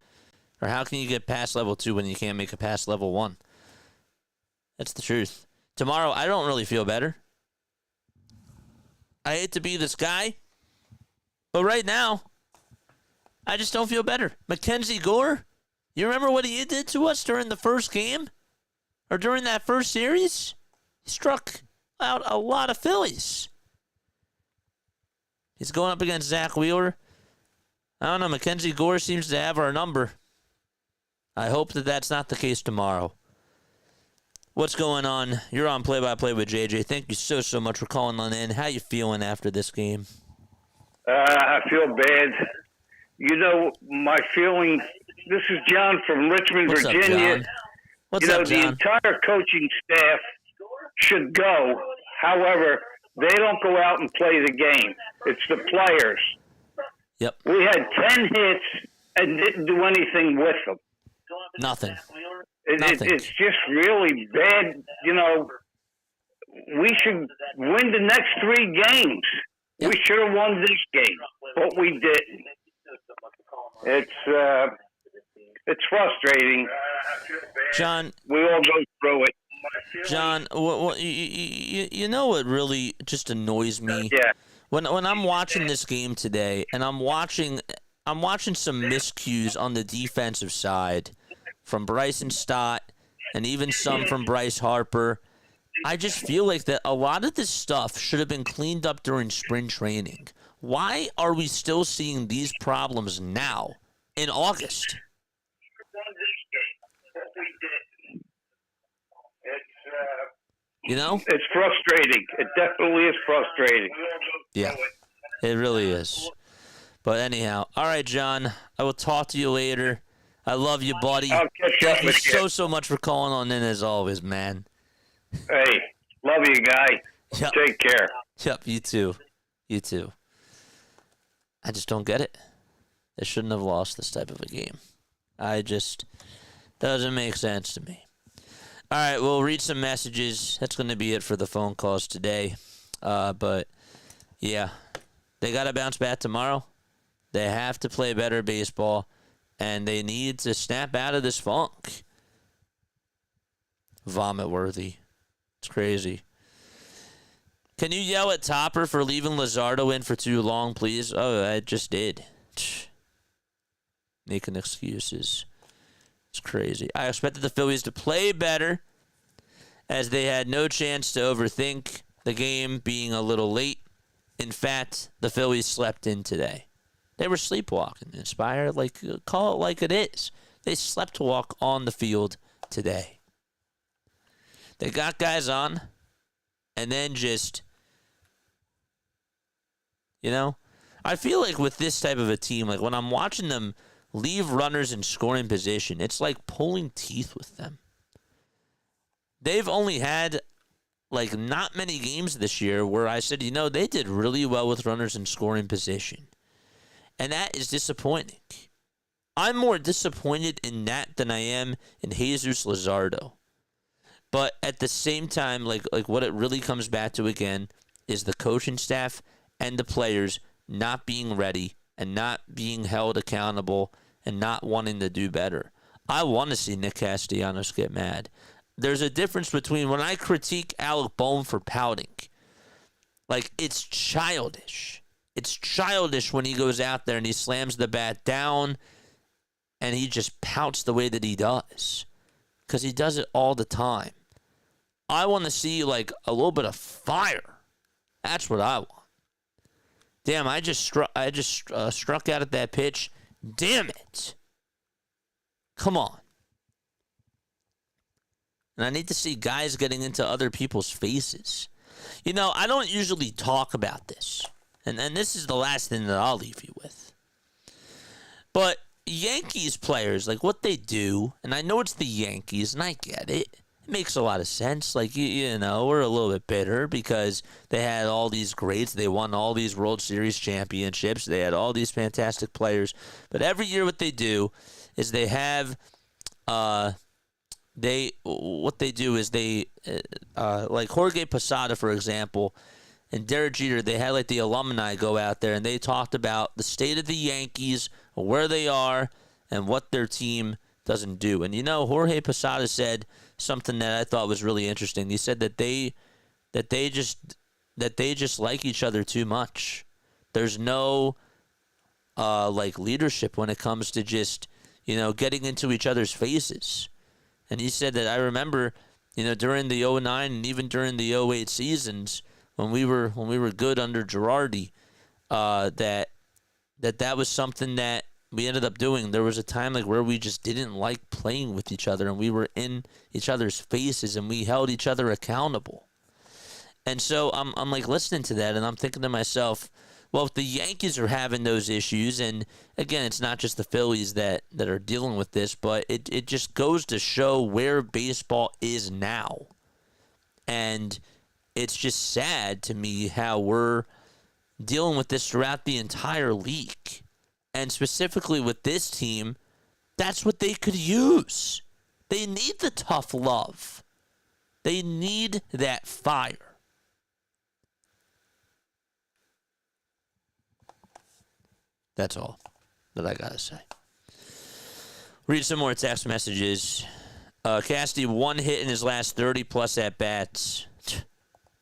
or how can you get past level 2 when you can't make it past level 1? That's the truth. Tomorrow, I don't really feel better. I hate to be this guy, but right now, I just don't feel better. Mackenzie Gore, you remember what he did to us during the first game? Or during that first series? He struck out a lot of Phillies. He's going up against Zach Wheeler. I don't know. Mackenzie Gore seems to have our number. I hope that that's not the case tomorrow. What's going on? You're on Play-by-Play with JJ. Thank you so much for calling on in. How you feeling after this game? I feel bad. You know, my feeling, this is John from Richmond, What's Virginia. up, John? What's you know, up, John? the entire coaching staff should go. However, they don't go out and play the game. It's the players. Yep. We had 10 hits and didn't do anything with them. Nothing. It's just really bad. You know, we should win the next 3 games. Yep. We should have won this game, but we didn't. It's frustrating. John, we all go through it. John, you know what really just annoys me? Yeah. When I'm watching this game today, and I'm watching some miscues on the defensive side from Bryson Stott and even some from Bryce Harper. I just feel like that a lot of this stuff should have been cleaned up during spring training. Why are we still seeing these problems now in August? You know? It's frustrating. It definitely is frustrating. Yeah, it really is. But anyhow, all right, John, I will talk to you later. I love you, buddy. I'll catch Thank up you with you. so much for calling on in as always, man. Hey, love you, guy. Yep. Take care. Yep, you too. You too. I just don't get it. They shouldn't have lost this type of a game. Doesn't make sense to me. All right, we'll read some messages. That's going to be it for the phone calls today. But, yeah, they got to bounce back tomorrow. They have to play better baseball, and they need to snap out of this funk. Vomit-worthy. It's crazy. Can you yell at Topper for leaving Luzardo in for too long, please? Oh, I just did. Making excuses. It's crazy. I expected the Phillies to play better as they had no chance to overthink the game being a little late. In fact, the Phillies slept in today. They were sleepwalking. Inspired, call it like it is. They slept walk on the field today. They got guys on and then just, I feel like with this type of a team, like when I'm watching them leave runners in scoring position, it's like pulling teeth with them. They've only had not many games this year where I said, they did really well with runners in scoring position. And that is disappointing. I'm more disappointed in that than I am in Jesus Luzardo. But at the same time, like what it really comes back to again is the coaching staff and the players not being ready and not being held accountable and not wanting to do better. I want to see Nick Castellanos get mad. There's a difference between when I critique Alec Bohm for pouting. It's childish. It's childish when he goes out there and he slams the bat down and he just pouts the way that he does. because he does it all the time. I want to see like a little bit of fire. That's what I want. Damn, I just struck out at that pitch. Damn it. Come on. And I need to see guys getting into other people's faces. You know, I don't usually talk about this. And this is the last thing that I'll leave you with. But Yankees players, like what they do, and I know it's the Yankees, and I get it. It makes a lot of sense. Like, you know, we're a little bit bitter because they had all these greats. They won all these World Series championships. They had all these fantastic players. But every year what they do is they have like Jorge Posada, for example, and Derek Jeter, they had like the alumni go out there and they talked about the state of the Yankees, where they are, and what their team doesn't do. And you know, Jorge Posada said something that I thought was really interesting. He said that they just like each other too much. There's no like leadership when it comes to just, you know, getting into each other's faces. And he said that I remember, you know, during the 2009 and even during the 2008 seasons when we were good under Girardi, that was something that we ended up doing. There was a time like where we just didn't like playing with each other and we were in each other's faces and we held each other accountable. And so I'm like listening to that and I'm thinking to myself, well, if the Yankees are having those issues, and again, it's not just the Phillies that are dealing with this, but it just goes to show where baseball is now. And it's just sad to me how we're dealing with this throughout the entire league. And specifically with this team, that's what they could use. They need the tough love. They need that fire. That's all that I gotta say. Read some more text messages. Cassidy, 1 hit in his last 30-plus at-bats.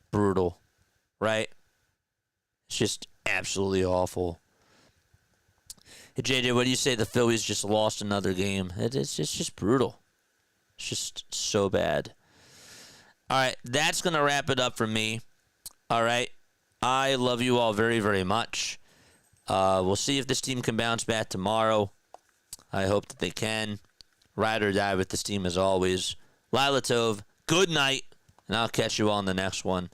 Brutal, right? It's just absolutely awful. Hey, JJ, what do you say the Phillies just lost another game? It's just brutal. It's just so bad. All right, that's going to wrap it up for me. All right, I love you all very, very much. We'll see if this team can bounce back tomorrow. I hope that they can. Ride or die with this team as always. Lila Tov, good night, and I'll catch you on the next one.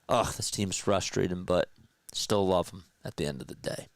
Ugh, this team's frustrating, but still love them at the end of the day.